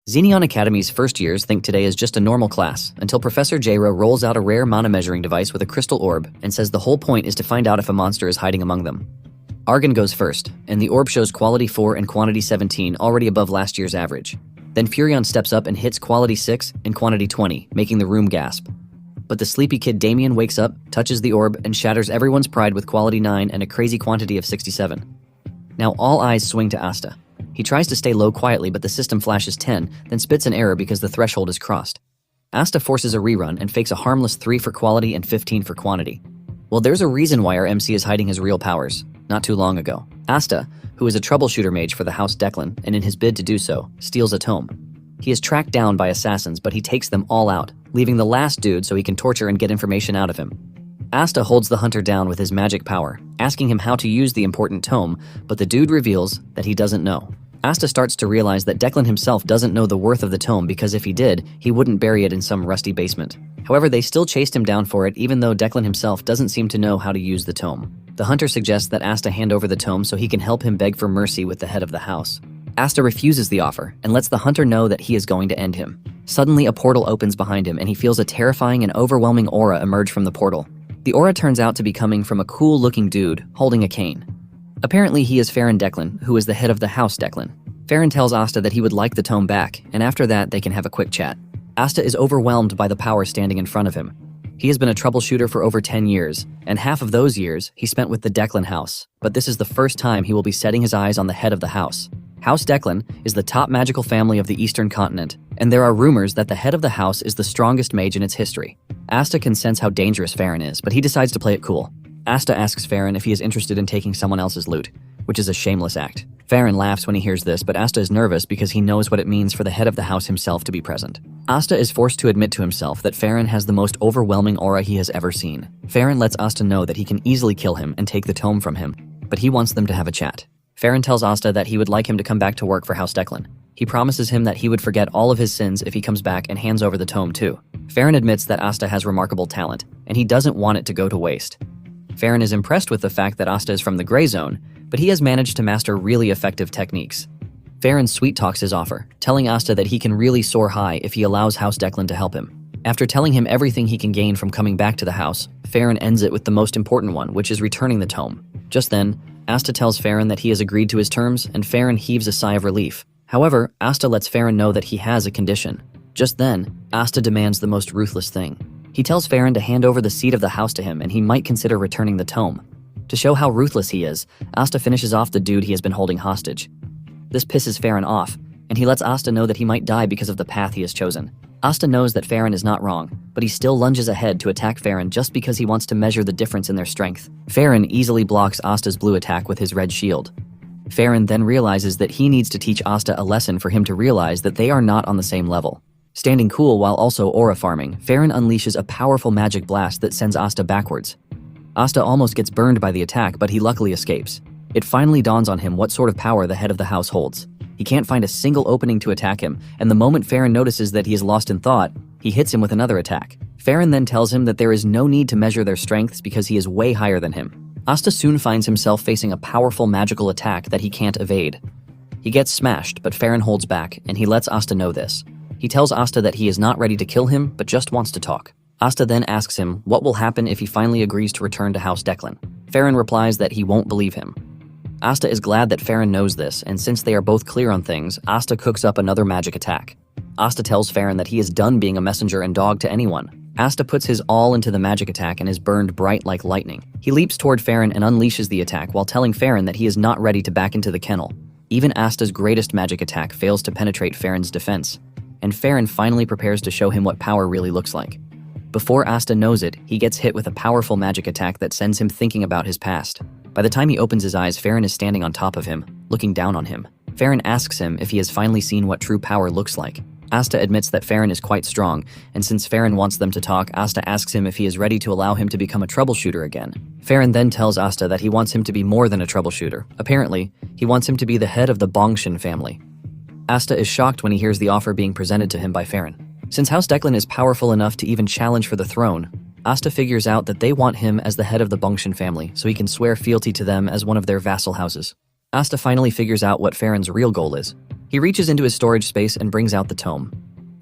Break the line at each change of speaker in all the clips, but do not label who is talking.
Xenion Academy's first years think today is just a normal class, until Professor Jairo rolls out a rare mana measuring device with a crystal orb and says the whole point is to find out if a monster is hiding among them. Argon goes first, and the orb shows quality 4 and quantity 17 already above last year's average. Then Furion steps up and hits quality 6 and quantity 20, making the room gasp. But the sleepy kid Damien wakes up, touches the orb, and shatters everyone's pride with quality 9 and a crazy quantity of 67. Now all eyes swing to Asta. He tries to stay low quietly, but the system flashes 10, then spits an error because the threshold is crossed. Asta forces a rerun and fakes a harmless 3 for quality and 15 for quantity. Well, there's a reason why our MC is hiding his real powers. Not too long ago, Asta, who is a troubleshooter mage for the House Declan, and in his bid to do so, steals a tome. He is tracked down by assassins, but he takes them all out, leaving the last dude so he can torture and get information out of him. Asta holds the hunter down with his magic power, asking him how to use the important tome, but the dude reveals that he doesn't know. Asta starts to realize that Declan himself doesn't know the worth of the tome because if he did, he wouldn't bury it in some rusty basement. However, they still chased him down for it even though Declan himself doesn't seem to know how to use the tome. The hunter suggests that Asta hand over the tome so he can help him beg for mercy with the head of the house. Asta refuses the offer and lets the hunter know that he is going to end him. Suddenly, a portal opens behind him and he feels a terrifying and overwhelming aura emerge from the portal. The aura turns out to be coming from a cool-looking dude holding a cane. Apparently, he is Farron Declan, who is the head of the House Declan. Farron tells Asta that he would like the tome back, and after that, they can have a quick chat. Asta is overwhelmed by the power standing in front of him. He has been a troubleshooter for over 10 years, and half of those years he spent with the Declan house, but this is the first time he will be setting his eyes on the head of the house. House Declan is the top magical family of the Eastern continent, and there are rumors that the head of the house is the strongest mage in its history. Asta can sense how dangerous Farron is, but he decides to play it cool. Asta asks Farron if he is interested in taking someone else's loot, which is a shameless act. Farron laughs when he hears this, but Asta is nervous because he knows what it means for the head of the house himself to be present. Asta is forced to admit to himself that Farron has the most overwhelming aura he has ever seen. Farron lets Asta know that he can easily kill him and take the tome from him, but he wants them to have a chat. Farron tells Asta that he would like him to come back to work for House Declan. He promises him that he would forget all of his sins if he comes back and hands over the tome too. Farron admits that Asta has remarkable talent, and he doesn't want it to go to waste. Farron is impressed with the fact that Asta is from the gray zone, but he has managed to master really effective techniques. Farron sweet-talks his offer, telling Asta that he can really soar high if he allows House Declan to help him. After telling him everything he can gain from coming back to the house, Farron ends it with the most important one, which is returning the tome. Just then, Asta tells Farron that he has agreed to his terms, and Farron heaves a sigh of relief. However, Asta lets Farron know that he has a condition. Just then, Asta demands the most ruthless thing. He tells Farron to hand over the seat of the house to him and he might consider returning the tome. To show how ruthless he is, Asta finishes off the dude he has been holding hostage. This pisses Farron off, and he lets Asta know that he might die because of the path he has chosen. Asta knows that Farron is not wrong, but he still lunges ahead to attack Farron just because he wants to measure the difference in their strength. Farron easily blocks Asta's blue attack with his red shield. Farron then realizes that he needs to teach Asta a lesson for him to realize that they are not on the same level. Standing cool while also aura farming, Farron unleashes a powerful magic blast that sends Asta backwards. Asta almost gets burned by the attack, but he luckily escapes. It finally dawns on him what sort of power the head of the house holds. He can't find a single opening to attack him, and the moment Farron notices that he is lost in thought, he hits him with another attack. Farron then tells him that there is no need to measure their strengths because he is way higher than him. Asta soon finds himself facing a powerful magical attack that he can't evade. He gets smashed, but Farron holds back, and he lets Asta know this. He tells Asta that he is not ready to kill him, but just wants to talk. Asta then asks him what will happen if he finally agrees to return to House Declan. Farron replies that he won't believe him. Asta is glad that Farron knows this, and since they are both clear on things, Asta cooks up another magic attack. Asta tells Farron that he is done being a messenger and dog to anyone. Asta puts his all into the magic attack and is burned bright like lightning. He leaps toward Farron and unleashes the attack while telling Farron that he is not ready to back into the kennel. Even Asta's greatest magic attack fails to penetrate Farron's defense, and Farron finally prepares to show him what power really looks like. Before Asta knows it, he gets hit with a powerful magic attack that sends him thinking about his past. By the time he opens his eyes, Farron is standing on top of him, looking down on him. Farron asks him if he has finally seen what true power looks like. Asta admits that Farron is quite strong, and since Farron wants them to talk, Asta asks him if he is ready to allow him to become a troubleshooter again. Farron then tells Asta that he wants him to be more than a troubleshooter. Apparently, he wants him to be the head of the Bongshan family. Asta is shocked when he hears the offer being presented to him by Farron. Since House Declan is powerful enough to even challenge for the throne, Asta figures out that they want him as the head of the Bongshan family so he can swear fealty to them as one of their vassal houses. Asta finally figures out what Farron's real goal is. He reaches into his storage space and brings out the tome.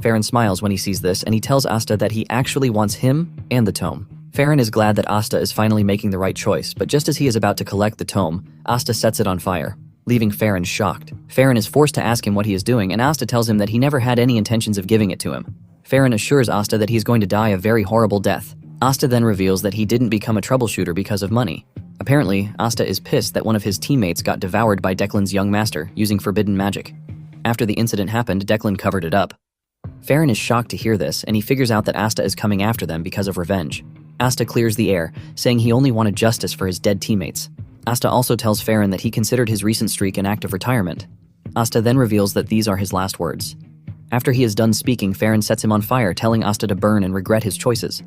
Farron smiles when he sees this, and he tells Asta that he actually wants him and the tome. Farron is glad that Asta is finally making the right choice, but just as he is about to collect the tome, Asta sets it on fire, leaving Farron shocked. Farron is forced to ask him what he is doing, and Asta tells him that he never had any intentions of giving it to him. Farron assures Asta that he is going to die a very horrible death. Asta then reveals that he didn't become a troubleshooter because of money. Apparently, Asta is pissed that one of his teammates got devoured by Declan's young master using forbidden magic. After the incident happened, Declan covered it up. Farron is shocked to hear this, and he figures out that Asta is coming after them because of revenge. Asta clears the air, saying he only wanted justice for his dead teammates. Asta also tells Farron that he considered his recent streak an act of retirement. Asta then reveals that these are his last words. After he is done speaking, Farron sets him on fire, telling Asta to burn and regret his choices.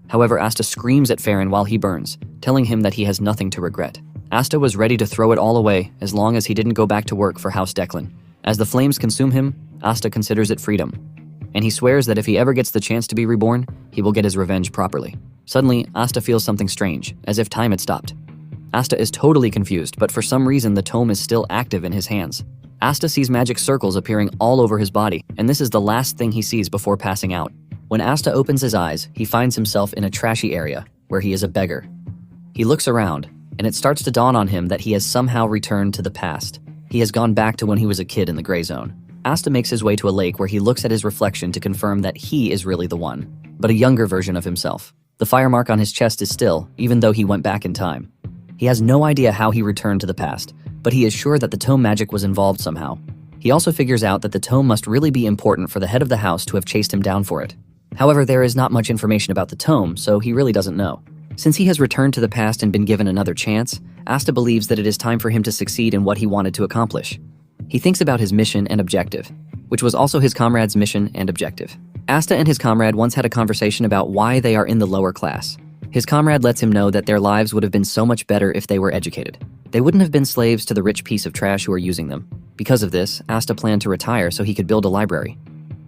However, Asta screams at Farron while he burns, telling him that he has nothing to regret. Asta was ready to throw it all away as long as he didn't go back to work for House Declan. As the flames consume him, Asta considers it freedom, and he swears that if he ever gets the chance to be reborn, he will get his revenge properly. Suddenly, Asta feels something strange, as if time had stopped. Asta is totally confused, but for some reason the tome is still active in his hands. Asta sees magic circles appearing all over his body, and this is the last thing he sees before passing out. When Asta opens his eyes, he finds himself in a trashy area, where he is a beggar. He looks around, and it starts to dawn on him that he has somehow returned to the past. He has gone back to when he was a kid in the gray zone. Asta makes his way to a lake where he looks at his reflection to confirm that he is really the one, but a younger version of himself. The fire mark on his chest is still, even though he went back in time. He has no idea how he returned to the past, but he is sure that the tome magic was involved somehow. He also figures out that the tome must really be important for the head of the house to have chased him down for it. However, there is not much information about the tome, so he really doesn't know. Since he has returned to the past and been given another chance, Asta believes that it is time for him to succeed in what he wanted to accomplish. He thinks about his mission and objective, which was also his comrade's mission and objective. Asta and his comrade once had a conversation about why they are in the lower class. His comrade lets him know that their lives would have been so much better if they were educated. They wouldn't have been slaves to the rich piece of trash who are using them. Because of this, Asta planned to retire so he could build a library.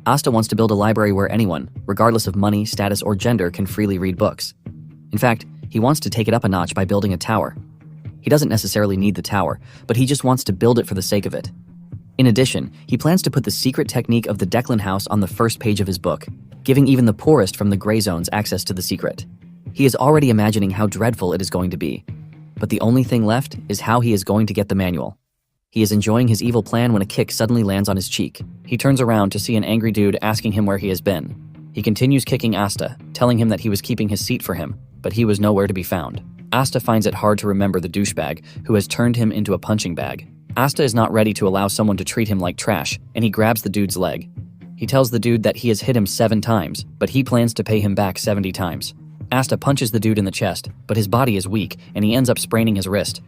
Asta wants to build a library where anyone, regardless of money, status, or gender, can freely read books. In fact, he wants to take it up a notch by building a tower. He doesn't necessarily need the tower, but he just wants to build it for the sake of it. In addition, he plans to put the secret technique of the Declan house on the first page of his book, giving even the poorest from the gray zones access to the secret. He is already imagining how dreadful it is going to be. But the only thing left is how he is going to get the manual. He is enjoying his evil plan when a kick suddenly lands on his cheek. He turns around to see an angry dude asking him where he has been. He continues kicking Asta, telling him that he was keeping his seat for him, but he was nowhere to be found. Asta finds it hard to remember the douchebag who has turned him into a punching bag. Asta is not ready to allow someone to treat him like trash, and he grabs the dude's leg. He tells the dude that he has hit him 7 times, but he plans to pay him back 70 times. Asta punches the dude in the chest, but his body is weak, and he ends up spraining his wrist.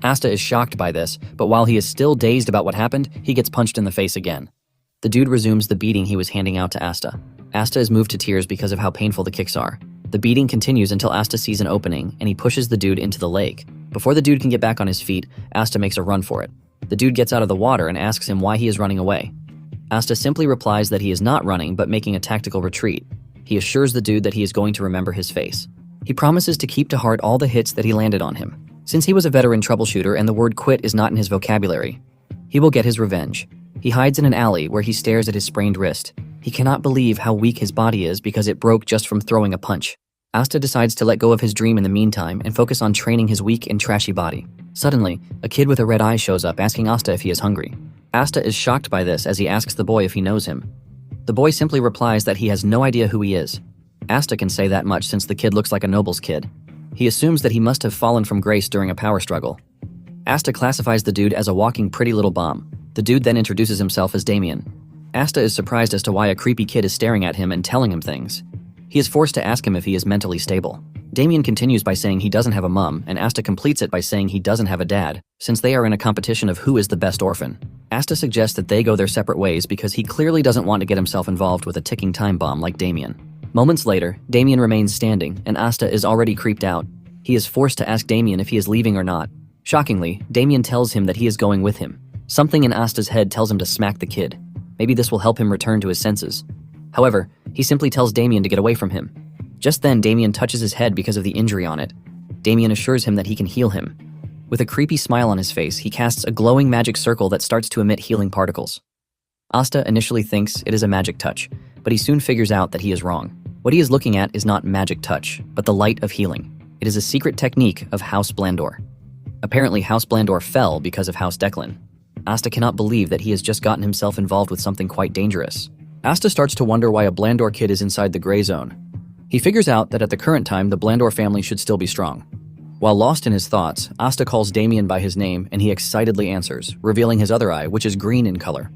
Asta is shocked by this, but while he is still dazed about what happened, he gets punched in the face again. The dude resumes the beating he was handing out to Asta. Asta is moved to tears because of how painful the kicks are. The beating continues until Asta sees an opening, and he pushes the dude into the lake. Before the dude can get back on his feet, Asta makes a run for it. The dude gets out of the water and asks him why he is running away. Asta simply replies that he is not running but making a tactical retreat. He assures the dude that he is going to remember his face. He promises to keep to heart all the hits that he landed on him. Since he was a veteran troubleshooter and the word quit is not in his vocabulary, he will get his revenge. He hides in an alley where he stares at his sprained wrist. He cannot believe how weak his body is because it broke just from throwing a punch. Asta decides to let go of his dream in the meantime and focus on training his weak and trashy body. Suddenly, a kid with a red eye shows up asking Asta if he is hungry. Asta is shocked by this as he asks the boy if he knows him. The boy simply replies that he has no idea who he is. Asta can say that much since the kid looks like a noble's kid. He assumes that he must have fallen from grace during a power struggle. Asta classifies the dude as a walking pretty little bomb. The dude then introduces himself as Damien. Asta is surprised as to why a creepy kid is staring at him and telling him things. He is forced to ask him if he is mentally stable. Damien continues by saying he doesn't have a mom, and Asta completes it by saying he doesn't have a dad, since they are in a competition of who is the best orphan. Asta suggests that they go their separate ways because he clearly doesn't want to get himself involved with a ticking time bomb like Damien. Moments later, Damien remains standing, and Asta is already creeped out. He is forced to ask Damien if he is leaving or not. Shockingly, Damien tells him that he is going with him. Something in Asta's head tells him to smack the kid. Maybe this will help him return to his senses. However, he simply tells Damien to get away from him. Just then, Damien touches his head because of the injury on it. Damien assures him that he can heal him. With a creepy smile on his face, he casts a glowing magic circle that starts to emit healing particles. Asta initially thinks it is a magic touch, but he soon figures out that he is wrong. What he is looking at is not magic touch, but the light of healing. It is a secret technique of House Blandor. Apparently, House Blandor fell because of House Declan. Asta cannot believe that he has just gotten himself involved with something quite dangerous. Asta starts to wonder why a Blandor kid is inside the gray zone. He figures out that at the current time, the Blandor family should still be strong. While lost in his thoughts, Asta calls Damien by his name and he excitedly answers, revealing his other eye, which is green in color.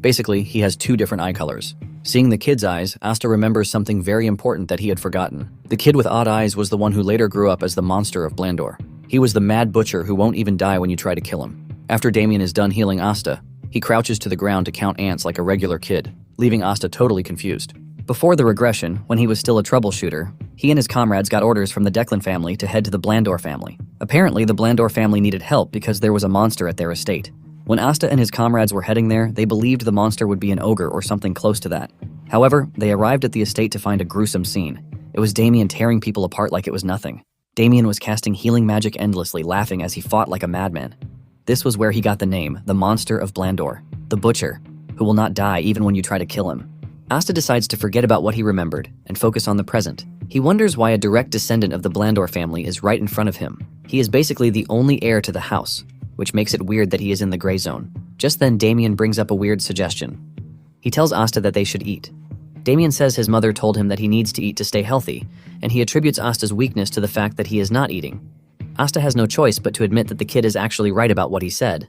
Basically, he has two different eye colors. Seeing the kid's eyes, Asta remembers something very important that he had forgotten. The kid with odd eyes was the one who later grew up as the monster of Blandor. He was the mad butcher who won't even die when you try to kill him. After Damien is done healing Asta, he crouches to the ground to count ants like a regular kid, leaving Asta totally confused. Before the regression, when he was still a troubleshooter, he and his comrades got orders from the Declan family to head to the Blandor family. Apparently, the Blandor family needed help because there was a monster at their estate. When Asta and his comrades were heading there, they believed the monster would be an ogre or something close to that. However, they arrived at the estate to find a gruesome scene. It was Damien tearing people apart like it was nothing. Damien was casting healing magic endlessly, laughing as he fought like a madman. This was where he got the name, the Monster of Blandor, the Butcher, who will not die even when you try to kill him. Asta decides to forget about what he remembered and focus on the present. He wonders why a direct descendant of the Blandor family is right in front of him. He is basically the only heir to the house, which makes it weird that he is in the gray zone. Just then, Damien brings up a weird suggestion. He tells Asta that they should eat. Damien says his mother told him that he needs to eat to stay healthy, and he attributes Asta's weakness to the fact that he is not eating. Asta has no choice but to admit that the kid is actually right about what he said.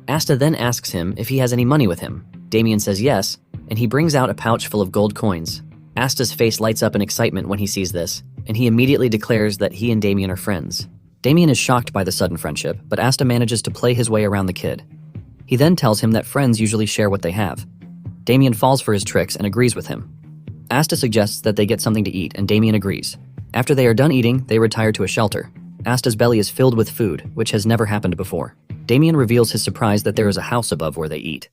Asta then asks him if he has any money with him. Damien says yes, and he brings out a pouch full of gold coins. Asta's face lights up in excitement when he sees this, and he immediately declares that he and Damien are friends. Damien is shocked by the sudden friendship, but Asta manages to play his way around the kid. He then tells him that friends usually share what they have. Damien falls for his tricks and agrees with him. Asta suggests that they get something to eat, and Damien agrees. After they are done eating, they retire to a shelter. Asta's belly is filled with food, which has never happened before. Damien reveals his surprise that there is a house above where they eat.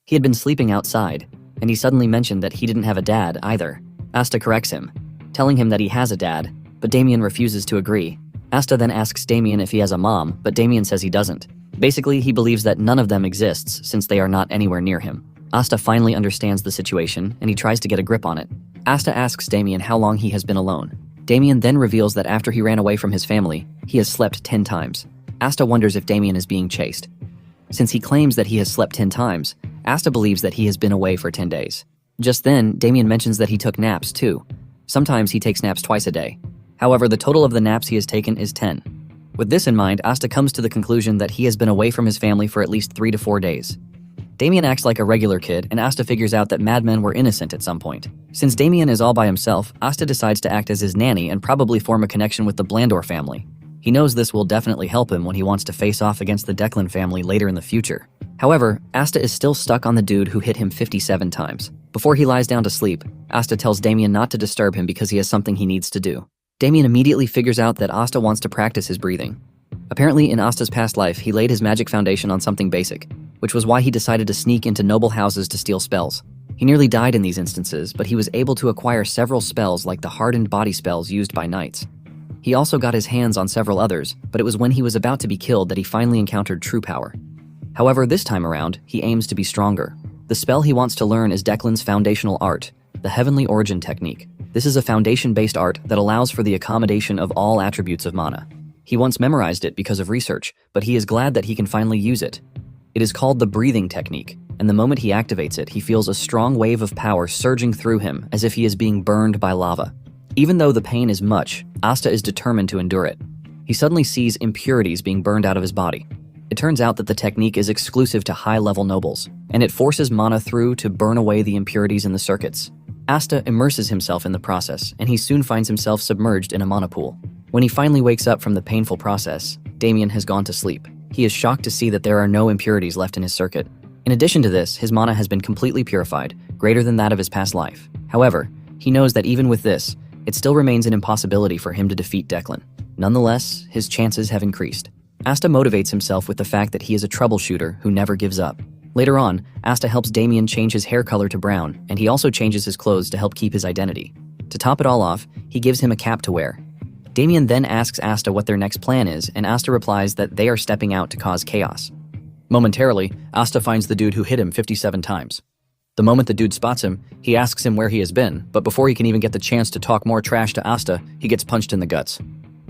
He had been sleeping outside, and he suddenly mentioned that he didn't have a dad either. Asta corrects him, telling him that he has a dad, but Damien refuses to agree. Asta then asks Damien if he has a mom, but Damien says he doesn't. Basically, he believes that none of them exists since they are not anywhere near him. Asta finally understands the situation, and he tries to get a grip on it. Asta asks Damien how long he has been alone. Damien then reveals that after he ran away from his family, he has slept 10 times. Asta wonders if Damien is being chased. Since he claims that he has slept 10 times, Asta believes that he has been away for 10 days. Just then, Damien mentions that he took naps too. Sometimes he takes naps twice a day. However, the total of the naps he has taken is 10. With this in mind, Asta comes to the conclusion that he has been away from his family for at least 3 to 4 days. Damien acts like a regular kid, and Asta figures out that madmen were innocent at some point. Since Damien is all by himself, Asta decides to act as his nanny and probably form a connection with the Blandor family. He knows this will definitely help him when he wants to face off against the Declan family later in the future. However, Asta is still stuck on the dude who hit him 57 times. Before he lies down to sleep, Asta tells Damien not to disturb him because he has something he needs to do. Damien immediately figures out that Asta wants to practice his breathing. Apparently, in Asta's past life, he laid his magic foundation on something basic, which was why he decided to sneak into noble houses to steal spells. He nearly died in these instances, but he was able to acquire several spells like the hardened body spells used by knights. He also got his hands on several others, but it was when he was about to be killed that he finally encountered true power. However, this time around, he aims to be stronger. The spell he wants to learn is Declan's foundational art, the Heavenly Origin Technique. This is a foundation-based art that allows for the accommodation of all attributes of mana. He once memorized it because of research, but he is glad that he can finally use it. It is called the breathing technique, and the moment he activates it, he feels a strong wave of power surging through him as if he is being burned by lava. Even though the pain is much, Asta is determined to endure it. He suddenly sees impurities being burned out of his body. It turns out that the technique is exclusive to high-level nobles, and it forces mana through to burn away the impurities in the circuits. Asta immerses himself in the process, and he soon finds himself submerged in a mana pool. When he finally wakes up from the painful process, Damien has gone to sleep. He is shocked to see that there are no impurities left in his circuit. In addition to this, his mana has been completely purified, greater than that of his past life. However, he knows that even with this, it still remains an impossibility for him to defeat Declan. Nonetheless, his chances have increased. Asta motivates himself with the fact that he is a troubleshooter who never gives up. Later on, Asta helps Damien change his hair color to brown, and he also changes his clothes to help keep his identity. To top it all off, he gives him a cap to wear. Damien then asks Asta what their next plan is, and Asta replies that they are stepping out to cause chaos. Momentarily, Asta finds the dude who hit him 57 times. The moment the dude spots him, he asks him where he has been, but before he can even get the chance to talk more trash to Asta, he gets punched in the guts.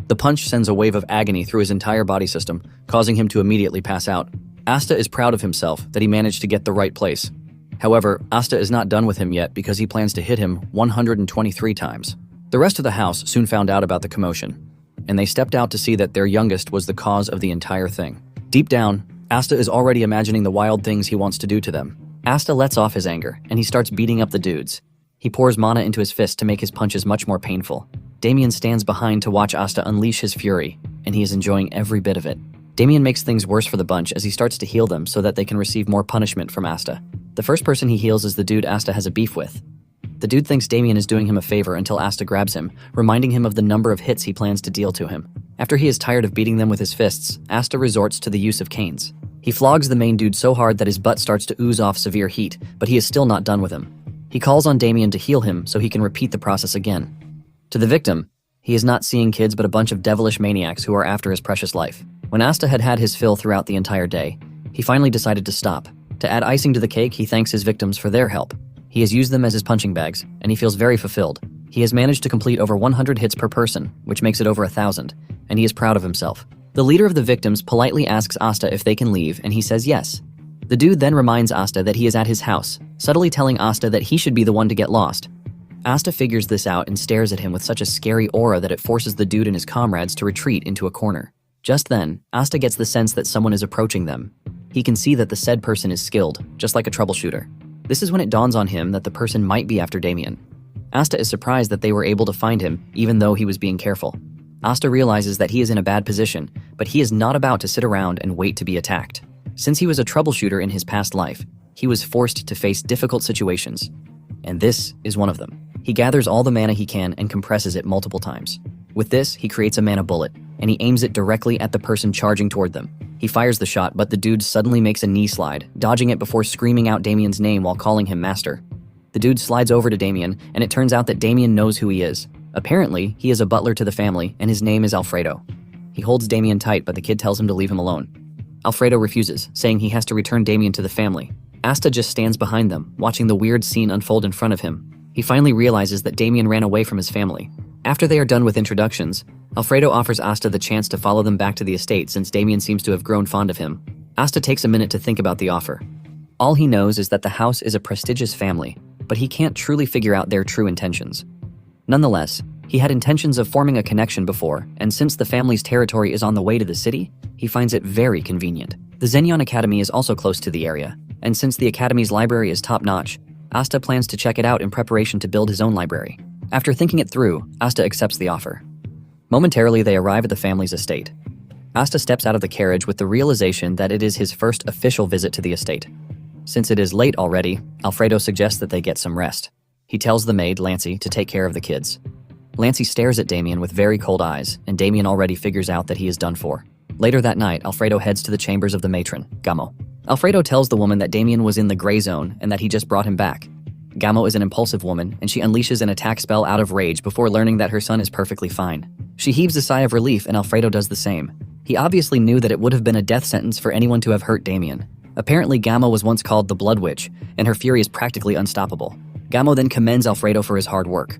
The punch sends a wave of agony through his entire body system, causing him to immediately pass out. Asta is proud of himself that he managed to get the right place. However, Asta is not done with him yet because he plans to hit him 123 times. The rest of the house soon found out about the commotion, and they stepped out to see that their youngest was the cause of the entire thing. Deep down, Asta is already imagining the wild things he wants to do to them. Asta lets off his anger, and he starts beating up the dudes. He pours mana into his fist to make his punches much more painful. Damien stands behind to watch Asta unleash his fury, and he is enjoying every bit of it. Damien makes things worse for the bunch as he starts to heal them so that they can receive more punishment from Asta. The first person he heals is the dude Asta has a beef with. The dude thinks Damien is doing him a favor until Asta grabs him, reminding him of the number of hits he plans to deal to him. After he is tired of beating them with his fists, Asta resorts to the use of canes. He flogs the main dude so hard that his butt starts to ooze off severe heat, but he is still not done with him. He calls on Damien to heal him so he can repeat the process again. To the victim, he is not seeing kids but a bunch of devilish maniacs who are after his precious life. When Asta had had his fill throughout the entire day, he finally decided to stop. To add icing to the cake, he thanks his victims for their help. He has used them as his punching bags, and he feels very fulfilled. He has managed to complete over 100 hits per person, which makes it over 1,000, and he is proud of himself. The leader of the victims politely asks Asta if they can leave, and he says yes. The dude then reminds Asta that he is at his house, subtly telling Asta that he should be the one to get lost. Asta figures this out and stares at him with such a scary aura that it forces the dude and his comrades to retreat into a corner. Just then, Asta gets the sense that someone is approaching them. He can see that the said person is skilled, just like a troubleshooter. This is when it dawns on him that the person might be after Damien. Asta is surprised that they were able to find him, even though he was being careful. Asta realizes that he is in a bad position, but he is not about to sit around and wait to be attacked. Since he was a troubleshooter in his past life, he was forced to face difficult situations, and this is one of them. He gathers all the mana he can and compresses it multiple times. With this, he creates a mana bullet, and he aims it directly at the person charging toward them. He fires the shot, but the dude suddenly makes a knee slide, dodging it before screaming out Damien's name while calling him master. The dude slides over to Damien, and it turns out that Damien knows who he is. Apparently, he is a butler to the family, and his name is Alfredo. He holds Damien tight, but the kid tells him to leave him alone. Alfredo refuses, saying he has to return Damien to the family. Asta just stands behind them, watching the weird scene unfold in front of him. He finally realizes that Damien ran away from his family. After they are done with introductions, Alfredo offers Asta the chance to follow them back to the estate since Damien seems to have grown fond of him. Asta takes a minute to think about the offer. All he knows is that the house is a prestigious family, but he can't truly figure out their true intentions. Nonetheless, he had intentions of forming a connection before, and since the family's territory is on the way to the city, he finds it very convenient. The Xenion Academy is also close to the area, and since the Academy's library is top-notch, Asta plans to check it out in preparation to build his own library. After thinking it through, Asta accepts the offer. Momentarily, they arrive at the family's estate. Asta steps out of the carriage with the realization that it is his first official visit to the estate. Since it is late already, Alfredo suggests that they get some rest. He tells the maid, Lancy, to take care of the kids. Lancy stares at Damien with very cold eyes, and Damien already figures out that he is done for. Later that night, Alfredo heads to the chambers of the matron, Gamo. Alfredo tells the woman that Damien was in the gray zone and that he just brought him back. Gamo is an impulsive woman, and she unleashes an attack spell out of rage before learning that her son is perfectly fine. She heaves a sigh of relief, and Alfredo does the same. He obviously knew that it would have been a death sentence for anyone to have hurt Damien. Apparently, Gamo was once called the Blood Witch, and her fury is practically unstoppable. Gamo then commends Alfredo for his hard work.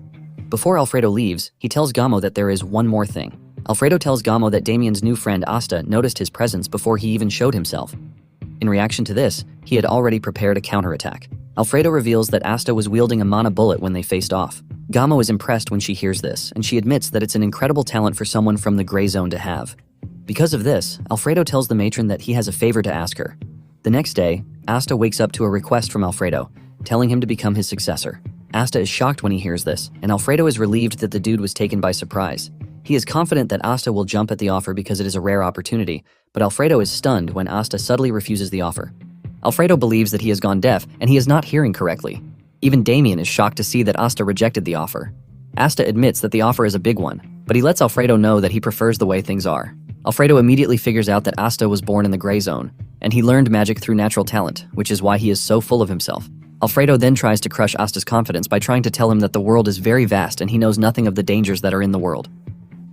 Before Alfredo leaves, he tells Gamo that there is one more thing. Alfredo tells Gamo that Damien's new friend Asta noticed his presence before he even showed himself. In reaction to this, he had already prepared a counterattack. Alfredo reveals that Asta was wielding a mana bullet when they faced off. Gamo is impressed when she hears this, and she admits that it's an incredible talent for someone from the gray zone to have. Because of this, Alfredo tells the matron that he has a favor to ask her. The next day, Asta wakes up to a request from Alfredo, telling him to become his successor. Asta is shocked when he hears this, and Alfredo is relieved that the dude was taken by surprise. He is confident that Asta will jump at the offer because it is a rare opportunity, but Alfredo is stunned when Asta subtly refuses the offer. Alfredo believes that he has gone deaf and he is not hearing correctly. Even Damien is shocked to see that Asta rejected the offer. Asta admits that the offer is a big one, but he lets Alfredo know that he prefers the way things are. Alfredo immediately figures out that Asta was born in the gray zone, and he learned magic through natural talent, which is why he is so full of himself. Alfredo then tries to crush Asta's confidence by trying to tell him that the world is very vast and he knows nothing of the dangers that are in the world.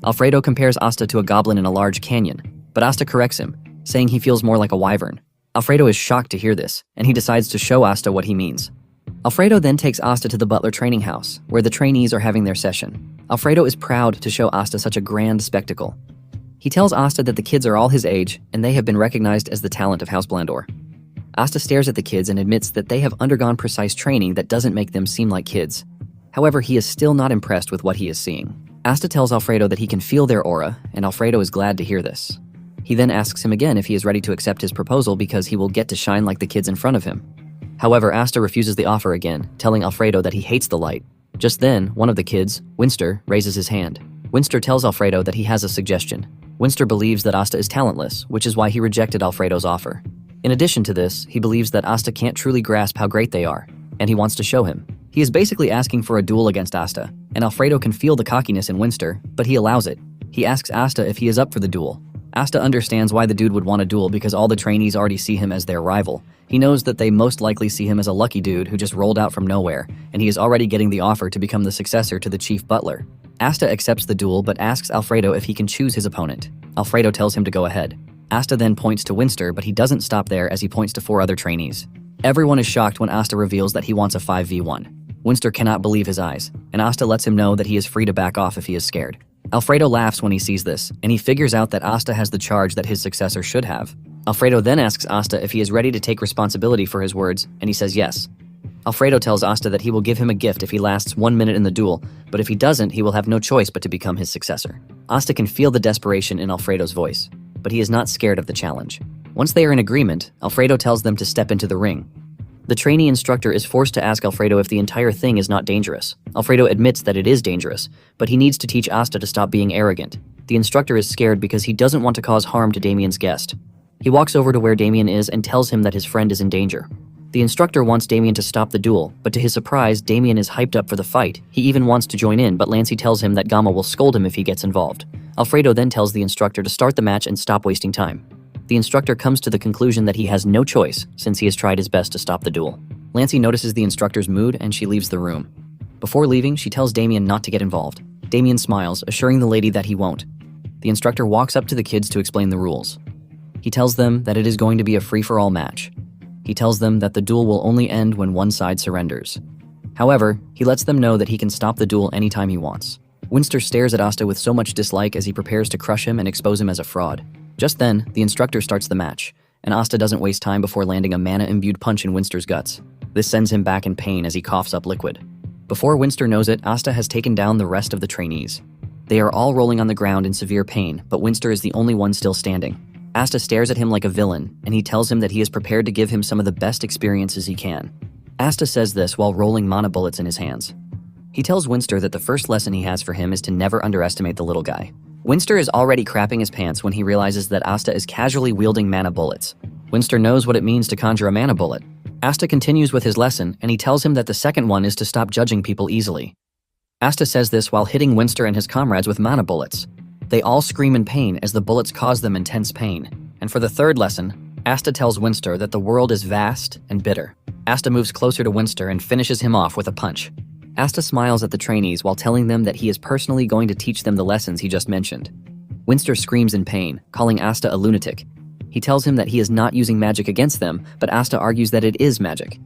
Alfredo compares Asta to a goblin in a large canyon, but Asta corrects him, saying he feels more like a wyvern. Alfredo is shocked to hear this, and he decides to show Asta what he means. Alfredo then takes Asta to the butler training house, where the trainees are having their session. Alfredo is proud to show Asta such a grand spectacle. He tells Asta that the kids are all his age, and they have been recognized as the talent of House Blandor. Asta stares at the kids and admits that they have undergone precise training that doesn't make them seem like kids. However, he is still not impressed with what he is seeing. Asta tells Alfredo that he can feel their aura, and Alfredo is glad to hear this. He then asks him again if he is ready to accept his proposal because he will get to shine like the kids in front of him. However, Asta refuses the offer again, telling Alfredo that he hates the light. Just then, one of the kids, Winster, raises his hand. Winster tells Alfredo that he has a suggestion. Winster believes that Asta is talentless, which is why he rejected Alfredo's offer. In addition to this, he believes that Asta can't truly grasp how great they are, and he wants to show him. He is basically asking for a duel against Asta, and Alfredo can feel the cockiness in Winster, but he allows it. He asks Asta if he is up for the duel. Asta understands why the dude would want a duel because all the trainees already see him as their rival. He knows that they most likely see him as a lucky dude who just rolled out from nowhere, and he is already getting the offer to become the successor to the chief butler. Asta accepts the duel but asks Alfredo if he can choose his opponent. Alfredo tells him to go ahead. Asta then points to Winster, but he doesn't stop there as he points to 4 other trainees. Everyone is shocked when Asta reveals that he wants a 5v1. Winster cannot believe his eyes, and Asta lets him know that he is free to back off if he is scared. Alfredo laughs when he sees this, and he figures out that Asta has the charge that his successor should have. Alfredo then asks Asta if he is ready to take responsibility for his words, and he says yes. Alfredo tells Asta that he will give him a gift if he lasts 1 minute in the duel, but if he doesn't, he will have no choice but to become his successor. Asta can feel the desperation in Alfredo's voice, but he is not scared of the challenge. Once they are in agreement, Alfredo tells them to step into the ring. The trainee instructor is forced to ask Alfredo if the entire thing is not dangerous. Alfredo admits that it is dangerous, but he needs to teach Asta to stop being arrogant. The instructor is scared because he doesn't want to cause harm to Damien's guest. He walks over to where Damien is and tells him that his friend is in danger. The instructor wants Damien to stop the duel, but to his surprise, Damien is hyped up for the fight. He even wants to join in, but Lancy tells him that Gamma will scold him if he gets involved. Alfredo then tells the instructor to start the match and stop wasting time. The instructor comes to the conclusion that he has no choice since he has tried his best to stop the duel. Lancy notices the instructor's mood and she leaves the room. Before leaving, she tells Damien not to get involved. Damien smiles, assuring the lady that he won't. The instructor walks up to the kids to explain the rules. He tells them that it is going to be a free-for-all match. He tells them that the duel will only end when one side surrenders. However, he lets them know that he can stop the duel anytime he wants. Winster stares at Asta with so much dislike as he prepares to crush him and expose him as a fraud. Just then, the instructor starts the match, and Asta doesn't waste time before landing a mana-imbued punch in Winster's guts. This sends him back in pain as he coughs up liquid. Before Winster knows it, Asta has taken down the rest of the trainees. They are all rolling on the ground in severe pain, but Winster is the only one still standing. Asta stares at him like a villain, and he tells him that he is prepared to give him some of the best experiences he can. Asta says this while rolling mana bullets in his hands. He tells Winster that the first lesson he has for him is to never underestimate the little guy. Winster is already crapping his pants when he realizes that Asta is casually wielding mana bullets. Winster knows what it means to conjure a mana bullet. Asta continues with his lesson, and he tells him that the second one is to stop judging people easily. Asta says this while hitting Winster and his comrades with mana bullets. They all scream in pain as the bullets cause them intense pain. And for the third lesson, Asta tells Winster that the world is vast and bitter. Asta moves closer to Winster and finishes him off with a punch. Asta smiles at the trainees while telling them that he is personally going to teach them the lessons he just mentioned. Winster screams in pain, calling Asta a lunatic. He tells him that he is not using magic against them, but Asta argues that it is magic.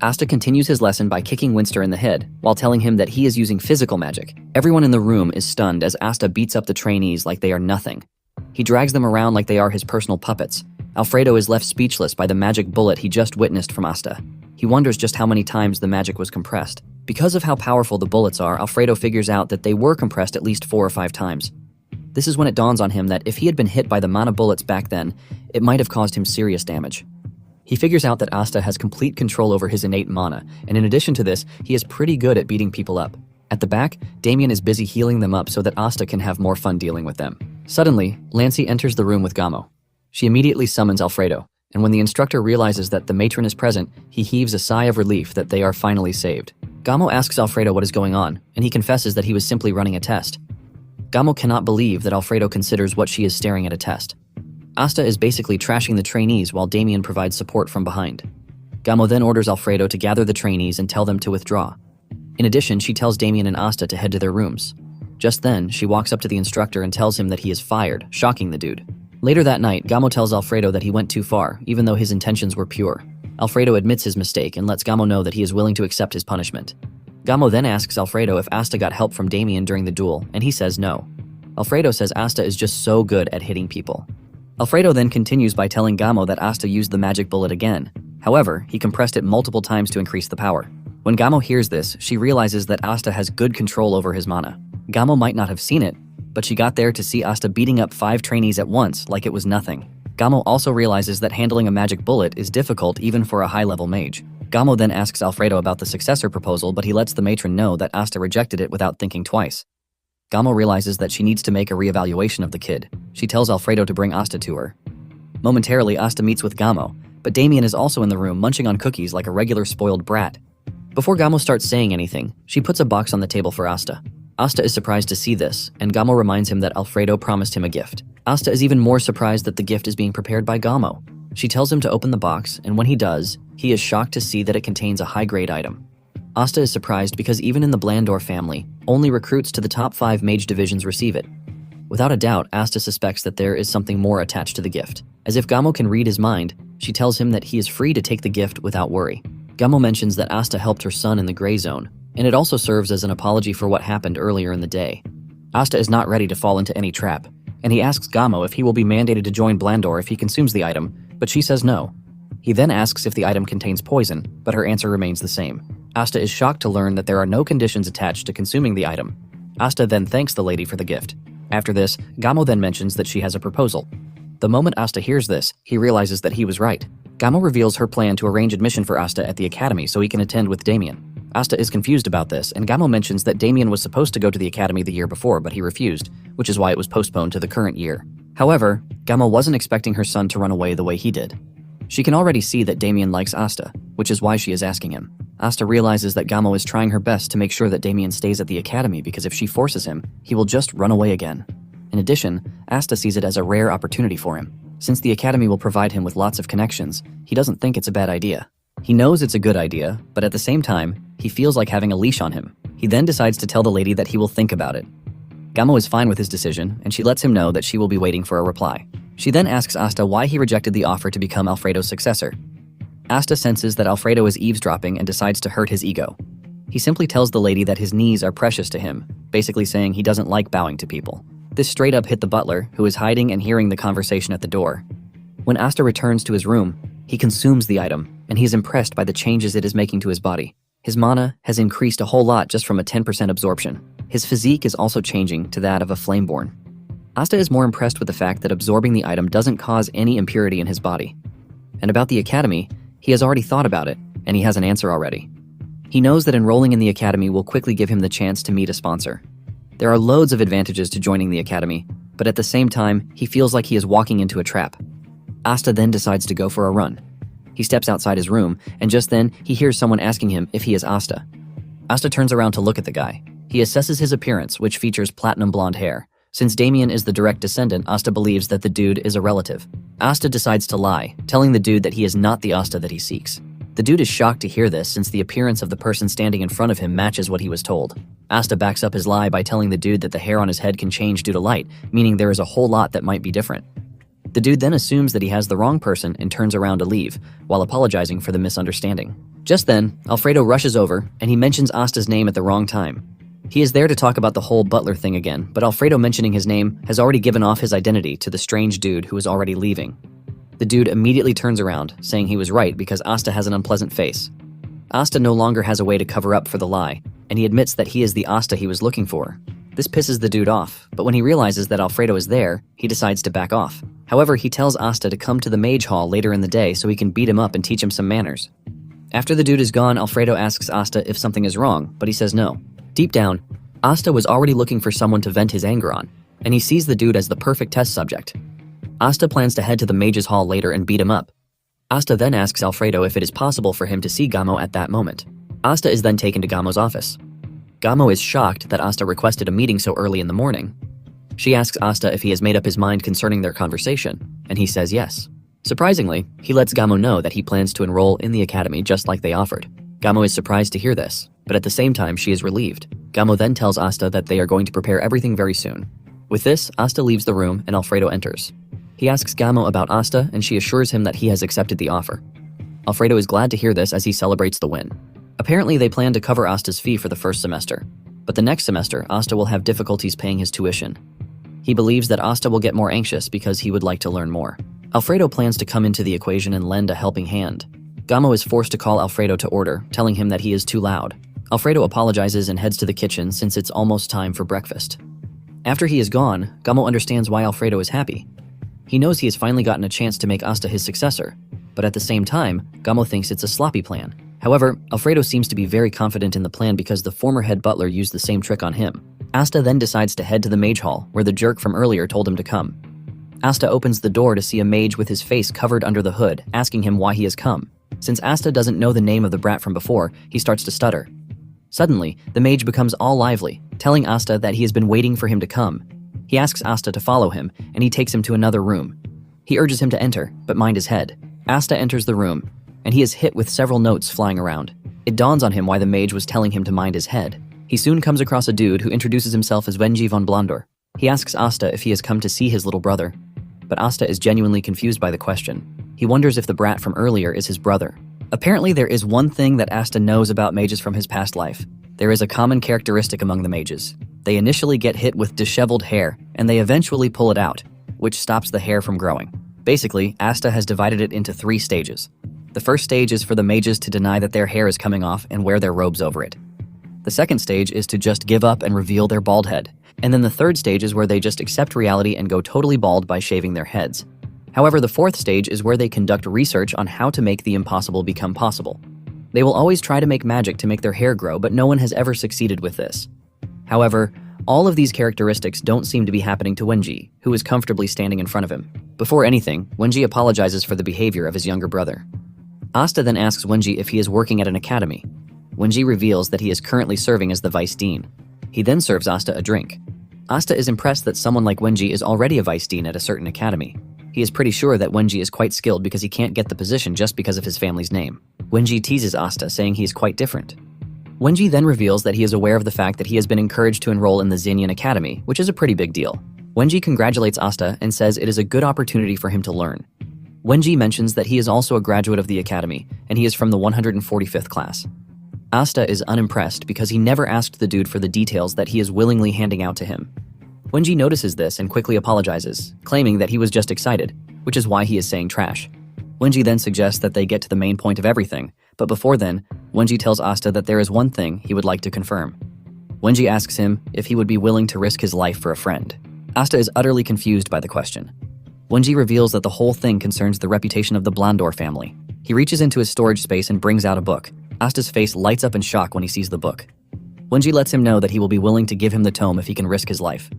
Asta continues his lesson by kicking Winster in the head, while telling him that he is using physical magic. Everyone in the room is stunned as Asta beats up the trainees like they are nothing. He drags them around like they are his personal puppets. Alfredo is left speechless by the magic bullet he just witnessed from Asta. He wonders just how many times the magic was compressed. Because of how powerful the bullets are, Alfredo figures out that they were compressed at least 4 or 5 times. This is when it dawns on him that if he had been hit by the mana bullets back then, it might have caused him serious damage. He figures out that Asta has complete control over his innate mana, and in addition to this, he is pretty good at beating people up. At the back, Damien is busy healing them up so that Asta can have more fun dealing with them. Suddenly, Lancy enters the room with Gamo. She immediately summons Alfredo, and when the instructor realizes that the matron is present, he heaves a sigh of relief that they are finally saved. Gamo asks Alfredo what is going on, and he confesses that he was simply running a test. Gamo cannot believe that Alfredo considers what she is staring at a test. Asta is basically trashing the trainees while Damien provides support from behind. Gamo then orders Alfredo to gather the trainees and tell them to withdraw. In addition, she tells Damien and Asta to head to their rooms. Just then, she walks up to the instructor and tells him that he is fired, shocking the dude. Later that night, Gamo tells Alfredo that he went too far, even though his intentions were pure. Alfredo admits his mistake and lets Gamo know that he is willing to accept his punishment. Gamo then asks Alfredo if Asta got help from Damien during the duel, and he says no. Alfredo says Asta is just so good at hitting people. Alfredo then continues by telling Gamo that Asta used the magic bullet again. However, he compressed it multiple times to increase the power. When Gamo hears this, she realizes that Asta has good control over his mana. Gamo might not have seen it, but she got there to see Asta beating up 5 trainees at once like it was nothing. Gamo also realizes that handling a magic bullet is difficult even for a high-level mage. Gamo then asks Alfredo about the successor proposal, but he lets the matron know that Asta rejected it without thinking twice. Gamo realizes that she needs to make a reevaluation of the kid. She tells Alfredo to bring Asta to her. Momentarily, Asta meets with Gamo, but Damien is also in the room munching on cookies like a regular spoiled brat. Before Gamo starts saying anything, she puts a box on the table for Asta. Asta is surprised to see this, and Gamo reminds him that Alfredo promised him a gift. Asta is even more surprised that the gift is being prepared by Gamo. She tells him to open the box, and when he does, he is shocked to see that it contains a high-grade item. Asta is surprised because even in the Blandor family, only recruits to the top 5 mage divisions receive it. Without a doubt, Asta suspects that there is something more attached to the gift. As if Gamo can read his mind, she tells him that he is free to take the gift without worry. Gamo mentions that Asta helped her son in the gray zone, and it also serves as an apology for what happened earlier in the day. Asta is not ready to fall into any trap, and he asks Gamo if he will be mandated to join Blandor if he consumes the item, but she says no. He then asks if the item contains poison, but her answer remains the same. Asta is shocked to learn that there are no conditions attached to consuming the item. Asta then thanks the lady for the gift. After this, Gamo then mentions that she has a proposal. The moment Asta hears this, he realizes that he was right. Gamo reveals her plan to arrange admission for Asta at the academy so he can attend with Damien. Asta is confused about this, and Gamo mentions that Damien was supposed to go to the academy the year before, but he refused, which is why it was postponed to the current year. However, Gamo wasn't expecting her son to run away the way he did. She can already see that Damien likes Asta, which is why she is asking him. Asta realizes that Gamo is trying her best to make sure that Damien stays at the academy because if she forces him, he will just run away again. In addition, Asta sees it as a rare opportunity for him. Since the academy will provide him with lots of connections, he doesn't think it's a bad idea. He knows it's a good idea, but at the same time, he feels like having a leash on him. He then decides to tell the lady that he will think about it. Gamo is fine with his decision, and she lets him know that she will be waiting for a reply. She then asks Asta why he rejected the offer to become Alfredo's successor. Asta senses that Alfredo is eavesdropping and decides to hurt his ego. He simply tells the lady that his knees are precious to him, basically saying he doesn't like bowing to people. This straight up hit the butler, who is hiding and hearing the conversation at the door. When Asta returns to his room, he consumes the item, and he is impressed by the changes it is making to his body. His mana has increased a whole lot just from a 10% absorption. His physique is also changing to that of a flameborn. Asta is more impressed with the fact that absorbing the item doesn't cause any impurity in his body. And about the academy, he has already thought about it, and he has an answer already. He knows that enrolling in the academy will quickly give him the chance to meet a sponsor. There are loads of advantages to joining the academy, but at the same time, he feels like he is walking into a trap. Asta then decides to go for a run. He steps outside his room, and just then, he hears someone asking him if he is Asta. Asta turns around to look at the guy. He assesses his appearance, which features platinum blonde hair. Since Damien is the direct descendant, Asta believes that the dude is a relative. Asta decides to lie, telling the dude that he is not the Asta that he seeks. The dude is shocked to hear this since the appearance of the person standing in front of him matches what he was told. Asta backs up his lie by telling the dude that the hair on his head can change due to light, meaning there is a whole lot that might be different. The dude then assumes that he has the wrong person and turns around to leave, while apologizing for the misunderstanding. Just then, Alfredo rushes over, and he mentions Asta's name at the wrong time. He is there to talk about the whole butler thing again, but Alfredo mentioning his name has already given off his identity to the strange dude who is already leaving. The dude immediately turns around, saying he was right because Asta has an unpleasant face. Asta no longer has a way to cover up for the lie, and he admits that he is the Asta he was looking for. This pisses the dude off, but when he realizes that Alfredo is there, he decides to back off. However, he tells Asta to come to the Mage Hall later in the day so he can beat him up and teach him some manners. After the dude is gone, Alfredo asks Asta if something is wrong, but he says no. Deep down, Asta was already looking for someone to vent his anger on, and he sees the dude as the perfect test subject. Asta plans to head to the Mage's Hall later and beat him up. Asta then asks Alfredo if it is possible for him to see Gamo at that moment. Asta is then taken to Gamo's office. Gamo is shocked that Asta requested a meeting so early in the morning. She asks Asta if he has made up his mind concerning their conversation, and he says yes. Surprisingly, he lets Gamo know that he plans to enroll in the academy just like they offered. Gamo is surprised to hear this, but at the same time she is relieved. Gamo then tells Asta that they are going to prepare everything very soon. With this, Asta leaves the room and Alfredo enters. He asks Gamo about Asta and she assures him that he has accepted the offer. Alfredo is glad to hear this as he celebrates the win. Apparently, they plan to cover Asta's fee for the first semester, but the next semester, Asta will have difficulties paying his tuition. He believes that Asta will get more anxious because he would like to learn more. Alfredo plans to come into the equation and lend a helping hand. Gamo is forced to call Alfredo to order, telling him that he is too loud. Alfredo apologizes and heads to the kitchen since it's almost time for breakfast. After he is gone, Gamo understands why Alfredo is happy. He knows he has finally gotten a chance to make Asta his successor, but at the same time, Gamo thinks it's a sloppy plan. However, Alfredo seems to be very confident in the plan because the former head butler used the same trick on him. Asta then decides to head to the mage hall, where the jerk from earlier told him to come. Asta opens the door to see a mage with his face covered under the hood, asking him why he has come. Since Asta doesn't know the name of the brat from before, he starts to stutter. Suddenly, the mage becomes all lively, telling Asta that he has been waiting for him to come. He asks Asta to follow him, and he takes him to another room. He urges him to enter, but mind his head. Asta enters the room, and he is hit with several notes flying around. It dawns on him why the mage was telling him to mind his head. He soon comes across a dude who introduces himself as Wenji von Blondor. He asks Asta if he has come to see his little brother, but Asta is genuinely confused by the question. He wonders if the brat from earlier is his brother. Apparently, there is one thing that Asta knows about mages from his past life. There is a common characteristic among the mages. They initially get hit with disheveled hair, and they eventually pull it out, which stops the hair from growing. Basically, Asta has divided it into 3 stages. The first stage is for the mages to deny that their hair is coming off and wear their robes over it. The second stage is to just give up and reveal their bald head. And then the third stage is where they just accept reality and go totally bald by shaving their heads. However, the fourth stage is where they conduct research on how to make the impossible become possible. They will always try to make magic to make their hair grow, but no one has ever succeeded with this. However, all of these characteristics don't seem to be happening to Wenji, who is comfortably standing in front of him. Before anything, Wenji apologizes for the behavior of his younger brother. Asta then asks Wenji if he is working at an academy. Wenji reveals that he is currently serving as the vice dean. He then serves Asta a drink. Asta is impressed that someone like Wenji is already a vice dean at a certain academy. He is pretty sure that Wenji is quite skilled because he can't get the position just because of his family's name. Wenji teases Asta, saying he is quite different. Wenji then reveals that he is aware of the fact that he has been encouraged to enroll in the Xinyan Academy, which is a pretty big deal. Wenji congratulates Asta and says it is a good opportunity for him to learn. Wenji mentions that he is also a graduate of the academy, and he is from the 145th class. Asta is unimpressed because he never asked the dude for the details that he is willingly handing out to him. Wenji notices this and quickly apologizes, claiming that he was just excited, which is why he is saying trash. Wenji then suggests that they get to the main point of everything, but before then, Wenji tells Asta that there is one thing he would like to confirm. Wenji asks him if he would be willing to risk his life for a friend. Asta is utterly confused by the question. Wenji reveals that the whole thing concerns the reputation of the Blondor family. He reaches into his storage space and brings out a book. Asta's face lights up in shock when he sees the book. Wenji lets him know that he will be willing to give him the tome if he can risk his life.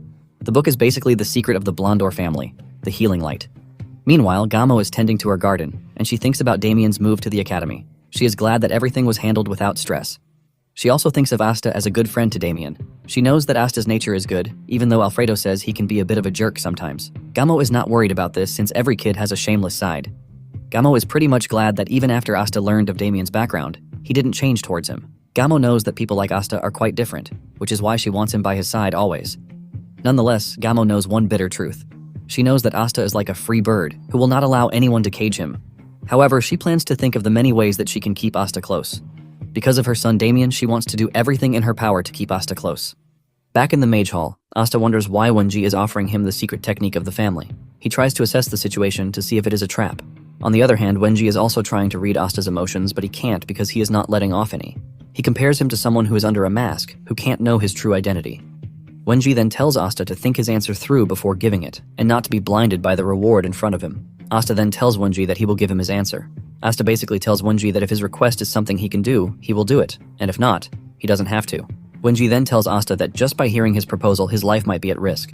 The book is basically the secret of the Blondor family, the healing light. Meanwhile, Gamo is tending to her garden, and she thinks about Damien's move to the academy. She is glad that everything was handled without stress. She also thinks of Asta as a good friend to Damien. She knows that Asta's nature is good, even though Alfredo says he can be a bit of a jerk sometimes. Gamo is not worried about this since every kid has a shameless side. Gamo is pretty much glad that even after Asta learned of Damien's background, he didn't change towards him. Gamo knows that people like Asta are quite different, which is why she wants him by his side always. Nonetheless, Gamo knows one bitter truth. She knows that Asta is like a free bird who will not allow anyone to cage him. However, she plans to think of the many ways that she can keep Asta close. Because of her son Damien, she wants to do everything in her power to keep Asta close. Back in the mage hall, Asta wonders why Wenji is offering him the secret technique of the family. He tries to assess the situation to see if it is a trap. On the other hand, Wenji is also trying to read Asta's emotions, but he can't because he is not letting off any. He compares him to someone who is under a mask, who can't know his true identity. Wenji then tells Asta to think his answer through before giving it, and not to be blinded by the reward in front of him. Asta then tells Wenji that he will give him his answer. Asta basically tells Wenji that if his request is something he can do, he will do it, and if not, he doesn't have to. Wenji then tells Asta that just by hearing his proposal, his life might be at risk.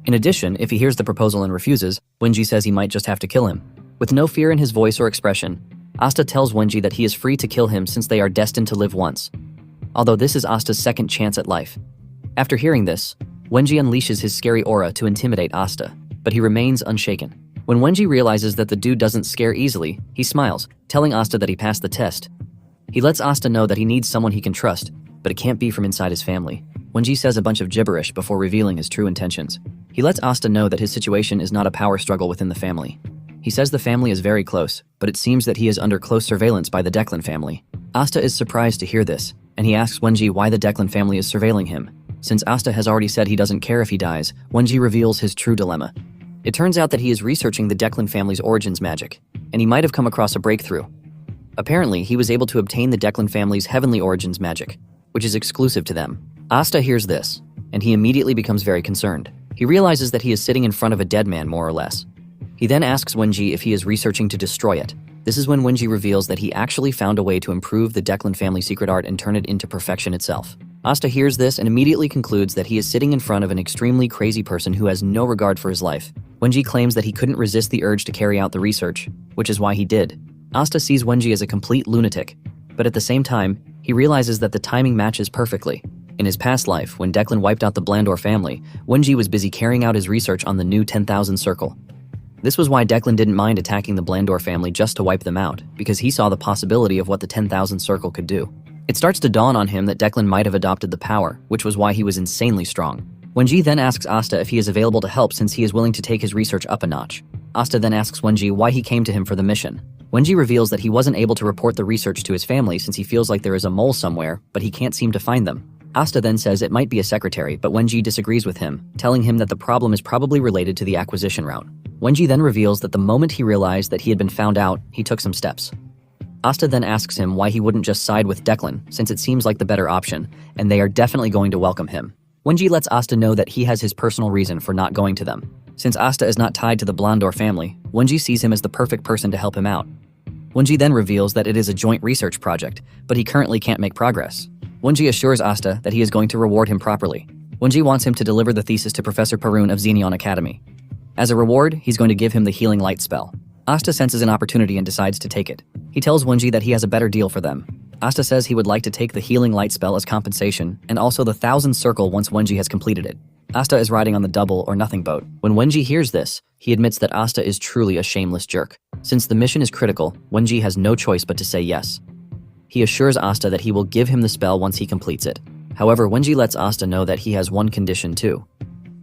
In addition, if he hears the proposal and refuses, Wenji says he might just have to kill him. With no fear in his voice or expression, Asta tells Wenji that he is free to kill him since they are destined to live once. Although this is Asta's second chance at life. After hearing this, Wenji unleashes his scary aura to intimidate Asta, but he remains unshaken. When Wenji realizes that the dude doesn't scare easily, he smiles, telling Asta that he passed the test. He lets Asta know that he needs someone he can trust, but it can't be from inside his family. Wenji says a bunch of gibberish before revealing his true intentions. He lets Asta know that his situation is not a power struggle within the family. He says the family is very close, but it seems that he is under close surveillance by the Declan family. Asta is surprised to hear this, and he asks Wenji why the Declan family is surveilling him. Since Asta has already said he doesn't care if he dies, Wenji reveals his true dilemma. It turns out that he is researching the Declan family's origins magic, and he might have come across a breakthrough. Apparently, he was able to obtain the Declan family's heavenly origins magic, which is exclusive to them. Asta hears this, and he immediately becomes very concerned. He realizes that he is sitting in front of a dead man, more or less. He then asks Wenji if he is researching to destroy it. This is when Wenji reveals that he actually found a way to improve the Declan family secret art and turn it into perfection itself. Asta hears this and immediately concludes that he is sitting in front of an extremely crazy person who has no regard for his life. Wenji claims that he couldn't resist the urge to carry out the research, which is why he did. Asta sees Wenji as a complete lunatic, but at the same time, he realizes that the timing matches perfectly. In his past life, when Declan wiped out the Blandor family, Wenji was busy carrying out his research on the new 10,000 Circle. This was why Declan didn't mind attacking the Blandor family just to wipe them out, because he saw the possibility of what the 10,000 Circle could do. It starts to dawn on him that Declan might have adopted the power, which was why he was insanely strong. Wenji then asks Asta if he is available to help since he is willing to take his research up a notch. Asta then asks Wenji why he came to him for the mission. Wenji reveals that he wasn't able to report the research to his family since he feels like there is a mole somewhere, but he can't seem to find them. Asta then says it might be a secretary, but Wenji disagrees with him, telling him that the problem is probably related to the acquisition route. Wenji then reveals that the moment he realized that he had been found out, he took some steps. Asta then asks him why he wouldn't just side with Declan, since it seems like the better option, and they are definitely going to welcome him. Wenji lets Asta know that he has his personal reason for not going to them. Since Asta is not tied to the Blandor family, Wenji sees him as the perfect person to help him out. Wenji then reveals that it is a joint research project, but he currently can't make progress. Wenji assures Asta that he is going to reward him properly. Wenji wants him to deliver the thesis to Professor Parun of Xenion Academy. As a reward, he's going to give him the healing light spell. Asta senses an opportunity and decides to take it. He tells Wenji that he has a better deal for them. Asta says he would like to take the healing light spell as compensation, and also the 1,000 Circle once Wenji has completed it. Asta is riding on the double or nothing boat. When Wenji hears this, he admits that Asta is truly a shameless jerk. Since the mission is critical, Wenji has no choice but to say yes. He assures Asta that he will give him the spell once he completes it. However, Wenji lets Asta know that he has one condition too.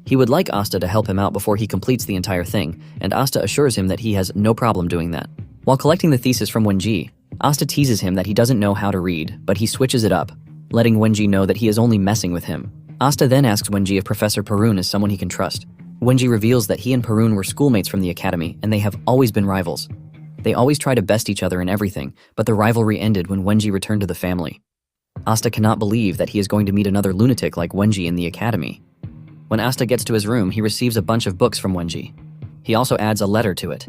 He would like Asta to help him out before he completes the entire thing, and Asta assures him that he has no problem doing that. While collecting the thesis from Wenji, Asta teases him that he doesn't know how to read, but he switches it up, letting Wenji know that he is only messing with him. Asta then asks Wenji if Professor Parun is someone he can trust. Wenji reveals that he and Parun were schoolmates from the academy, and they have always been rivals. They always try to best each other in everything, but the rivalry ended when Wenji returned to the family. Asta cannot believe that he is going to meet another lunatic like Wenji in the academy. When Asta gets to his room, he receives a bunch of books from Wenji. He also adds a letter to it.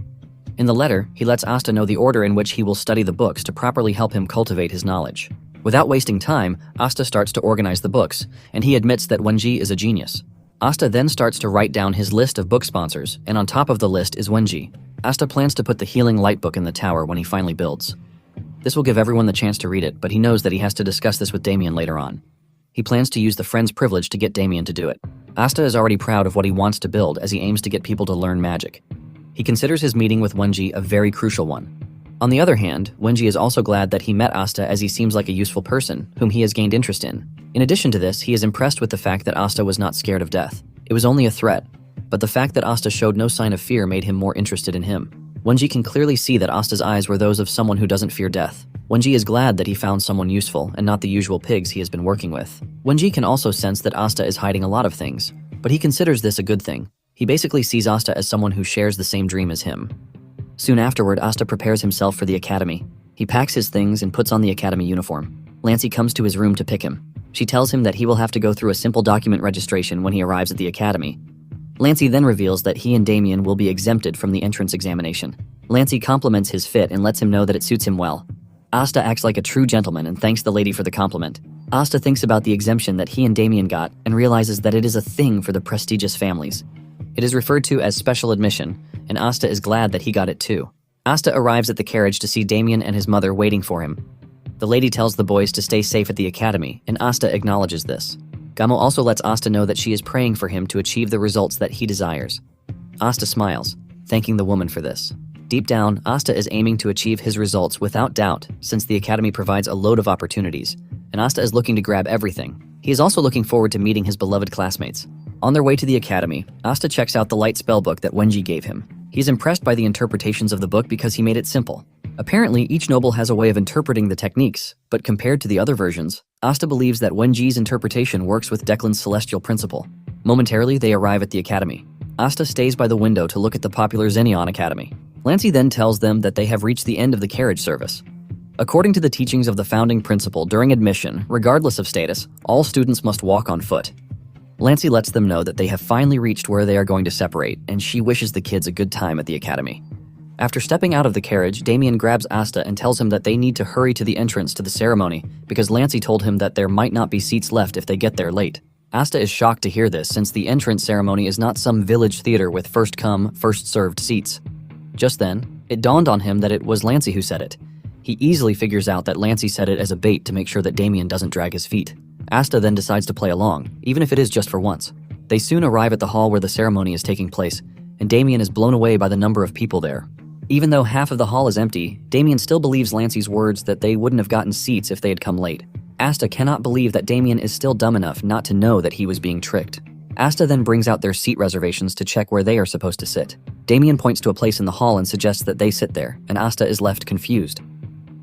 In the letter, he lets Asta know the order in which he will study the books to properly help him cultivate his knowledge. Without wasting time, Asta starts to organize the books, and he admits that Wenji is a genius. Asta then starts to write down his list of book sponsors, and on top of the list is Wenji. Asta plans to put the healing light book in the tower when he finally builds. This will give everyone the chance to read it, but he knows that he has to discuss this with Damien later on. He plans to use the friend's privilege to get Damien to do it. Asta is already proud of what he wants to build as he aims to get people to learn magic. He considers his meeting with Wenji a very crucial one. On the other hand, Wenji is also glad that he met Asta as he seems like a useful person, whom he has gained interest in. In addition to this, he is impressed with the fact that Asta was not scared of death. It was only a threat, but the fact that Asta showed no sign of fear made him more interested in him. Wenji can clearly see that Asta's eyes were those of someone who doesn't fear death. Wenji is glad that he found someone useful and not the usual pigs he has been working with. Wenji can also sense that Asta is hiding a lot of things, but he considers this a good thing. He basically sees Asta as someone who shares the same dream as him. Soon afterward, Asta prepares himself for the academy. He packs his things and puts on the academy uniform. Lancey comes to his room to pick him. She tells him that he will have to go through a simple document registration when he arrives at the academy. Lancey then reveals that he and Damien will be exempted from the entrance examination. Lancey compliments his fit and lets him know that it suits him well. Asta acts like a true gentleman and thanks the lady for the compliment. Asta thinks about the exemption that he and Damien got and realizes that it is a thing for the prestigious families. It is referred to as special admission, and Asta is glad that he got it too. Asta arrives at the carriage to see Damien and his mother waiting for him. The lady tells the boys to stay safe at the academy, and Asta acknowledges this. Gamo also lets Asta know that she is praying for him to achieve the results that he desires. Asta smiles, thanking the woman for this. Deep down, Asta is aiming to achieve his results without doubt, since the academy provides a load of opportunities, and Asta is looking to grab everything. He is also looking forward to meeting his beloved classmates. On their way to the academy, Asta checks out the light spellbook that Wenji gave him. He's impressed by the interpretations of the book because he made it simple. Apparently, each noble has a way of interpreting the techniques, but compared to the other versions, Asta believes that Wenji's interpretation works with Declan's celestial principle. Momentarily, they arrive at the academy. Asta stays by the window to look at the popular Xenion Academy. Lancey then tells them that they have reached the end of the carriage service. According to the teachings of the founding principle, during admission, regardless of status, all students must walk on foot. Lancey lets them know that they have finally reached where they are going to separate, and she wishes the kids a good time at the academy. After stepping out of the carriage, Damien grabs Asta and tells him that they need to hurry to the entrance to the ceremony because Lancey told him that there might not be seats left if they get there late. Asta is shocked to hear this since the entrance ceremony is not some village theater with first come, first served seats. Just then, it dawned on him that it was Lancey who said it. He easily figures out that Lancey said it as a bait to make sure that Damien doesn't drag his feet. Asta then decides to play along, even if it is just for once. They soon arrive at the hall where the ceremony is taking place, and Damien is blown away by the number of people there. Even though half of the hall is empty, Damien still believes Lancey's words that they wouldn't have gotten seats if they had come late. Asta cannot believe that Damien is still dumb enough not to know that he was being tricked. Asta then brings out their seat reservations to check where they are supposed to sit. Damien points to a place in the hall and suggests that they sit there, and Asta is left confused.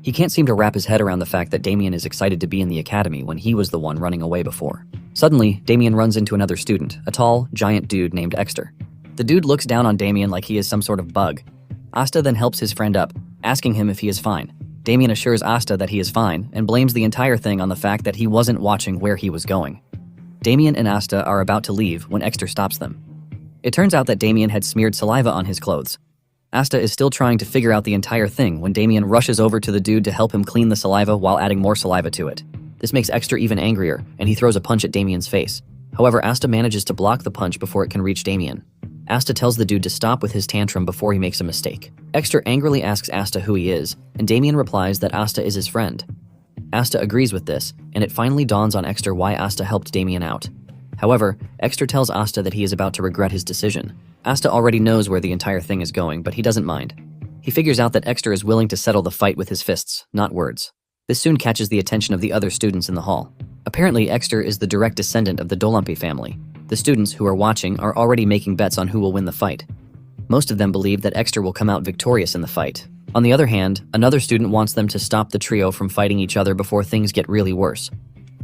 He can't seem to wrap his head around the fact that Damien is excited to be in the academy when he was the one running away before. Suddenly, Damien runs into another student, a tall, giant dude named Exter. The dude looks down on Damien like he is some sort of bug. Asta then helps his friend up, asking him if he is fine. Damien assures Asta that he is fine and blames the entire thing on the fact that he wasn't watching where he was going. Damien and Asta are about to leave when Exter stops them. It turns out that Damien had smeared saliva on his clothes. Asta is still trying to figure out the entire thing when Damien rushes over to the dude to help him clean the saliva while adding more saliva to it. This makes Exter even angrier, and he throws a punch at Damien's face. However, Asta manages to block the punch before it can reach Damien. Asta tells the dude to stop with his tantrum before he makes a mistake. Exter angrily asks Asta who he is, and Damien replies that Asta is his friend. Asta agrees with this, and it finally dawns on Exter why Asta helped Damien out. However, Exter tells Asta that he is about to regret his decision. Asta already knows where the entire thing is going, but he doesn't mind. He figures out that Exter is willing to settle the fight with his fists, not words. This soon catches the attention of the other students in the hall. Apparently, Exter is the direct descendant of the Dolampi family. The students who are watching are already making bets on who will win the fight. Most of them believe that Exter will come out victorious in the fight. On the other hand, another student wants them to stop the trio from fighting each other before things get really worse.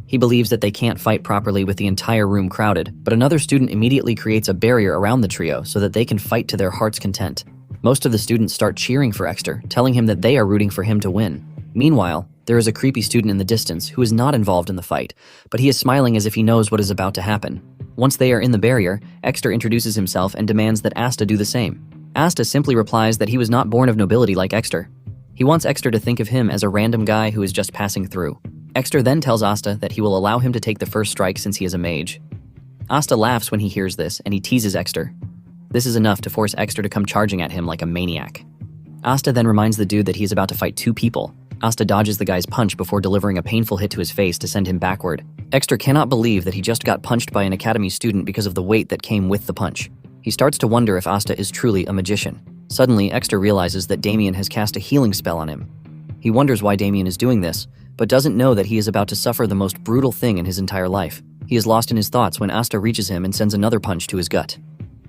He believes that they can't fight properly with the entire room crowded, but another student immediately creates a barrier around the trio so that they can fight to their heart's content. Most of the students start cheering for Exter, telling him that they are rooting for him to win. Meanwhile, there is a creepy student in the distance who is not involved in the fight, but he is smiling as if he knows what is about to happen. Once they are in the barrier, Exter introduces himself and demands that Asta do the same. Asta simply replies that he was not born of nobility like Exter. He wants Exter to think of him as a random guy who is just passing through. Exter then tells Asta that he will allow him to take the first strike since he is a mage. Asta laughs when he hears this, and he teases Exter. This is enough to force Exter to come charging at him like a maniac. Asta then reminds the dude that he is about to fight two people. Asta dodges the guy's punch before delivering a painful hit to his face to send him backward. Exter cannot believe that he just got punched by an academy student because of the weight that came with the punch. He starts to wonder if Asta is truly a magician. Suddenly, Exter realizes that Damien has cast a healing spell on him. He wonders why Damien is doing this, but doesn't know that he is about to suffer the most brutal thing in his entire life. He is lost in his thoughts when Asta reaches him and sends another punch to his gut.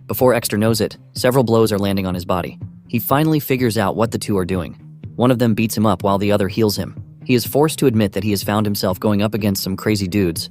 Before Exter knows it, several blows are landing on his body. He finally figures out what the two are doing. One of them beats him up while the other heals him. He is forced to admit that he has found himself going up against some crazy dudes.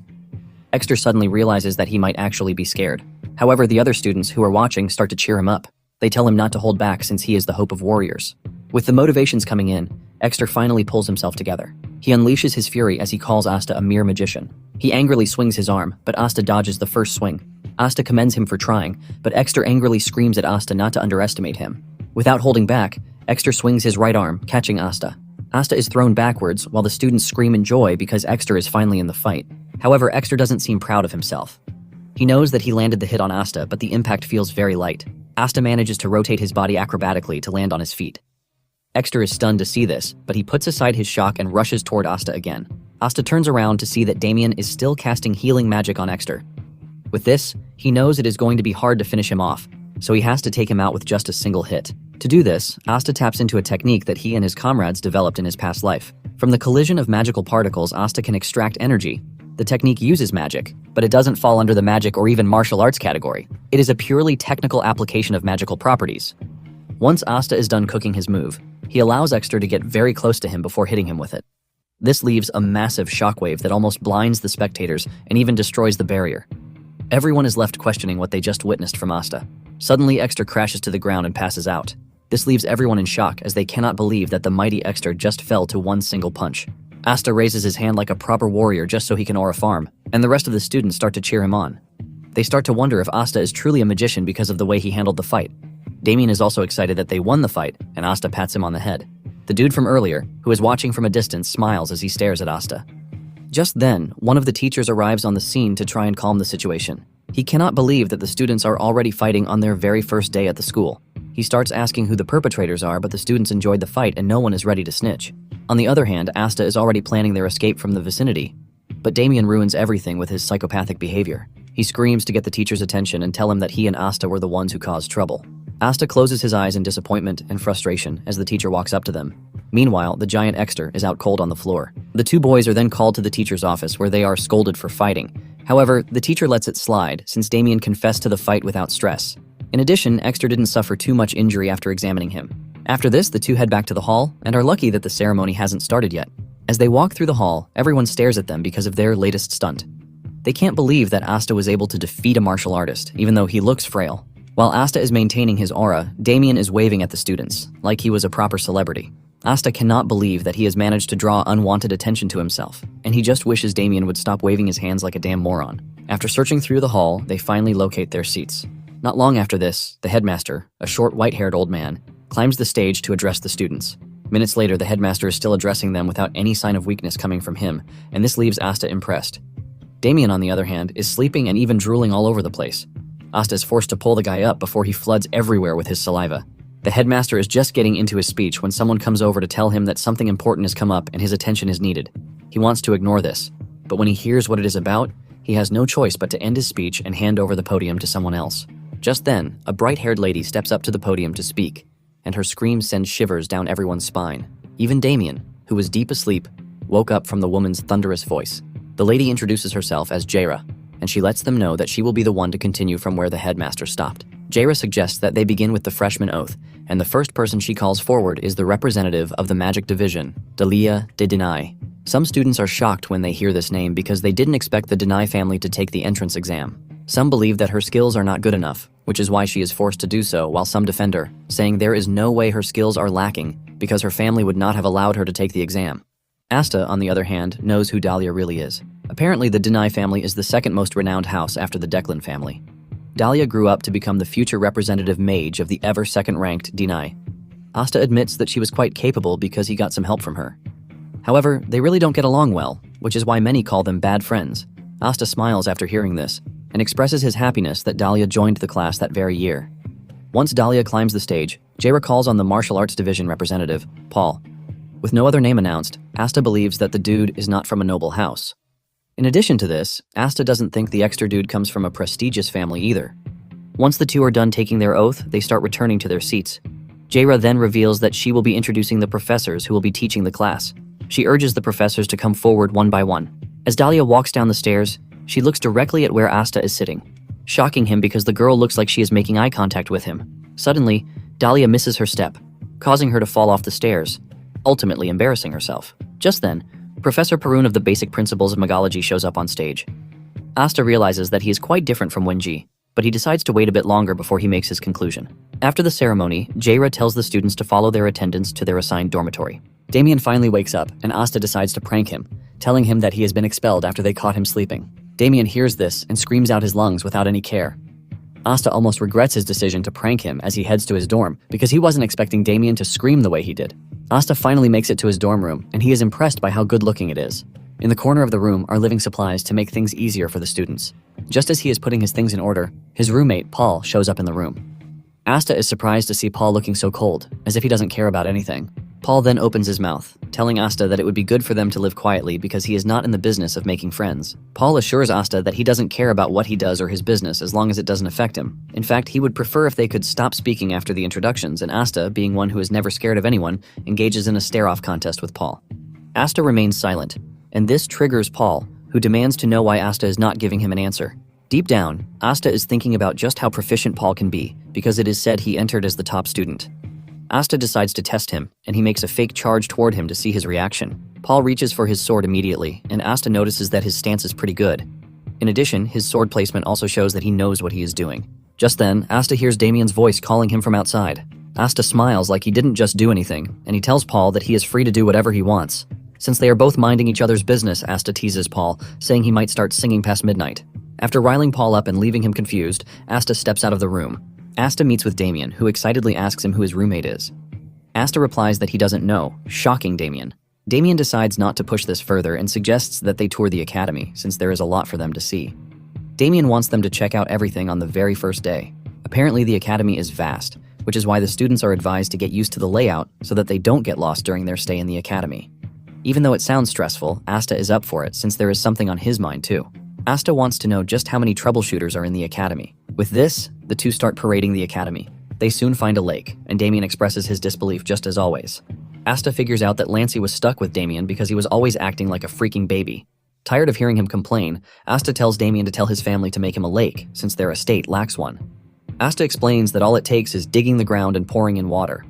Exter suddenly realizes that he might actually be scared. However, the other students who are watching start to cheer him up. They tell him not to hold back since he is the hope of warriors. With the motivations coming in, Exter finally pulls himself together. He unleashes his fury as he calls Asta a mere magician. He angrily swings his arm, but Asta dodges the first swing. Asta commends him for trying, but Exter angrily screams at Asta not to underestimate him. Without holding back, Exter swings his right arm, catching Asta. Asta is thrown backwards while the students scream in joy because Exter is finally in the fight. However, Exter doesn't seem proud of himself. He knows that he landed the hit on Asta, but the impact feels very light. Asta manages to rotate his body acrobatically to land on his feet. Exter is stunned to see this, but he puts aside his shock and rushes toward Asta again. Asta turns around to see that Damien is still casting healing magic on Exter. With this, he knows it is going to be hard to finish him off, so he has to take him out with just a single hit. To do this, Asta taps into a technique that he and his comrades developed in his past life. From the collision of magical particles, Asta can extract energy. The technique uses magic, but it doesn't fall under the magic or even martial arts category. It is a purely technical application of magical properties. Once Asta is done cooking his move, he allows Exter to get very close to him before hitting him with it. This leaves a massive shockwave that almost blinds the spectators and even destroys the barrier. Everyone is left questioning what they just witnessed from Asta. Suddenly, Exter crashes to the ground and passes out. This leaves everyone in shock as they cannot believe that the mighty Exter just fell to one single punch. Asta raises his hand like a proper warrior just so he can aura farm, and the rest of the students start to cheer him on. They start to wonder if Asta is truly a magician because of the way he handled the fight. Damien is also excited that they won the fight, and Asta pats him on the head. The dude from earlier, who is watching from a distance, smiles as he stares at Asta. Just then, one of the teachers arrives on the scene to try and calm the situation. He cannot believe that the students are already fighting on their very first day at the school. He starts asking who the perpetrators are, but the students enjoyed the fight and no one is ready to snitch. On the other hand, Asta is already planning their escape from the vicinity. But Damien ruins everything with his psychopathic behavior. He screams to get the teacher's attention and tell him that he and Asta were the ones who caused trouble. Asta closes his eyes in disappointment and frustration as the teacher walks up to them. Meanwhile, the giant Exter is out cold on the floor. The two boys are then called to the teacher's office where they are scolded for fighting. However, the teacher lets it slide since Damien confessed to the fight without stress. In addition, Exter didn't suffer too much injury after examining him. After this, the two head back to the hall and are lucky that the ceremony hasn't started yet. As they walk through the hall, everyone stares at them because of their latest stunt. They can't believe that Asta was able to defeat a martial artist, even though he looks frail. While Asta is maintaining his aura, Damien is waving at the students, like he was a proper celebrity. Asta cannot believe that he has managed to draw unwanted attention to himself, and he just wishes Damien would stop waving his hands like a damn moron. After searching through the hall, they finally locate their seats. Not long after this, the headmaster, a short white-haired old man, climbs the stage to address the students. Minutes later, the headmaster is still addressing them without any sign of weakness coming from him, and this leaves Asta impressed. Damien, on the other hand, is sleeping and even drooling all over the place. Asta is forced to pull the guy up before he floods everywhere with his saliva. The headmaster is just getting into his speech when someone comes over to tell him that something important has come up and his attention is needed. He wants to ignore this, but when he hears what it is about, he has no choice but to end his speech and hand over the podium to someone else. Just then, a bright-haired lady steps up to the podium to speak, and her scream sends shivers down everyone's spine. Even Damien, who was deep asleep, woke up from the woman's thunderous voice. The lady introduces herself as Jaira, and she lets them know that she will be the one to continue from where the headmaster stopped. Jaira suggests that they begin with the freshman oath, and the first person she calls forward is the representative of the magic division, Dalia de Denai. Some students are shocked when they hear this name because they didn't expect the Denai family to take the entrance exam. Some believe that her skills are not good enough, which is why she is forced to do so, while some defend her, saying there is no way her skills are lacking because her family would not have allowed her to take the exam. Asta, on the other hand, knows who Dahlia really is. Apparently, the Denai family is the second most renowned house after the Declan family. Dahlia grew up to become the future representative mage of the ever second-ranked Denai. Asta admits that she was quite capable because he got some help from her. However, they really don't get along well, which is why many call them bad friends. Asta smiles after hearing this, and expresses his happiness that Dahlia joined the class that very year. Once Dahlia climbs the stage, Jaira calls on the martial arts division representative, Paul. With no other name announced, Asta believes that the dude is not from a noble house. In addition to this, Asta doesn't think the extra dude comes from a prestigious family either. Once the two are done taking their oath, they start returning to their seats. Jaira then reveals that she will be introducing the professors who will be teaching the class. She urges the professors to come forward one by one. As Dahlia walks down the stairs, she looks directly at where Asta is sitting, shocking him because the girl looks like she is making eye contact with him. Suddenly, Dahlia misses her step, causing her to fall off the stairs, ultimately embarrassing herself. Just then, Professor Perun of the Basic Principles of Magology shows up on stage. Asta realizes that he is quite different from Wenji, but he decides to wait a bit longer before he makes his conclusion. After the ceremony, Jaira tells the students to follow their attendants to their assigned dormitory. Damien finally wakes up, and Asta decides to prank him, telling him that he has been expelled after they caught him sleeping. Damien hears this and screams out his lungs without any care. Asta almost regrets his decision to prank him as he heads to his dorm because he wasn't expecting Damien to scream the way he did. Asta finally makes it to his dorm room, and he is impressed by how good looking it is. In the corner of the room are living supplies to make things easier for the students. Just as he is putting his things in order, his roommate, Paul, shows up in the room. Asta is surprised to see Paul looking so cold, as if he doesn't care about anything. Paul then opens his mouth, telling Asta that it would be good for them to live quietly because he is not in the business of making friends. Paul assures Asta that he doesn't care about what he does or his business as long as it doesn't affect him. In fact, he would prefer if they could stop speaking after the introductions, and Asta, being one who is never scared of anyone, engages in a stare-off contest with Paul. Asta remains silent, and this triggers Paul, who demands to know why Asta is not giving him an answer. Deep down, Asta is thinking about just how proficient Paul can be, because it is said he entered as the top student. Asta decides to test him, and he makes a fake charge toward him to see his reaction. Paul reaches for his sword immediately, and Asta notices that his stance is pretty good. In addition, his sword placement also shows that he knows what he is doing. Just then, Asta hears Damien's voice calling him from outside. Asta smiles like he didn't just do anything, and he tells Paul that he is free to do whatever he wants. Since they are both minding each other's business, Asta teases Paul, saying he might start singing past midnight. After riling Paul up and leaving him confused, Asta steps out of the room. Asta meets with Damien, who excitedly asks him who his roommate is. Asta replies that he doesn't know, shocking Damien. Damien decides not to push this further and suggests that they tour the academy, since there is a lot for them to see. Damien wants them to check out everything on the very first day. Apparently the academy is vast, which is why the students are advised to get used to the layout so that they don't get lost during their stay in the academy. Even though it sounds stressful, Asta is up for it since there is something on his mind too. Asta wants to know just how many troubleshooters are in the academy. With this, the two start parading the academy. They soon find a lake, and Damien expresses his disbelief just as always. Asta figures out that Lancey was stuck with Damien because he was always acting like a freaking baby. Tired of hearing him complain, Asta tells Damien to tell his family to make him a lake, since their estate lacks one. Asta explains that all it takes is digging the ground and pouring in water.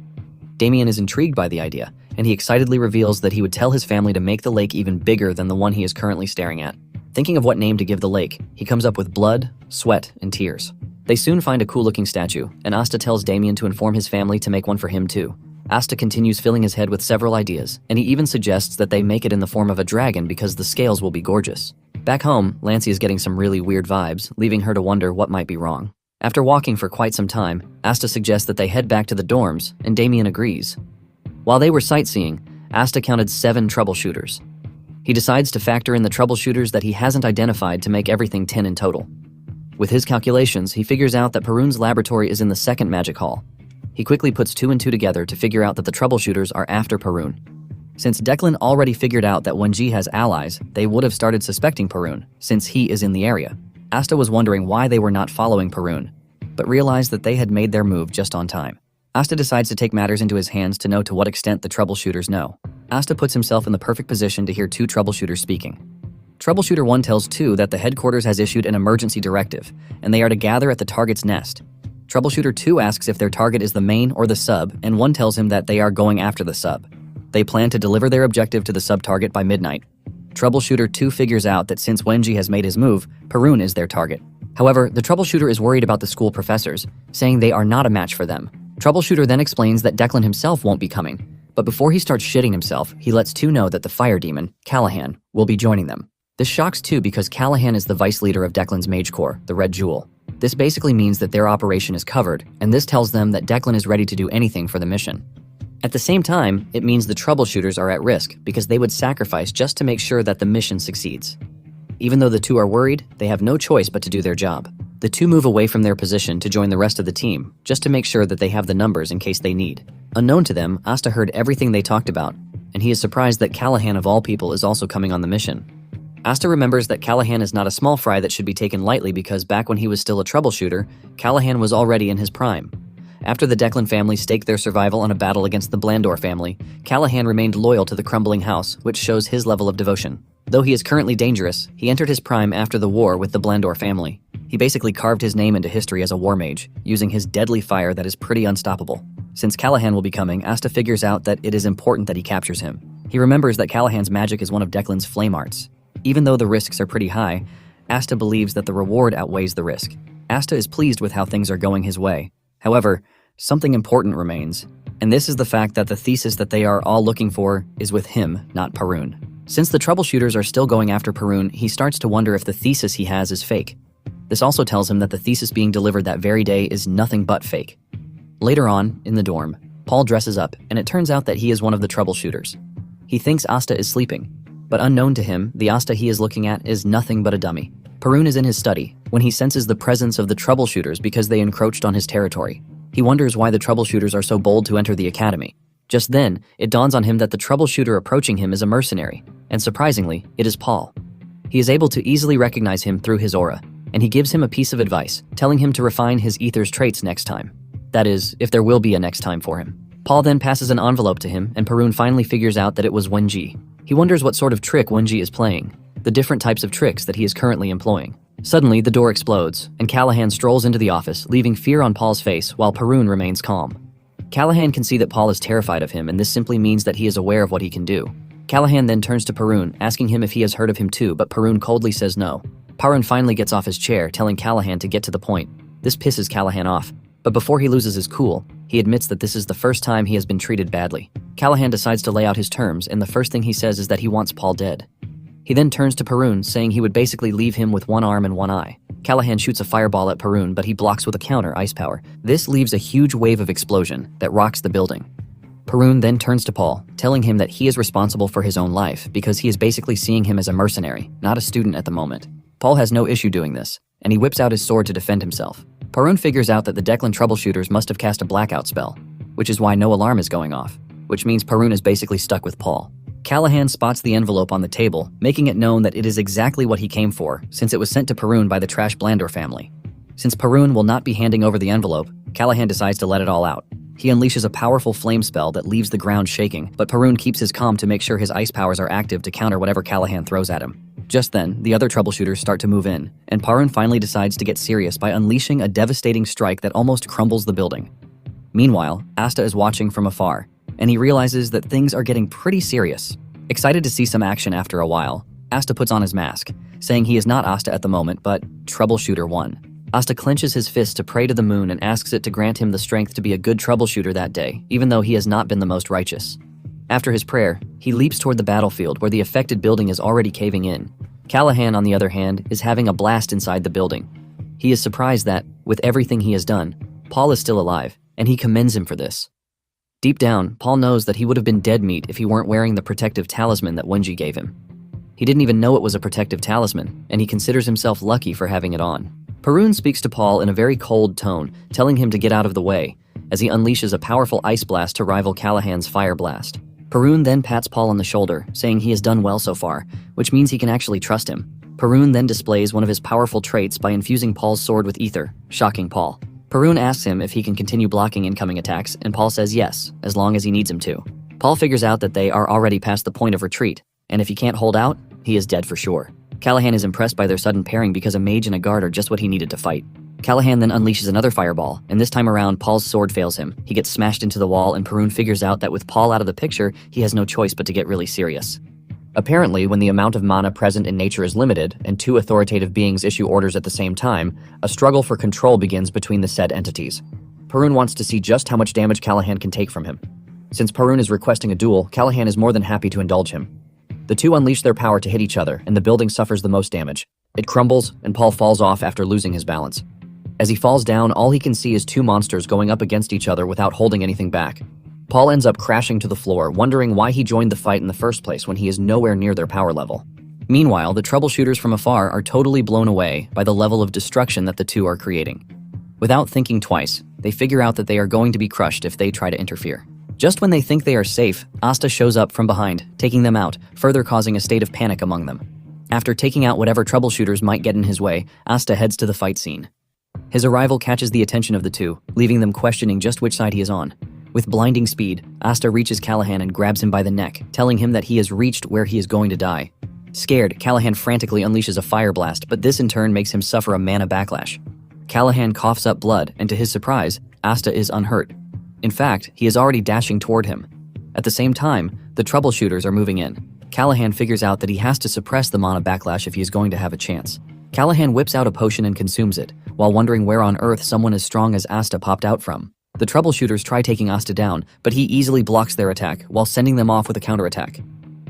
Damien is intrigued by the idea, and he excitedly reveals that he would tell his family to make the lake even bigger than the one he is currently staring at. Thinking of what name to give the lake, he comes up with blood, sweat, and tears. They soon find a cool-looking statue, and Asta tells Damien to inform his family to make one for him too. Asta continues filling his head with several ideas, and he even suggests that they make it in the form of a dragon because the scales will be gorgeous. Back home, Lancey is getting some really weird vibes, leaving her to wonder what might be wrong. After walking for quite some time, Asta suggests that they head back to the dorms, and Damien agrees. While they were sightseeing, Asta counted 7 troubleshooters. He decides to factor in the troubleshooters that he hasn't identified to make everything 10 in total. With his calculations, he figures out that Perun's laboratory is in the second magic hall. He quickly puts 2 and 2 together to figure out that the troubleshooters are after Perun. Since Declan already figured out that Wenji has allies, they would have started suspecting Perun, since he is in the area. Asta was wondering why they were not following Perun, but realized that they had made their move just on time. Asta decides to take matters into his hands to know to what extent the troubleshooters know. Asta puts himself in the perfect position to hear 2 troubleshooters speaking. Troubleshooter 1 tells 2 that the headquarters has issued an emergency directive, and they are to gather at the target's nest. Troubleshooter 2 asks if their target is the main or the sub, and 1 tells him that they are going after the sub. They plan to deliver their objective to the sub target by midnight. Troubleshooter 2 figures out that since Wenji has made his move, Perun is their target. However, the troubleshooter is worried about the school professors, saying they are not a match for them. Troubleshooter then explains that Declan himself won't be coming, but before he starts shitting himself, he lets 2 know that the fire demon, Callahan, will be joining them. This shocks 2 because Callahan is the vice leader of Declan's Mage Corps, the Red Jewel. This basically means that their operation is covered, and this tells them that Declan is ready to do anything for the mission. At the same time, it means the troubleshooters are at risk because they would sacrifice just to make sure that the mission succeeds. Even though the 2 are worried, they have no choice but to do their job. The 2 move away from their position to join the rest of the team, just to make sure that they have the numbers in case they need. Unknown to them, Asta heard everything they talked about, and he is surprised that Callahan of all people is also coming on the mission. Asta remembers that Callahan is not a small fry that should be taken lightly because back when he was still a troubleshooter, Callahan was already in his prime. After the Declan family staked their survival on a battle against the Blandor family, Callahan remained loyal to the crumbling house, which shows his level of devotion. Though he is currently dangerous, he entered his prime after the war with the Blandor family. He basically carved his name into history as a war mage, using his deadly fire that is pretty unstoppable. Since Callahan will be coming, Asta figures out that it is important that he captures him. He remembers that Callahan's magic is one of Declan's flame arts. Even though the risks are pretty high, Asta believes that the reward outweighs the risk. Asta is pleased with how things are going his way. However, something important remains, and this is the fact that the thesis that they are all looking for is with him, not Perun. Since the troubleshooters are still going after Perun, he starts to wonder if the thesis he has is fake. This also tells him that the thesis being delivered that very day is nothing but fake. Later on, in the dorm, Paul dresses up, and it turns out that he is one of the troubleshooters. He thinks Asta is sleeping, but unknown to him, the Asta he is looking at is nothing but a dummy. Perun is in his study when he senses the presence of the troubleshooters because they encroached on his territory. He wonders why the troubleshooters are so bold to enter the academy. Just then, it dawns on him that the troubleshooter approaching him is a mercenary, and surprisingly, it is Paul. He is able to easily recognize him through his aura, and he gives him a piece of advice, telling him to refine his ether's traits next time. That is, if there will be a next time for him. Paul then passes an envelope to him, and Perun finally figures out that it was Wenji. He wonders what sort of trick Wenji is playing, the different types of tricks that he is currently employing. Suddenly, the door explodes, and Callahan strolls into the office, leaving fear on Paul's face while Perun remains calm. Callahan can see that Paul is terrified of him, and this simply means that he is aware of what he can do. Callahan then turns to Parun, asking him if he has heard of him too, but Parun coldly says no. Parun finally gets off his chair, telling Callahan to get to the point. This pisses Callahan off, but before he loses his cool, he admits that this is the first time he has been treated badly. Callahan decides to lay out his terms, and the first thing he says is that he wants Paul dead. He then turns to Parun, saying he would basically leave him with one arm and one eye. Callahan shoots a fireball at Parun, but he blocks with a counter ice power. This leaves a huge wave of explosion that rocks the building. Parun then turns to Paul, telling him that he is responsible for his own life because he is basically seeing him as a mercenary, not a student at the moment. Paul has no issue doing this, and he whips out his sword to defend himself. Parun figures out that the Declan troubleshooters must have cast a blackout spell, which is why no alarm is going off, which means Parun is basically stuck with Paul. Callahan spots the envelope on the table, making it known that it is exactly what he came for, since it was sent to Parun by the Trash Blandor family. Since Parun will not be handing over the envelope, Callahan decides to let it all out. He unleashes a powerful flame spell that leaves the ground shaking, but Parun keeps his calm to make sure his ice powers are active to counter whatever Callahan throws at him. Just then, the other troubleshooters start to move in, and Parun finally decides to get serious by unleashing a devastating strike that almost crumbles the building. Meanwhile, Asta is watching from afar, and he realizes that things are getting pretty serious. Excited to see some action after a while, Asta puts on his mask, saying he is not Asta at the moment, but Troubleshooter 1. Asta clenches his fist to pray to the moon and asks it to grant him the strength to be a good troubleshooter that day, even though he has not been the most righteous. After his prayer, he leaps toward the battlefield where the affected building is already caving in. Callahan, on the other hand, is having a blast inside the building. He is surprised that, with everything he has done, Paul is still alive, and he commends him for this. Deep down, Paul knows that he would have been dead meat if he weren't wearing the protective talisman that Wenji gave him. He didn't even know it was a protective talisman, and he considers himself lucky for having it on. Parun speaks to Paul in a very cold tone, telling him to get out of the way, as he unleashes a powerful ice blast to rival Callahan's fire blast. Parun then pats Paul on the shoulder, saying he has done well so far, which means he can actually trust him. Parun then displays one of his powerful traits by infusing Paul's sword with ether, shocking Paul. Parun asks him if he can continue blocking incoming attacks, and Paul says yes, as long as he needs him to. Paul figures out that they are already past the point of retreat, and if he can't hold out, he is dead for sure. Callahan is impressed by their sudden pairing because a mage and a guard are just what he needed to fight. Callahan then unleashes another fireball, and this time around, Paul's sword fails him. He gets smashed into the wall, and Parun figures out that with Paul out of the picture, he has no choice but to get really serious. Apparently, when the amount of mana present in nature is limited, and two authoritative beings issue orders at the same time, a struggle for control begins between the said entities. Parun wants to see just how much damage Callahan can take from him. Since Parun is requesting a duel, Callahan is more than happy to indulge him. The two unleash their power to hit each other, and the building suffers the most damage. It crumbles, and Paul falls off after losing his balance. As he falls down, all he can see is two monsters going up against each other without holding anything back. Paul ends up crashing to the floor, wondering why he joined the fight in the first place when he is nowhere near their power level. Meanwhile, the troubleshooters from afar are totally blown away by the level of destruction that the two are creating. Without thinking twice, they figure out that they are going to be crushed if they try to interfere. Just when they think they are safe, Asta shows up from behind, taking them out, further causing a state of panic among them. After taking out whatever troubleshooters might get in his way, Asta heads to the fight scene. His arrival catches the attention of the two, leaving them questioning just which side he is on. With blinding speed, Asta reaches Callahan and grabs him by the neck, telling him that he has reached where he is going to die. Scared, Callahan frantically unleashes a fire blast, but this in turn makes him suffer a mana backlash. Callahan coughs up blood, and to his surprise, Asta is unhurt. In fact, he is already dashing toward him. At the same time, the troubleshooters are moving in. Callahan figures out that he has to suppress the mana backlash if he is going to have a chance. Callahan whips out a potion and consumes it, while wondering where on earth someone as strong as Asta popped out from. The troubleshooters try taking Asta down, but he easily blocks their attack while sending them off with a counterattack.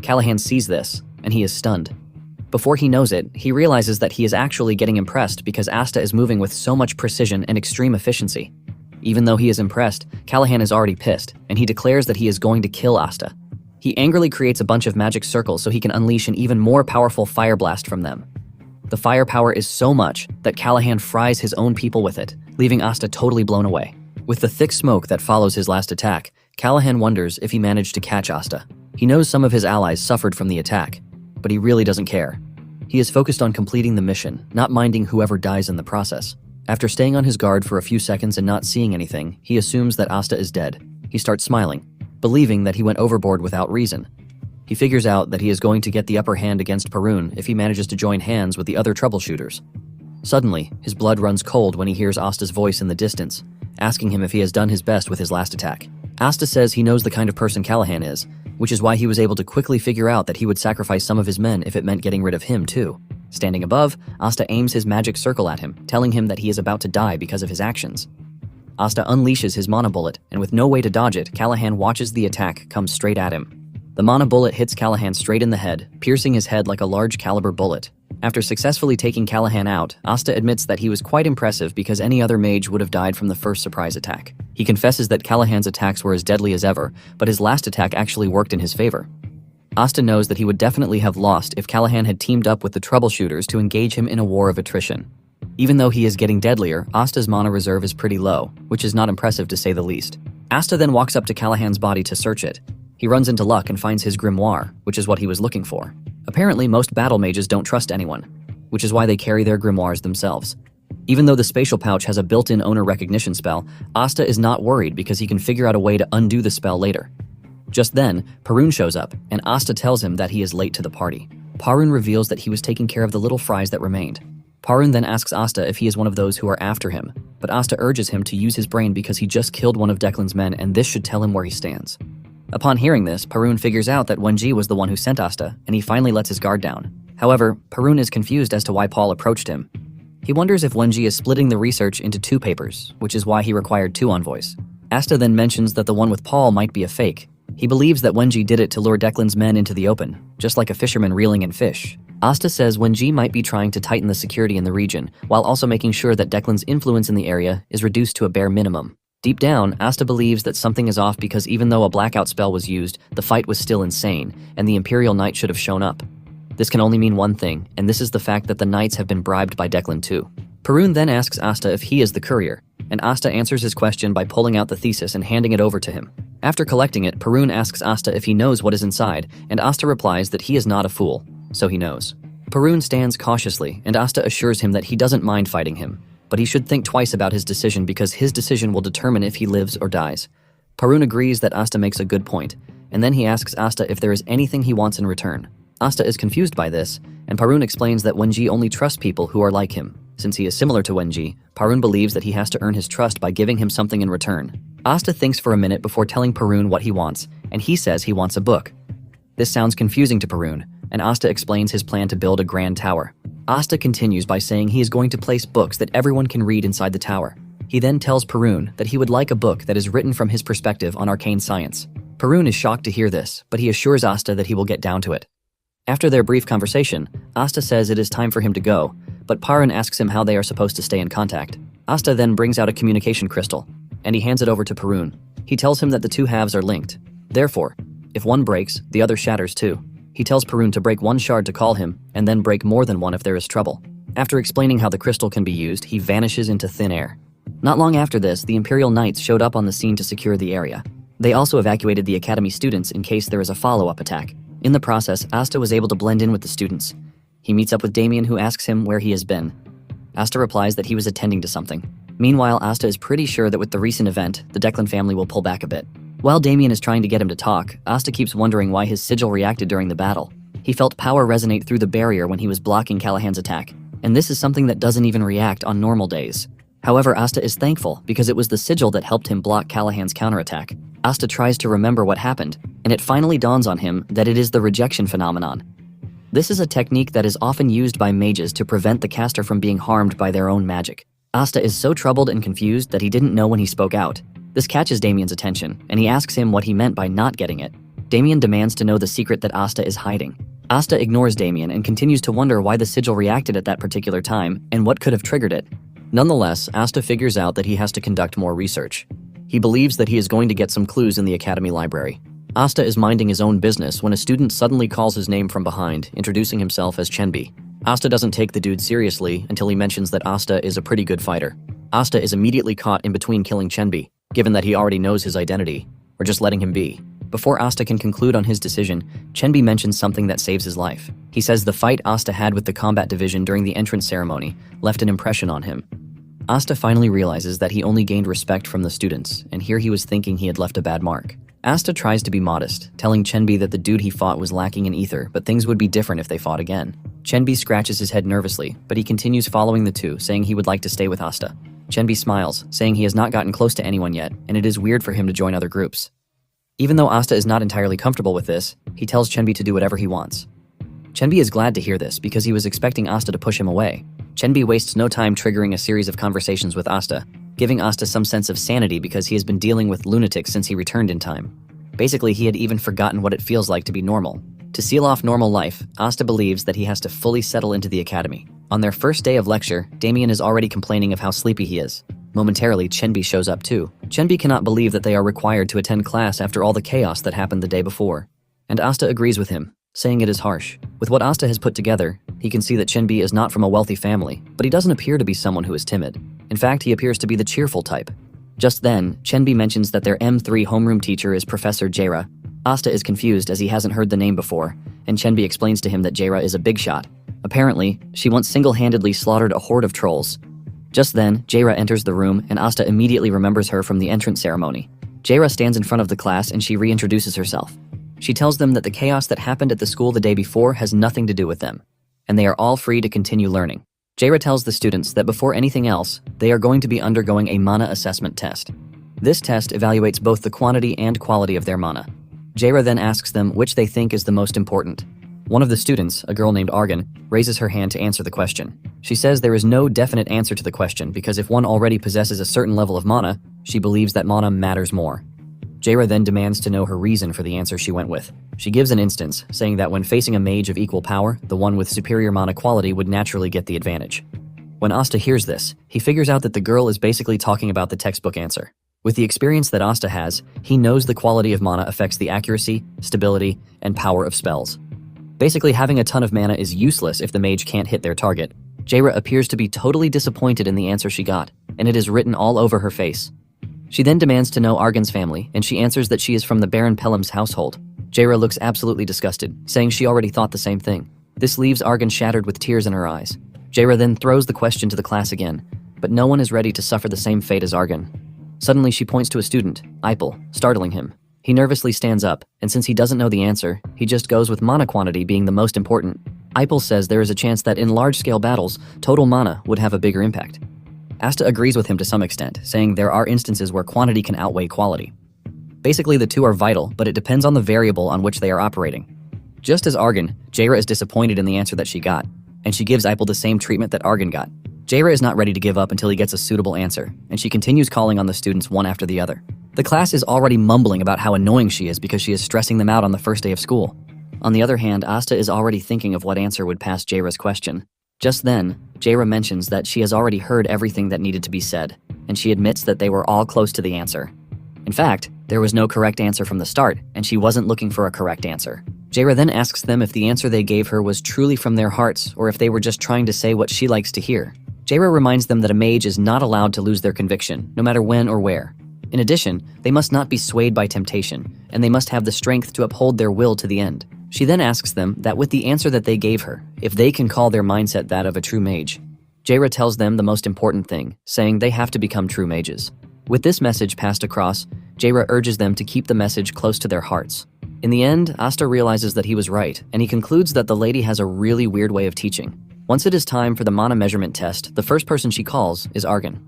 Callahan sees this, and he is stunned. Before he knows it, he realizes that he is actually getting impressed because Asta is moving with so much precision and extreme efficiency. Even though he is impressed, Callahan is already pissed, and he declares that he is going to kill Asta. He angrily creates a bunch of magic circles so he can unleash an even more powerful fire blast from them. The firepower is so much that Callahan fries his own people with it, leaving Asta totally blown away. With the thick smoke that follows his last attack, Callahan wonders if he managed to catch Asta. He knows some of his allies suffered from the attack, but he really doesn't care. He is focused on completing the mission, not minding whoever dies in the process. After staying on his guard for a few seconds and not seeing anything, he assumes that Asta is dead. He starts smiling, believing that he went overboard without reason. He figures out that he is going to get the upper hand against Parun if he manages to join hands with the other troubleshooters. Suddenly, his blood runs cold when he hears Asta's voice in the distance, asking him if he has done his best with his last attack. Asta says he knows the kind of person Callahan is, which is why he was able to quickly figure out that he would sacrifice some of his men if it meant getting rid of him too. Standing above, Asta aims his magic circle at him, telling him that he is about to die because of his actions. Asta unleashes his mana bullet, and with no way to dodge it, Callahan watches the attack come straight at him. The mana bullet hits Callahan straight in the head, piercing his head like a large caliber bullet. After successfully taking Callahan out, Asta admits that he was quite impressive because any other mage would have died from the first surprise attack. He confesses that Callahan's attacks were as deadly as ever, but his last attack actually worked in his favor. Asta knows that he would definitely have lost if Callahan had teamed up with the troubleshooters to engage him in a war of attrition. Even though he is getting deadlier, Asta's mana reserve is pretty low, which is not impressive to say the least. Asta then walks up to Callahan's body to search it. He runs into luck and finds his grimoire, which is what he was looking for. Apparently, most battle mages don't trust anyone, which is why they carry their grimoires themselves. Even though the spatial pouch has a built-in owner recognition spell, Asta is not worried because he can figure out a way to undo the spell later. Just then, Parun shows up, and Asta tells him that he is late to the party. Parun reveals that he was taking care of the little fries that remained. Parun then asks Asta if he is one of those who are after him, but Asta urges him to use his brain because he just killed one of Declan's men and this should tell him where he stands. Upon hearing this, Parun figures out that Wenji was the one who sent Asta, and he finally lets his guard down. However, Parun is confused as to why Paul approached him. He wonders if Wenji is splitting the research into 2 papers, which is why he required 2 envoys. Asta then mentions that the one with Paul might be a fake. He believes that Wenji did it to lure Declan's men into the open, just like a fisherman reeling in fish. Asta says Wenji might be trying to tighten the security in the region, while also making sure that Declan's influence in the area is reduced to a bare minimum. Deep down, Asta believes that something is off because even though a blackout spell was used, the fight was still insane, and the Imperial Knight should have shown up. This can only mean one thing, and this is the fact that the Knights have been bribed by Declan too. Parun then asks Asta if he is the courier, and Asta answers his question by pulling out the thesis and handing it over to him. After collecting it, Parun asks Asta if he knows what is inside, and Asta replies that he is not a fool, so he knows. Parun stands cautiously, and Asta assures him that he doesn't mind fighting him, but he should think twice about his decision because his decision will determine if he lives or dies. Parun agrees that Asta makes a good point, and then he asks Asta if there is anything he wants in return. Asta is confused by this, and Parun explains that Wenji only trusts people who are like him. Since he is similar to Wenji, Parun believes that he has to earn his trust by giving him something in return. Asta thinks for a minute before telling Parun what he wants, and he says he wants a book. This sounds confusing to Parun, and Asta explains his plan to build a grand tower. Asta continues by saying he is going to place books that everyone can read inside the tower. He then tells Parun that he would like a book that is written from his perspective on arcane science. Parun is shocked to hear this, but he assures Asta that he will get down to it. After their brief conversation, Asta says it is time for him to go, but Parun asks him how they are supposed to stay in contact. Asta then brings out a communication crystal, and he hands it over to Parun. He tells him that the 2 halves are linked. Therefore, if one breaks, the other shatters too. He tells Parun to break 1 shard to call him, and then break more than 1 if there is trouble. After explaining how the crystal can be used, he vanishes into thin air. Not long after this, the Imperial Knights showed up on the scene to secure the area. They also evacuated the Academy students in case there is a follow-up attack. In the process, Asta was able to blend in with the students. He meets up with Damien, who asks him where he has been. Asta replies that he was attending to something. Meanwhile, Asta is pretty sure that with the recent event, the Declan family will pull back a bit. While Damien is trying to get him to talk, Asta keeps wondering why his sigil reacted during the battle. He felt power resonate through the barrier when he was blocking Callahan's attack, and this is something that doesn't even react on normal days. However, Asta is thankful because it was the sigil that helped him block Callahan's counterattack. Asta tries to remember what happened, and it finally dawns on him that it is the rejection phenomenon. This is a technique that is often used by mages to prevent the caster from being harmed by their own magic. Asta is so troubled and confused that he didn't know when he spoke out. This catches Damien's attention, and he asks him what he meant by not getting it. Damien demands to know the secret that Asta is hiding. Asta ignores Damien and continues to wonder why the sigil reacted at that particular time and what could have triggered it. Nonetheless, Asta figures out that he has to conduct more research. He believes that he is going to get some clues in the Academy library. Asta is minding his own business when a student suddenly calls his name from behind, introducing himself as Chenbi. Asta doesn't take the dude seriously until he mentions that Asta is a pretty good fighter. Asta is immediately caught in between killing Chenbi, given that he already knows his identity, or just letting him be. Before Asta can conclude on his decision, Chenbi mentions something that saves his life. He says the fight Asta had with the combat division during the entrance ceremony left an impression on him. Asta finally realizes that he only gained respect from the students, and here he was thinking he had left a bad mark. Asta tries to be modest, telling Chenbi that the dude he fought was lacking in ether, but things would be different if they fought again. Chenbi scratches his head nervously, but he continues following the two, saying he would like to stay with Asta. Chenbi smiles, saying he has not gotten close to anyone yet, and it is weird for him to join other groups. Even though Asta is not entirely comfortable with this, he tells Chenbi to do whatever he wants. Chenbi is glad to hear this because he was expecting Asta to push him away. Chenbi wastes no time triggering a series of conversations with Asta, giving Asta some sense of sanity because he has been dealing with lunatics since he returned in time. Basically, he had even forgotten what it feels like to be normal. To seal off normal life, Asta believes that he has to fully settle into the academy. On their first day of lecture, Damien is already complaining of how sleepy he is. Momentarily, Chenbi shows up too. Chenbi cannot believe that they are required to attend class after all the chaos that happened the day before. And Asta agrees with him, saying it is harsh. With what Asta has put together, he can see that Chenbi is not from a wealthy family, but he doesn't appear to be someone who is timid. In fact, he appears to be the cheerful type. Just then, Chenbi mentions that their M3 homeroom teacher is Professor Jaira. Asta is confused as he hasn't heard the name before, and Chenbi explains to him that Jaira is a big shot. Apparently, she once single-handedly slaughtered a horde of trolls. Just then, Jaira enters the room, and Asta immediately remembers her from the entrance ceremony. Jaira stands in front of the class and she reintroduces herself. She tells them that the chaos that happened at the school the day before has nothing to do with them, and they are all free to continue learning. Jaira tells the students that before anything else, they are going to be undergoing a mana assessment test. This test evaluates both the quantity and quality of their mana. Jaira then asks them which they think is the most important. One of the students, a girl named Argan, raises her hand to answer the question. She says there is no definite answer to the question because if one already possesses a certain level of mana, she believes that mana matters more. Jaira then demands to know her reason for the answer she went with. She gives an instance, saying that when facing a mage of equal power, the one with superior mana quality would naturally get the advantage. When Asta hears this, he figures out that the girl is basically talking about the textbook answer. With the experience that Asta has, he knows the quality of mana affects the accuracy, stability, and power of spells. Basically, having a ton of mana is useless if the mage can't hit their target. Jaira appears to be totally disappointed in the answer she got, and it is written all over her face. She then demands to know Argan's family, and she answers that she is from the Baron Pelham's household. Jaira looks absolutely disgusted, saying she already thought the same thing. This leaves Argan shattered with tears in her eyes. Jaira then throws the question to the class again, but no one is ready to suffer the same fate as Argan. Suddenly she points to a student, Ipel, startling him. He nervously stands up, and since he doesn't know the answer, he just goes with mana quantity being the most important. Ipel says there is a chance that in large-scale battles, total mana would have a bigger impact. Asta agrees with him to some extent, saying there are instances where quantity can outweigh quality. Basically, the two are vital, but it depends on the variable on which they are operating. Just as Argan, Jaira is disappointed in the answer that she got, and she gives Ipel the same treatment that Argan got. Jaira is not ready to give up until he gets a suitable answer, and she continues calling on the students one after the other. The class is already mumbling about how annoying she is because she is stressing them out on the first day of school. On the other hand, Asta is already thinking of what answer would pass Jaira's question. Just then, Jaira mentions that she has already heard everything that needed to be said, and she admits that they were all close to the answer. In fact, there was no correct answer from the start, and she wasn't looking for a correct answer. Jaira then asks them if the answer they gave her was truly from their hearts or if they were just trying to say what she likes to hear. Jaira reminds them that a mage is not allowed to lose their conviction, no matter when or where. In addition, they must not be swayed by temptation, and they must have the strength to uphold their will to the end. She then asks them that with the answer that they gave her, if they can call their mindset that of a true mage. Jaira tells them the most important thing, saying they have to become true mages. With this message passed across, Jaira urges them to keep the message close to their hearts. In the end, Asta realizes that he was right, and he concludes that the lady has a really weird way of teaching. Once it is time for the mana measurement test, the first person she calls is Argan.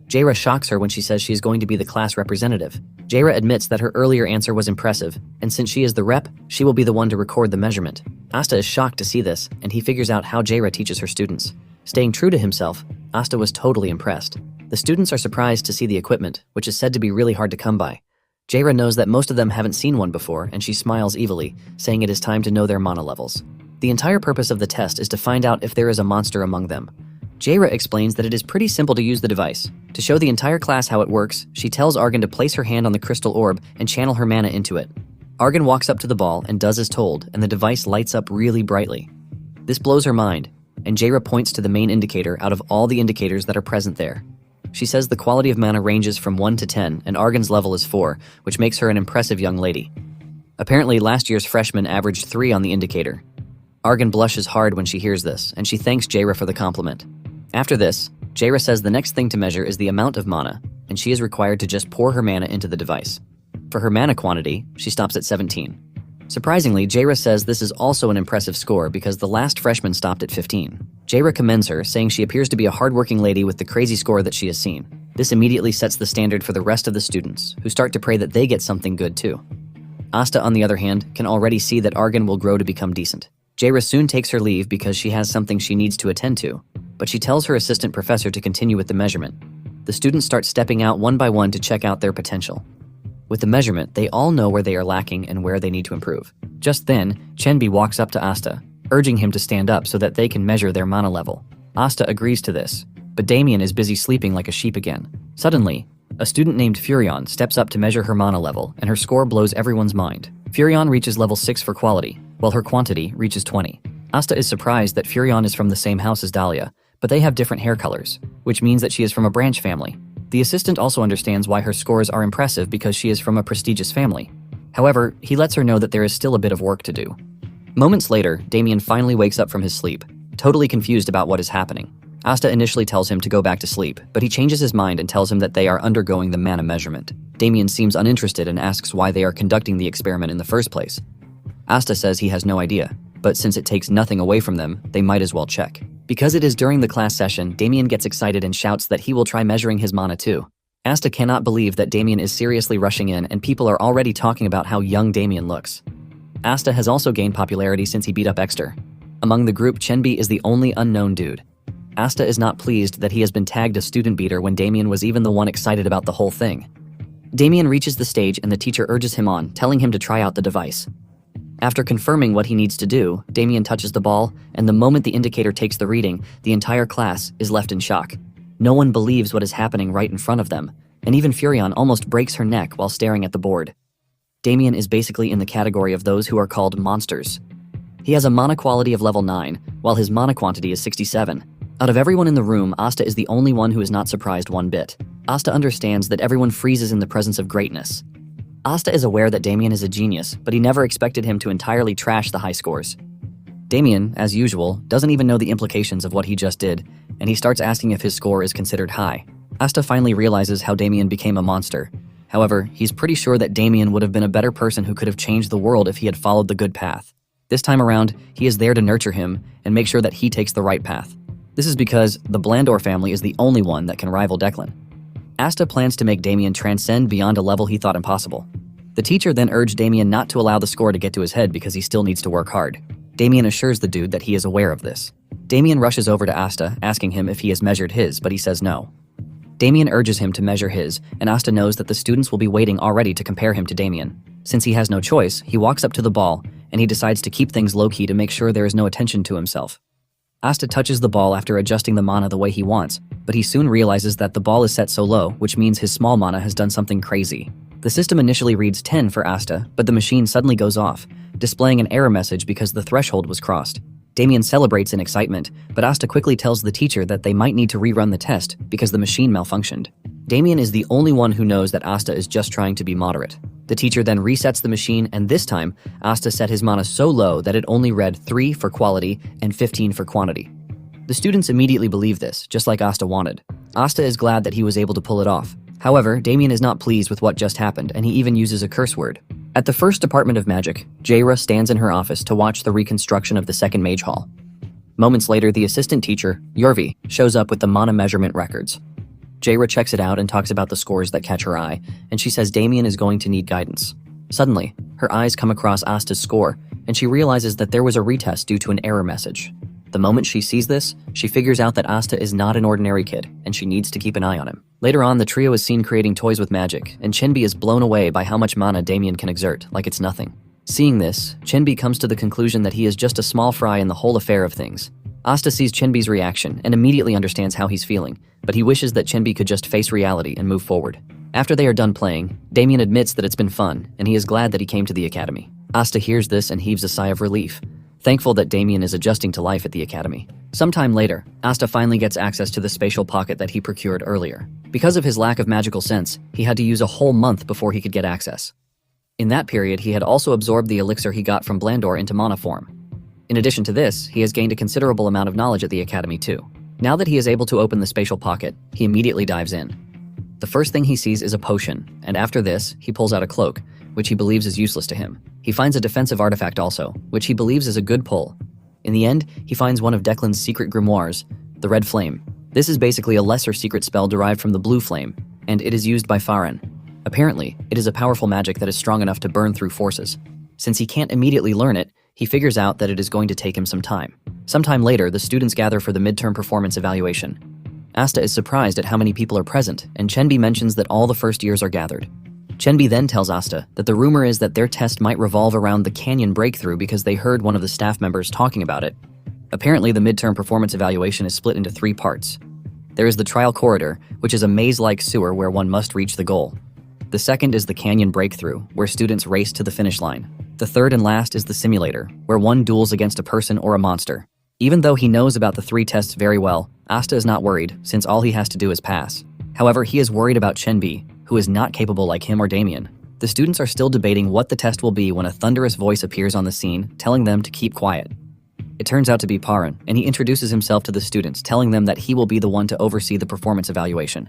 Jaira shocks her when she says she is going to be the class representative. Jaira admits that her earlier answer was impressive, and since she is the rep, she will be the one to record the measurement. Asta is shocked to see this, and he figures out how Jaira teaches her students. Staying true to himself, Asta was totally impressed. The students are surprised to see the equipment, which is said to be really hard to come by. Jaira knows that most of them haven't seen one before, and she smiles evilly, saying it is time to know their mana levels. The entire purpose of the test is to find out if there is a monster among them. Jaira explains that it is pretty simple to use the device. To show the entire class how it works, she tells Argan to place her hand on the crystal orb and channel her mana into it. Argan walks up to the ball and does as told, and the device lights up really brightly. This blows her mind, and Jaira points to the main indicator out of all the indicators that are present there. She says the quality of mana ranges from 1 to 10, and Argan's level is 4, which makes her an impressive young lady. Apparently, last year's freshman averaged 3 on the indicator. Argan blushes hard when she hears this, and she thanks Jaira for the compliment. After this, Jaira says the next thing to measure is the amount of mana, and she is required to just pour her mana into the device. For her mana quantity, she stops at 17. Surprisingly, Jaira says this is also an impressive score because the last freshman stopped at 15. Jaira commends her, saying she appears to be a hardworking lady with the crazy score that she has seen. This immediately sets the standard for the rest of the students, who start to pray that they get something good too. Asta, on the other hand, can already see that Argan will grow to become decent. Jaira soon takes her leave because she has something she needs to attend to, but she tells her assistant professor to continue with the measurement. The students start stepping out one by one to check out their potential. With the measurement, they all know where they are lacking and where they need to improve. Just then, Chenbi walks up to Asta, urging him to stand up so that they can measure their mana level. Asta agrees to this, but Damien is busy sleeping like a sheep again. Suddenly, a student named Furion steps up to measure her mana level, and her score blows everyone's mind. Furion reaches level 6 for quality, while her quantity reaches 20. Asta is surprised that Furion is from the same house as Dahlia, but they have different hair colors, which means that she is from a branch family. The assistant also understands why her scores are impressive because she is from a prestigious family. However, he lets her know that there is still a bit of work to do. Moments later, Damien finally wakes up from his sleep, totally confused about what is happening. Asta initially tells him to go back to sleep, but he changes his mind and tells him that they are undergoing the mana measurement. Damien seems uninterested and asks why they are conducting the experiment in the first place. Asta says he has no idea, but since it takes nothing away from them, they might as well check. Because it is during the class session, Damien gets excited and shouts that he will try measuring his mana too. Asta cannot believe that Damien is seriously rushing in, and people are already talking about how young Damien looks. Asta has also gained popularity since he beat up Exter. Among the group, Chenbi is the only unknown dude. Asta is not pleased that he has been tagged a student beater when Damien was even the one excited about the whole thing. Damien reaches the stage and the teacher urges him on, telling him to try out the device. After confirming what he needs to do, Damien touches the ball, and the moment the indicator takes the reading, the entire class is left in shock. No one believes what is happening right in front of them, and even Furion almost breaks her neck while staring at the board. Damien is basically in the category of those who are called monsters. He has a mana quality of level 9, while his mana quantity is 67. Out of everyone in the room, Asta is the only one who is not surprised one bit. Asta understands that everyone freezes in the presence of greatness. Asta is aware that Damien is a genius, but he never expected him to entirely trash the high scores. Damien, as usual, doesn't even know the implications of what he just did, and he starts asking if his score is considered high. Asta finally realizes how Damien became a monster. However, he's pretty sure that Damien would have been a better person who could have changed the world if he had followed the good path. This time around, he is there to nurture him and make sure that he takes the right path. This is because the Blandor family is the only one that can rival Declan. Asta plans to make Damien transcend beyond a level he thought impossible. The teacher then urged Damien not to allow the score to get to his head because he still needs to work hard. Damien assures the dude that he is aware of this. Damien rushes over to Asta, asking him if he has measured his, but he says no. Damien urges him to measure his, and Asta knows that the students will be waiting already to compare him to Damien. Since he has no choice, he walks up to the ball, and he decides to keep things low-key to make sure there is no attention to himself. Asta touches the ball after adjusting the mana the way he wants, but he soon realizes that the ball is set so low, which means his small mana has done something crazy. The system initially reads 10 for Asta, but the machine suddenly goes off, displaying an error message because the threshold was crossed. Damien celebrates in excitement, but Asta quickly tells the teacher that they might need to rerun the test because the machine malfunctioned. Damien is the only one who knows that Asta is just trying to be moderate. The teacher then resets the machine, and this time, Asta set his mana so low that it only read 3 for quality and 15 for quantity. The students immediately believe this, just like Asta wanted. Asta is glad that he was able to pull it off. However, Damien is not pleased with what just happened, and he even uses a curse word. At the first Department of Magic, Jaira stands in her office to watch the reconstruction of the second Mage Hall. Moments later, the assistant teacher, Yorvi, shows up with the mana measurement records. Jaira checks it out and talks about the scores that catch her eye, and she says Damien is going to need guidance. Suddenly, her eyes come across Asta's score, and she realizes that there was a retest due to an error message. The moment she sees this, she figures out that Asta is not an ordinary kid, and she needs to keep an eye on him. Later on, the trio is seen creating toys with magic, and Chenbi is blown away by how much mana Damien can exert, like it's nothing. Seeing this, Chenbi comes to the conclusion that he is just a small fry in the whole affair of things. Asta sees Chenbi's reaction and immediately understands how he's feeling, but he wishes that Chenbi could just face reality and move forward. After they are done playing, Damien admits that it's been fun, and he is glad that he came to the academy. Asta hears this and heaves a sigh of relief, thankful that Damien is adjusting to life at the academy. Sometime later, Asta finally gets access to the spatial pocket that he procured earlier. Because of his lack of magical sense, he had to use a whole month before he could get access. In that period, he had also absorbed the elixir he got from Blandor into mana form. In addition to this, he has gained a considerable amount of knowledge at the academy too. Now that he is able to open the spatial pocket, he immediately dives in. The first thing he sees is a potion, and after this, he pulls out a cloak, which he believes is useless to him. He finds a defensive artifact also, which he believes is a good pull. In the end, he finds one of Declan's secret grimoires, the Red Flame. This is basically a lesser secret spell derived from the Blue Flame, and it is used by Farron. Apparently, it is a powerful magic that is strong enough to burn through forces. Since he can't immediately learn it, he figures out that it is going to take him some time. Sometime later, the students gather for the midterm performance evaluation. Asta is surprised at how many people are present, and Chenbi mentions that all the first years are gathered. Chenbi then tells Asta that the rumor is that their test might revolve around the canyon breakthrough because they heard one of the staff members talking about it. Apparently, the midterm performance evaluation is split into 3 parts. There is the trial corridor, which is a maze-like sewer where one must reach the goal. The second is the canyon breakthrough, where students race to the finish line. The third and last is the simulator, where one duels against a person or a monster. Even though he knows about the 3 tests very well, Asta is not worried, since all he has to do is pass. However, he is worried about Chenbi, who is not capable like him or Damien. The students are still debating what the test will be when a thunderous voice appears on the scene, telling them to keep quiet. It turns out to be Paran, and he introduces himself to the students, telling them that he will be the one to oversee the performance evaluation.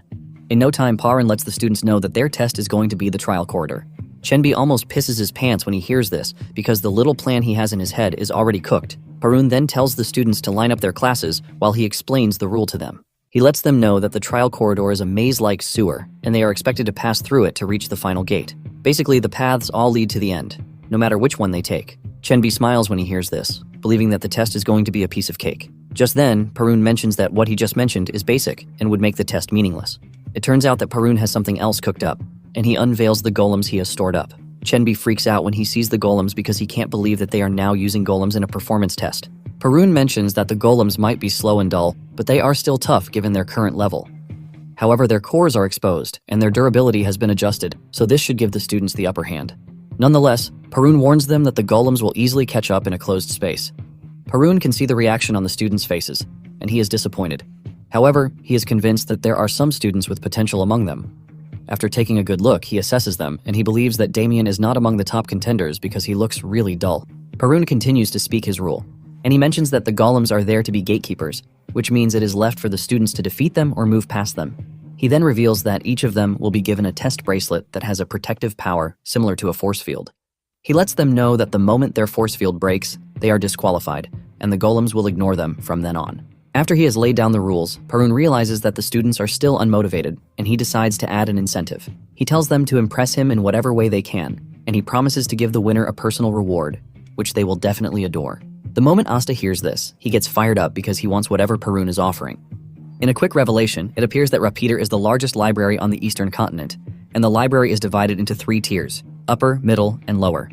In no time, Paran lets the students know that their test is going to be the trial corridor. Chenbi almost pisses his pants when he hears this, because the little plan he has in his head is already cooked. Parun then tells the students to line up their classes while he explains the rule to them. He lets them know that the trial corridor is a maze-like sewer, and they are expected to pass through it to reach the final gate. Basically, the paths all lead to the end, no matter which one they take. Chenbi smiles when he hears this, believing that the test is going to be a piece of cake. Just then, Parun mentions that what he just mentioned is basic and would make the test meaningless. It turns out that Parun has something else cooked up, and he unveils the golems he has stored up. Chenbi freaks out when he sees the golems because he can't believe that they are now using golems in a performance test. Parun mentions that the golems might be slow and dull, but they are still tough given their current level. However, their cores are exposed, and their durability has been adjusted, so this should give the students the upper hand. Nonetheless, Parun warns them that the golems will easily catch up in a closed space. Parun can see the reaction on the students' faces, and he is disappointed. However, he is convinced that there are some students with potential among them. After taking a good look, he assesses them, and he believes that Damien is not among the top contenders because he looks really dull. Parun continues to speak his rule, and he mentions that the golems are there to be gatekeepers, which means it is left for the students to defeat them or move past them. He then reveals that each of them will be given a test bracelet that has a protective power similar to a force field. He lets them know that the moment their force field breaks, they are disqualified, and the golems will ignore them from then on. After he has laid down the rules, Parun realizes that the students are still unmotivated, and he decides to add an incentive. He tells them to impress him in whatever way they can, and he promises to give the winner a personal reward, which they will definitely adore. The moment Asta hears this, he gets fired up because he wants whatever Parun is offering. In a quick revelation, it appears that Rapeater is the largest library on the Eastern continent, and the library is divided into 3 tiers, upper, middle, and lower.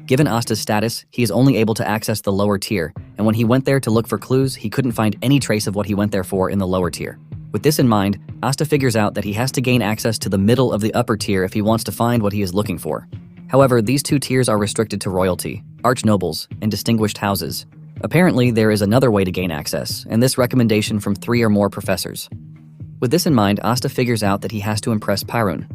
Given Asta's status, he is only able to access the lower tier, and when he went there to look for clues, he couldn't find any trace of what he went there for in the lower tier. With this in mind, Asta figures out that he has to gain access to the middle of the upper tier if he wants to find what he is looking for. However, these 2 tiers are restricted to royalty, archnobles, and distinguished houses. Apparently, there is another way to gain access, and this recommendation from 3 or more professors. With this in mind, Asta figures out that he has to impress Parun.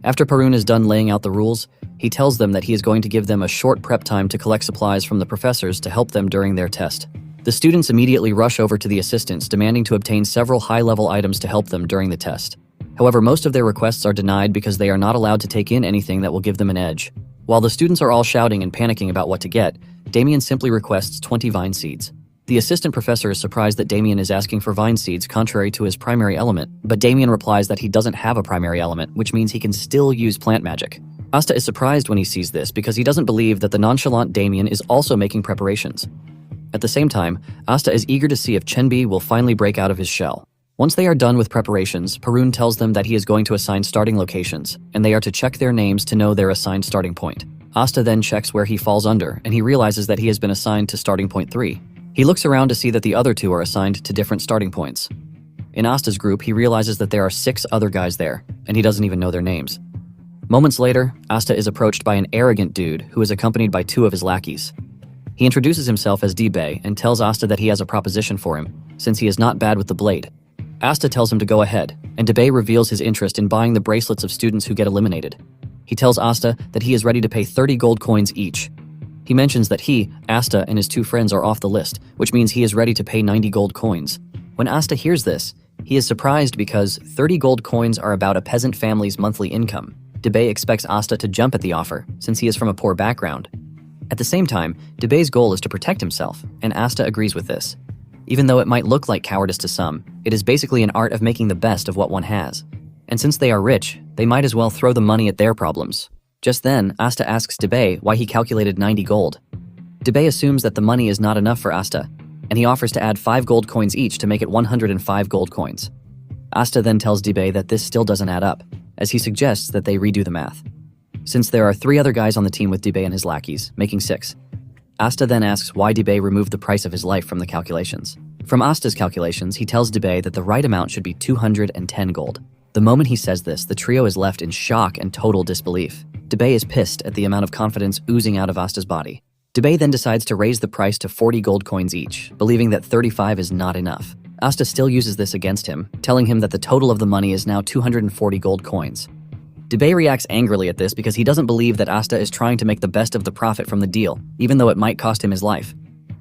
After Parun is done laying out the rules, he tells them that he is going to give them a short prep time to collect supplies from the professors to help them during their test. The students immediately rush over to the assistants, demanding to obtain several high-level items to help them during the test. However, most of their requests are denied because they are not allowed to take in anything that will give them an edge. While the students are all shouting and panicking about what to get, Damien simply requests 20 vine seeds. The assistant professor is surprised that Damien is asking for vine seeds contrary to his primary element, but Damien replies that he doesn't have a primary element, which means he can still use plant magic. Asta is surprised when he sees this because he doesn't believe that the nonchalant Damien is also making preparations. At the same time, Asta is eager to see if Chenbi will finally break out of his shell. Once they are done with preparations, Parun tells them that he is going to assign starting locations, and they are to check their names to know their assigned starting point. Asta then checks where he falls under, and he realizes that he has been assigned to starting point 3. He looks around to see that the other 2 are assigned to different starting points. In Asta's group, he realizes that there are 6 other guys there, and he doesn't even know their names. Moments later, Asta is approached by an arrogant dude who is accompanied by 2 of his lackeys. He introduces himself as D-Bay and tells Asta that he has a proposition for him, since he is not bad with the blade. Asta tells him to go ahead, and D-Bay reveals his interest in buying the bracelets of students who get eliminated. He tells Asta that he is ready to pay 30 gold coins each. He mentions that he, Asta, and his 2 friends are off the list, which means he is ready to pay 90 gold coins. When Asta hears this, he is surprised because 30 gold coins are about a peasant family's monthly income. D-Bay expects Asta to jump at the offer, since he is from a poor background. At the same time, Debay's goal is to protect himself, and Asta agrees with this. Even though it might look like cowardice to some, it is basically an art of making the best of what one has. And since they are rich, they might as well throw the money at their problems. Just then, Asta asks Debay why he calculated 90 gold. Debay assumes that the money is not enough for Asta, and he offers to add 5 gold coins each to make it 105 gold coins. Asta then tells Debay that this still doesn't add up, as he suggests that they redo the math. Since there are 3 other guys on the team with Debay and his lackeys, making 6. Asta then asks why Debay removed the price of his life from the calculations. From Asta's calculations, he tells Debay that the right amount should be 210 gold. The moment he says this, the trio is left in shock and total disbelief. Debay is pissed at the amount of confidence oozing out of Asta's body. Debay then decides to raise the price to 40 gold coins each, believing that 35 is not enough. Asta still uses this against him, telling him that the total of the money is now 240 gold coins. Debay reacts angrily at this because he doesn't believe that Asta is trying to make the best of the profit from the deal, even though it might cost him his life.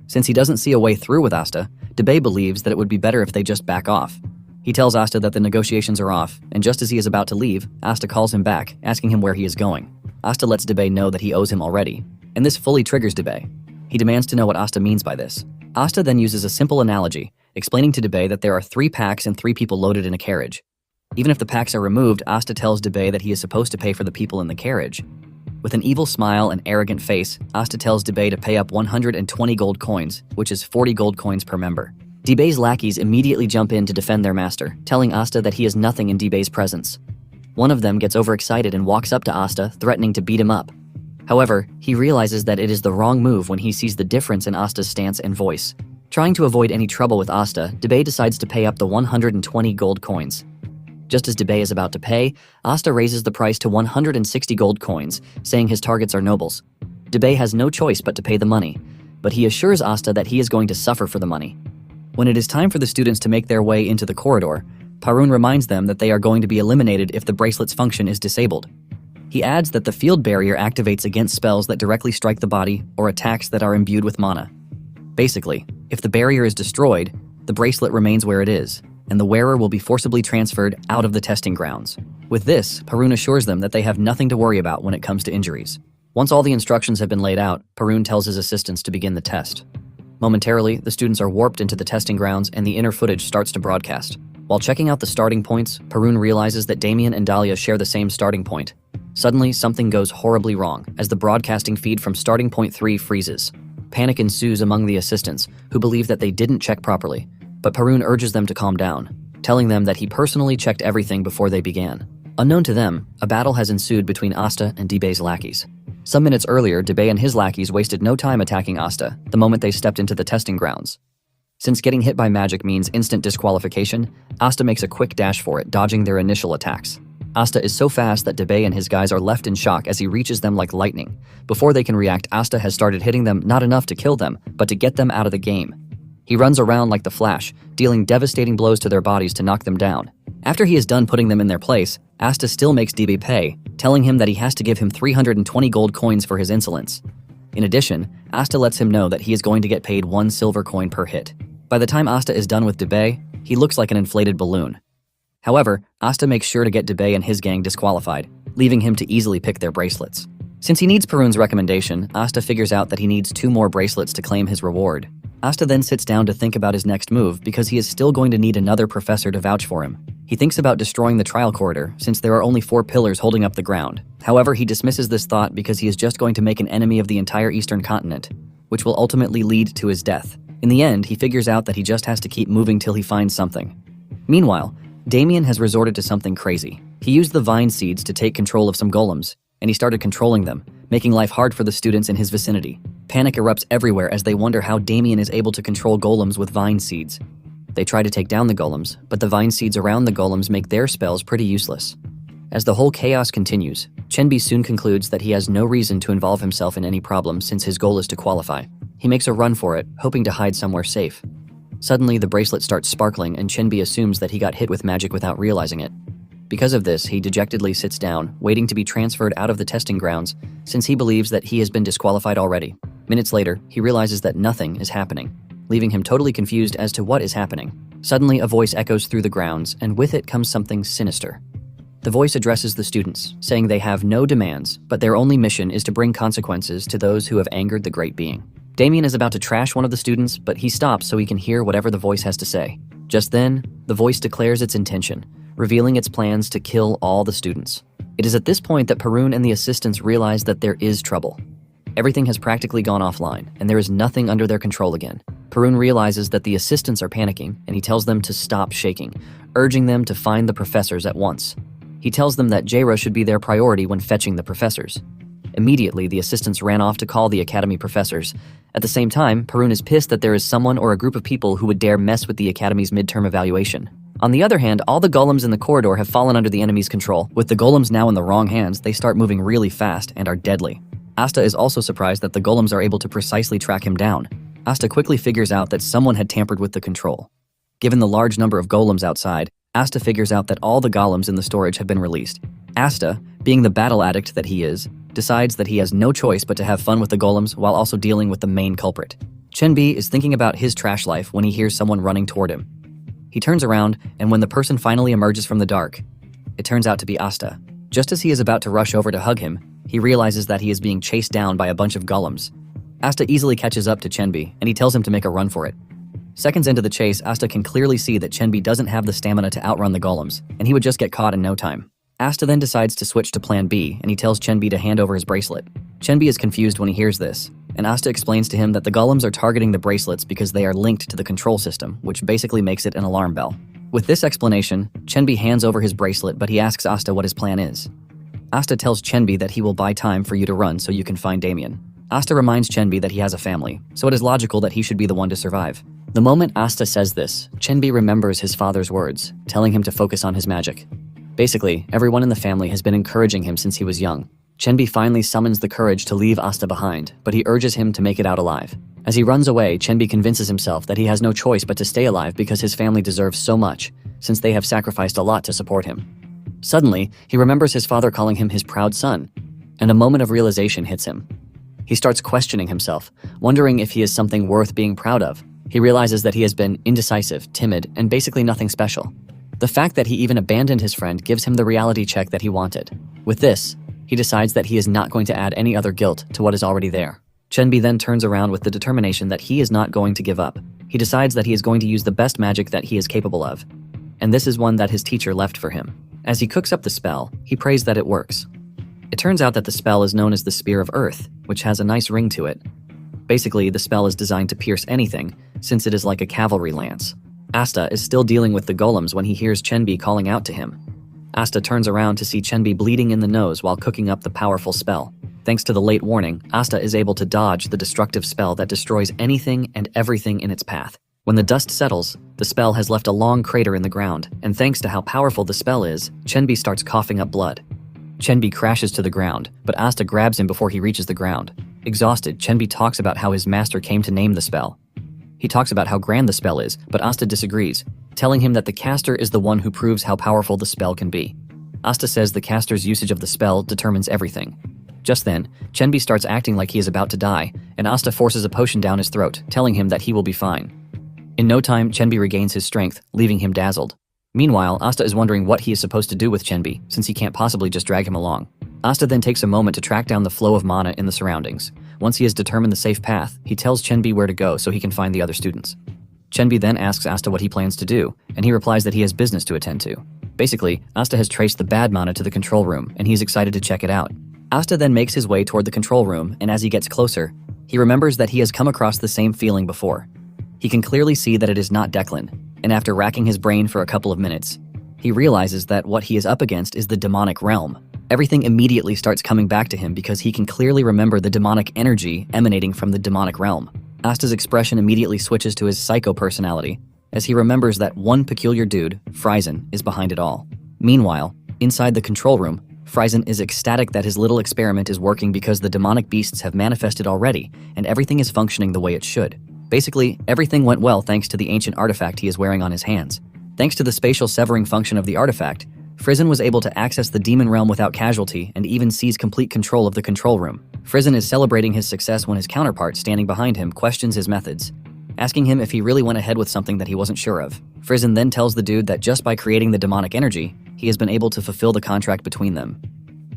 Since he doesn't see a way through with Asta, Debay believes that it would be better if they just back off. He tells Asta that the negotiations are off, and just as he is about to leave, Asta calls him back, asking him where he is going. Asta lets Debay know that he owes him already, and this fully triggers Debay. He demands to know what Asta means by this. Asta then uses a simple analogy, explaining to Debay that there are 3 packs and 3 people loaded in a carriage. Even if the packs are removed, Asta tells Debay that he is supposed to pay for the people in the carriage. With an evil smile and arrogant face, Asta tells Debay to pay up 120 gold coins, which is 40 gold coins per member. Debay's lackeys immediately jump in to defend their master, telling Asta that he is nothing in Debay's presence. One of them gets overexcited and walks up to Asta, threatening to beat him up. However, he realizes that it is the wrong move when he sees the difference in Asta's stance and voice. Trying to avoid any trouble with Asta, Debay decides to pay up the 120 gold coins. Just as Debay is about to pay, Asta raises the price to 160 gold coins, saying his targets are nobles. Debay has no choice but to pay the money, but he assures Asta that he is going to suffer for the money. When it is time for the students to make their way into the corridor, Parun reminds them that they are going to be eliminated if the bracelet's function is disabled. He adds that the field barrier activates against spells that directly strike the body or attacks that are imbued with mana. Basically, if the barrier is destroyed, the bracelet remains where it is, and the wearer will be forcibly transferred out of the testing grounds. With this, Parun assures them that they have nothing to worry about when it comes to injuries. Once all the instructions have been laid out, Parun tells his assistants to begin the test. Momentarily, the students are warped into the testing grounds and the inner footage starts to broadcast. While checking out the starting points, Parun realizes that Damien and Dahlia share the same starting point. Suddenly, something goes horribly wrong as the broadcasting feed from starting point 3 freezes. Panic ensues among the assistants, who believe that they didn't check properly, but Parun urges them to calm down, telling them that he personally checked everything before they began. Unknown to them, a battle has ensued between Asta and Debay's lackeys. Some minutes earlier, Debay and his lackeys wasted no time attacking Asta the moment they stepped into the testing grounds. Since getting hit by magic means instant disqualification, Asta makes a quick dash for it, dodging their initial attacks. Asta is so fast that Debay and his guys are left in shock as he reaches them like lightning. Before they can react, Asta has started hitting them not enough to kill them, but to get them out of the game. He runs around like the Flash, dealing devastating blows to their bodies to knock them down. After he is done putting them in their place, Asta still makes Debay pay, telling him that he has to give him 320 gold coins for his insolence. In addition, Asta lets him know that he is going to get paid 1 silver coin per hit. By the time Asta is done with Debay, he looks like an inflated balloon. However, Asta makes sure to get Debay and his gang disqualified, leaving him to easily pick their bracelets. Since he needs Parun's recommendation, Asta figures out that he needs 2 more bracelets to claim his reward. Asta then sits down to think about his next move because he is still going to need another professor to vouch for him. He thinks about destroying the trial corridor since there are only 4 pillars holding up the ground. However, he dismisses this thought because he is just going to make an enemy of the entire eastern continent, which will ultimately lead to his death. In the end, he figures out that he just has to keep moving till he finds something. Meanwhile, Damien has resorted to something crazy. He used the vine seeds to take control of some golems, and he started controlling them, making life hard for the students in his vicinity. Panic erupts everywhere as they wonder how Damien is able to control golems with vine seeds. They try to take down the golems, but the vine seeds around the golems make their spells pretty useless. As the whole chaos continues, Chenbi soon concludes that he has no reason to involve himself in any problem since his goal is to qualify. He makes a run for it, hoping to hide somewhere safe. Suddenly, the bracelet starts sparkling and Chenbi assumes that he got hit with magic without realizing it. Because of this, he dejectedly sits down, waiting to be transferred out of the testing grounds, since he believes that he has been disqualified already. Minutes later, he realizes that nothing is happening, leaving him totally confused as to what is happening. Suddenly, a voice echoes through the grounds, and with it comes something sinister. The voice addresses the students, saying they have no demands, but their only mission is to bring consequences to those who have angered the great being. Damien is about to trash one of the students, but he stops so he can hear whatever the voice has to say. Just then, the voice declares its intention, revealing its plans to kill all the students. It is at this point that Parun and the assistants realize that there is trouble. Everything has practically gone offline, and there is nothing under their control again. Parun realizes that the assistants are panicking, and he tells them to stop shaking, urging them to find the professors at once. He tells them that Jaira should be their priority when fetching the professors. Immediately, the assistants ran off to call the academy professors. At the same time, Parun is pissed that there is someone or a group of people who would dare mess with the academy's midterm evaluation. On the other hand, all the golems in the corridor have fallen under the enemy's control. With the golems now in the wrong hands, they start moving really fast and are deadly. Asta is also surprised that the golems are able to precisely track him down. Asta quickly figures out that someone had tampered with the control. Given the large number of golems outside, Asta figures out that all the golems in the storage have been released. Asta, being the battle addict that he is, decides that he has no choice but to have fun with the golems while also dealing with the main culprit. Chenbi is thinking about his trash life when he hears someone running toward him. He turns around, and when the person finally emerges from the dark, it turns out to be Asta. Just as he is about to rush over to hug him, he realizes that he is being chased down by a bunch of golems. Asta easily catches up to Chenbi, and he tells him to make a run for it. Seconds into the chase, Asta can clearly see that Chenbi doesn't have the stamina to outrun the golems, and he would just get caught in no time. Asta then decides to switch to plan B, and he tells Chenbi to hand over his bracelet. Chenbi is confused when he hears this, and Asta explains to him that the golems are targeting the bracelets because they are linked to the control system, which basically makes it an alarm bell. With this explanation, Chenbi hands over his bracelet, but he asks Asta what his plan is. Asta tells Chenbi that he will buy time for you to run so you can find Damien. Asta reminds Chenbi that he has a family, so it is logical that he should be the one to survive. The moment Asta says this, Chenbi remembers his father's words, telling him to focus on his magic. Basically, everyone in the family has been encouraging him since he was young. Chenbi finally summons the courage to leave Asta behind, but he urges him to make it out alive. As he runs away, Chenbi convinces himself that he has no choice but to stay alive because his family deserves so much, since they have sacrificed a lot to support him. Suddenly, he remembers his father calling him his proud son, and a moment of realization hits him. He starts questioning himself, wondering if he is something worth being proud of. He realizes that he has been indecisive, timid, and basically nothing special. The fact that he even abandoned his friend gives him the reality check that he wanted. With this, he decides that he is not going to add any other guilt to what is already there. Chenbi then turns around with the determination that he is not going to give up. He decides that he is going to use the best magic that he is capable of, and this is one that his teacher left for him. As he cooks up the spell, he prays that it works. It turns out that the spell is known as the Spear of Earth, which has a nice ring to it. Basically, the spell is designed to pierce anything, since it is like a cavalry lance. Asta is still dealing with the golems when he hears Chenbi calling out to him. Asta turns around to see Chenbi bleeding in the nose while cooking up the powerful spell. Thanks to the late warning, Asta is able to dodge the destructive spell that destroys anything and everything in its path. When the dust settles, the spell has left a long crater in the ground, and thanks to how powerful the spell is, Chenbi starts coughing up blood. Chenbi crashes to the ground, but Asta grabs him before he reaches the ground. Exhausted, Chenbi talks about how his master came to name the spell. He talks about how grand the spell is, but Asta disagrees, telling him that the caster is the one who proves how powerful the spell can be. Asta says the caster's usage of the spell determines everything. Just then, Chenbi starts acting like he is about to die, and Asta forces a potion down his throat, telling him that he will be fine. In no time, Chenbi regains his strength, leaving him dazzled. Meanwhile, Asta is wondering what he is supposed to do with Chenbi, since he can't possibly just drag him along. Asta then takes a moment to track down the flow of mana in the surroundings. Once he has determined the safe path, he tells Chenbi where to go so he can find the other students. Chenbi then asks Asta what he plans to do, and he replies that he has business to attend to. Basically, Asta has traced the bad mana to the control room, and he's excited to check it out. Asta then makes his way toward the control room, and as he gets closer, he remembers that he has come across the same feeling before. He can clearly see that it is not Declan, and after racking his brain for a couple of minutes, he realizes that what he is up against is the demonic realm. Everything immediately starts coming back to him because he can clearly remember the demonic energy emanating from the demonic realm. Asta's expression immediately switches to his psycho personality, as he remembers that one peculiar dude, Friesen, is behind it all. Meanwhile, inside the control room, Friesen is ecstatic that his little experiment is working because the demonic beasts have manifested already, and everything is functioning the way it should. Basically, everything went well thanks to the ancient artifact he is wearing on his hands. Thanks to the spatial severing function of the artifact, Friesen was able to access the demon realm without casualty and even seize complete control of the control room. Friesen is celebrating his success when his counterpart standing behind him questions his methods, asking him if he really went ahead with something that he wasn't sure of. Friesen then tells the dude that just by creating the demonic energy, he has been able to fulfill the contract between them.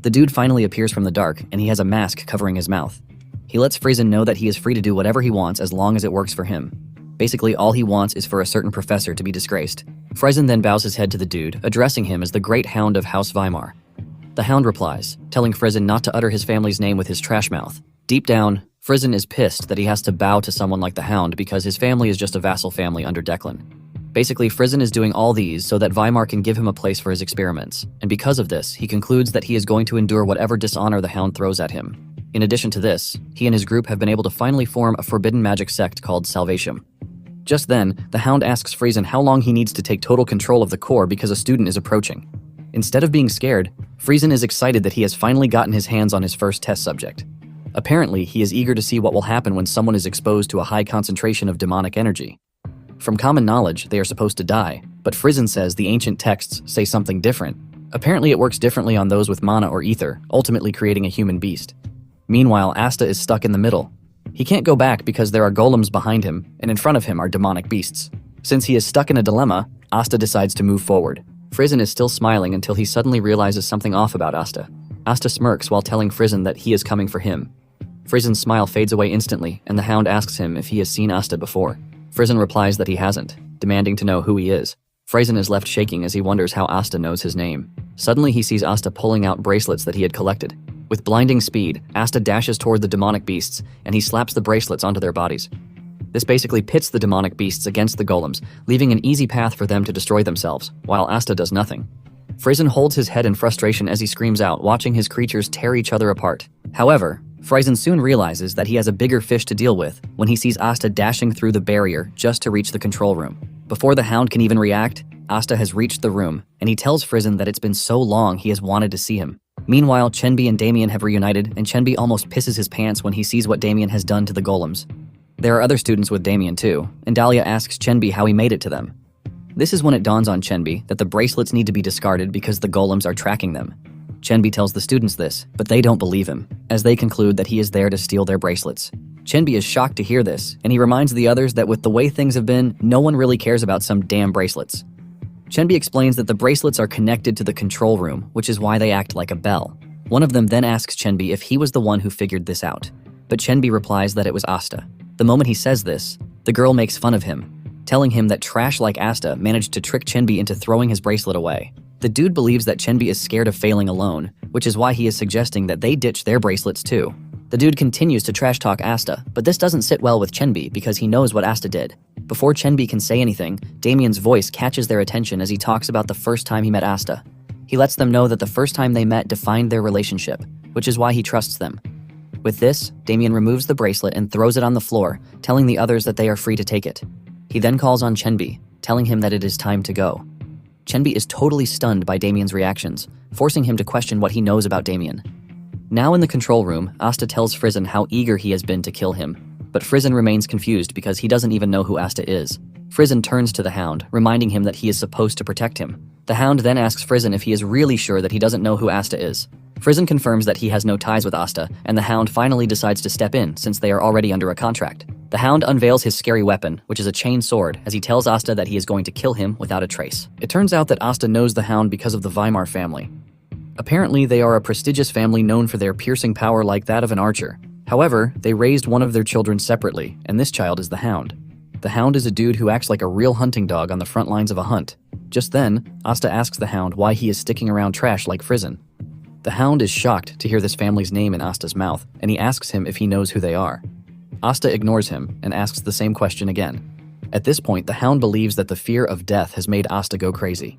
The dude finally appears from the dark, and he has a mask covering his mouth. He lets Frizen know that he is free to do whatever he wants as long as it works for him. Basically, all he wants is for a certain professor to be disgraced. Frizen then bows his head to the dude, addressing him as the Great Hound of House Weimar. The Hound replies, telling Frizen not to utter his family's name with his trash mouth. Deep down, Frizen is pissed that he has to bow to someone like the Hound because his family is just a vassal family under Declan. Basically, Frizen is doing all these so that Weimar can give him a place for his experiments, and because of this, he concludes that he is going to endure whatever dishonor the Hound throws at him. In addition to this, he and his group have been able to finally form a forbidden magic sect called Salvation. Just then, the Hound asks Frizen how long he needs to take total control of the core because a student is approaching. Instead of being scared, Frizen is excited that he has finally gotten his hands on his first test subject. Apparently, he is eager to see what will happen when someone is exposed to a high concentration of demonic energy. From common knowledge, they are supposed to die, but Frizen says the ancient texts say something different. Apparently, it works differently on those with mana or ether, ultimately creating a human beast. Meanwhile, Asta is stuck in the middle. He can't go back because there are golems behind him, and in front of him are demonic beasts. Since he is stuck in a dilemma, Asta decides to move forward. Frizen is still smiling until he suddenly realizes something off about Asta. Asta smirks while telling Frizen that he is coming for him. Frizen's smile fades away instantly, and the Hound asks him if he has seen Asta before. Frizen replies that he hasn't, demanding to know who he is. Frizen is left shaking as he wonders how Asta knows his name. Suddenly he sees Asta pulling out bracelets that he had collected. With blinding speed, Asta dashes toward the demonic beasts, and he slaps the bracelets onto their bodies. This basically pits the demonic beasts against the golems, leaving an easy path for them to destroy themselves, while Asta does nothing. Frizen holds his head in frustration as he screams out, watching his creatures tear each other apart. However, Frizen soon realizes that he has a bigger fish to deal with when he sees Asta dashing through the barrier just to reach the control room. Before the Hound can even react, Asta has reached the room, and he tells Frizen that it's been so long he has wanted to see him. Meanwhile, Chenbi and Damien have reunited, and Chenbi almost pisses his pants when he sees what Damien has done to the golems. There are other students with Damien too, and Dahlia asks Chenbi how he made it to them. This is when it dawns on Chenbi that the bracelets need to be discarded because the golems are tracking them. Chenbi tells the students this, but they don't believe him, as they conclude that he is there to steal their bracelets. Chenbi is shocked to hear this, and he reminds the others that with the way things have been, no one really cares about some damn bracelets. Chenbi explains that the bracelets are connected to the control room, which is why they act like a bell. One of them then asks Chenbi if he was the one who figured this out, but Chenbi replies that it was Asta. The moment he says this, the girl makes fun of him, telling him that trash like Asta managed to trick Chenbi into throwing his bracelet away. The dude believes that Chenbi is scared of failing alone, which is why he is suggesting that they ditch their bracelets too. The dude continues to trash talk Asta, but this doesn't sit well with Chenbi because he knows what Asta did. Before Chenbi can say anything, Damien's voice catches their attention as he talks about the first time he met Asta. He lets them know that the first time they met defined their relationship, which is why he trusts them. With this, Damien removes the bracelet and throws it on the floor, telling the others that they are free to take it. He then calls on Chenbi, telling him that it is time to go. Chenbi is totally stunned by Damien's reactions, forcing him to question what he knows about Damien. Now in the control room, Asta tells Frizen how eager he has been to kill him, but Frizen remains confused because he doesn't even know who Asta is. Frizen turns to the Hound, reminding him that he is supposed to protect him. The Hound then asks Frizen if he is really sure that he doesn't know who Asta is. Frizen confirms that he has no ties with Asta, and the Hound finally decides to step in since they are already under a contract. The Hound unveils his scary weapon, which is a chain sword, as he tells Asta that he is going to kill him without a trace. It turns out that Asta knows the Hound because of the Weimar family. Apparently, they are a prestigious family known for their piercing power like that of an archer. However, they raised one of their children separately, and this child is the Hound. The Hound is a dude who acts like a real hunting dog on the front lines of a hunt. Just then, Asta asks the Hound why he is sticking around trash like Frizen. The Hound is shocked to hear this family's name in Asta's mouth, and he asks him if he knows who they are. Asta ignores him and asks the same question again. At this point, the Hound believes that the fear of death has made Asta go crazy.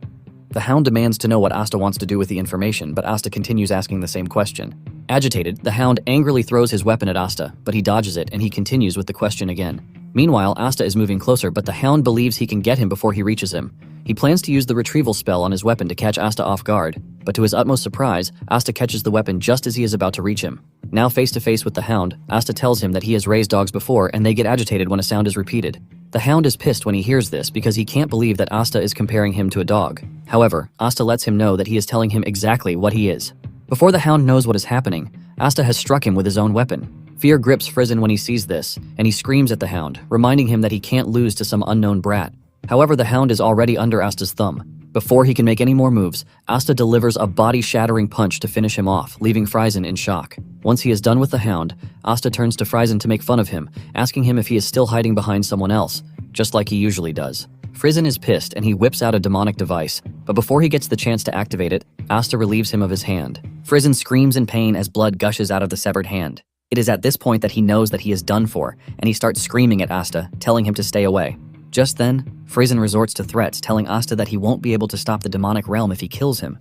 The Hound demands to know what Asta wants to do with the information, but Asta continues asking the same question. Agitated, the Hound angrily throws his weapon at Asta, but he dodges it and he continues with the question again. Meanwhile, Asta is moving closer, but the Hound believes he can get him before he reaches him. He plans to use the retrieval spell on his weapon to catch Asta off guard, but to his utmost surprise, Asta catches the weapon just as he is about to reach him. Now face to face with the Hound, Asta tells him that he has raised dogs before and they get agitated when a sound is repeated. The Hound is pissed when he hears this because he can't believe that Asta is comparing him to a dog. However, Asta lets him know that he is telling him exactly what he is. Before the Hound knows what is happening, Asta has struck him with his own weapon. Fear grips Frizen when he sees this, and he screams at the Hound, reminding him that he can't lose to some unknown brat. However, the Hound is already under Asta's thumb. Before he can make any more moves, Asta delivers a body-shattering punch to finish him off, leaving Friesen in shock. Once he is done with the Hound, Asta turns to Friesen to make fun of him, asking him if he is still hiding behind someone else, just like he usually does. Friesen is pissed and he whips out a demonic device, but before he gets the chance to activate it, Asta relieves him of his hand. Friesen screams in pain as blood gushes out of the severed hand. It is at this point that he knows that he is done for, and he starts screaming at Asta, telling him to stay away. Just then, Friesen resorts to threats, telling Asta that he won't be able to stop the demonic realm if he kills him.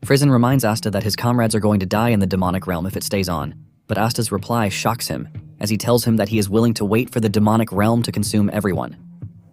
Friesen reminds Asta that his comrades are going to die in the demonic realm if it stays on, but Asta's reply shocks him, as he tells him that he is willing to wait for the demonic realm to consume everyone.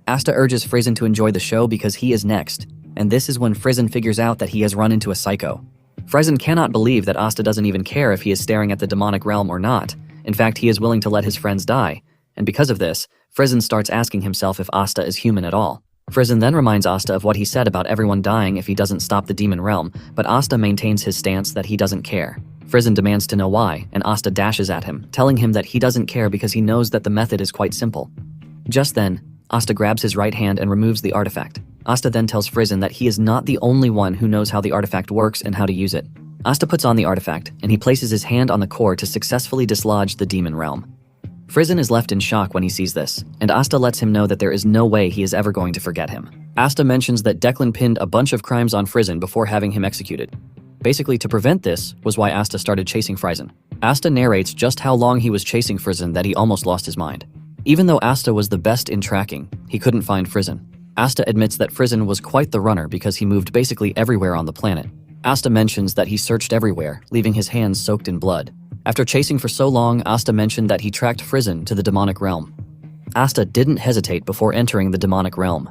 Asta urges Friesen to enjoy the show because he is next, and this is when Friesen figures out that he has run into a psycho. Friesen cannot believe that Asta doesn't even care if he is staring at the demonic realm or not. In fact, he is willing to let his friends die, and because of this, Friesen starts asking himself if Asta is human at all. Friesen then reminds Asta of what he said about everyone dying if he doesn't stop the demon realm, but Asta maintains his stance that he doesn't care. Friesen demands to know why, and Asta dashes at him, telling him that he doesn't care because he knows that the method is quite simple. Just then, Asta grabs his right hand and removes the artifact. Asta then tells Friesen that he is not the only one who knows how the artifact works and how to use it. Asta puts on the artifact, and he places his hand on the core to successfully dislodge the demon realm. Friesen is left in shock when he sees this, and Asta lets him know that there is no way he is ever going to forget him. Asta mentions that Declan pinned a bunch of crimes on Friesen before having him executed. Basically, to prevent this was why Asta started chasing Friesen. Asta narrates just how long he was chasing Friesen that he almost lost his mind. Even though Asta was the best in tracking, he couldn't find Friesen. Asta admits that Friesen was quite the runner because he moved basically everywhere on the planet. Asta mentions that he searched everywhere, leaving his hands soaked in blood. After chasing for so long, Asta mentioned that he tracked Friesen to the demonic realm. Asta didn't hesitate before entering the demonic realm.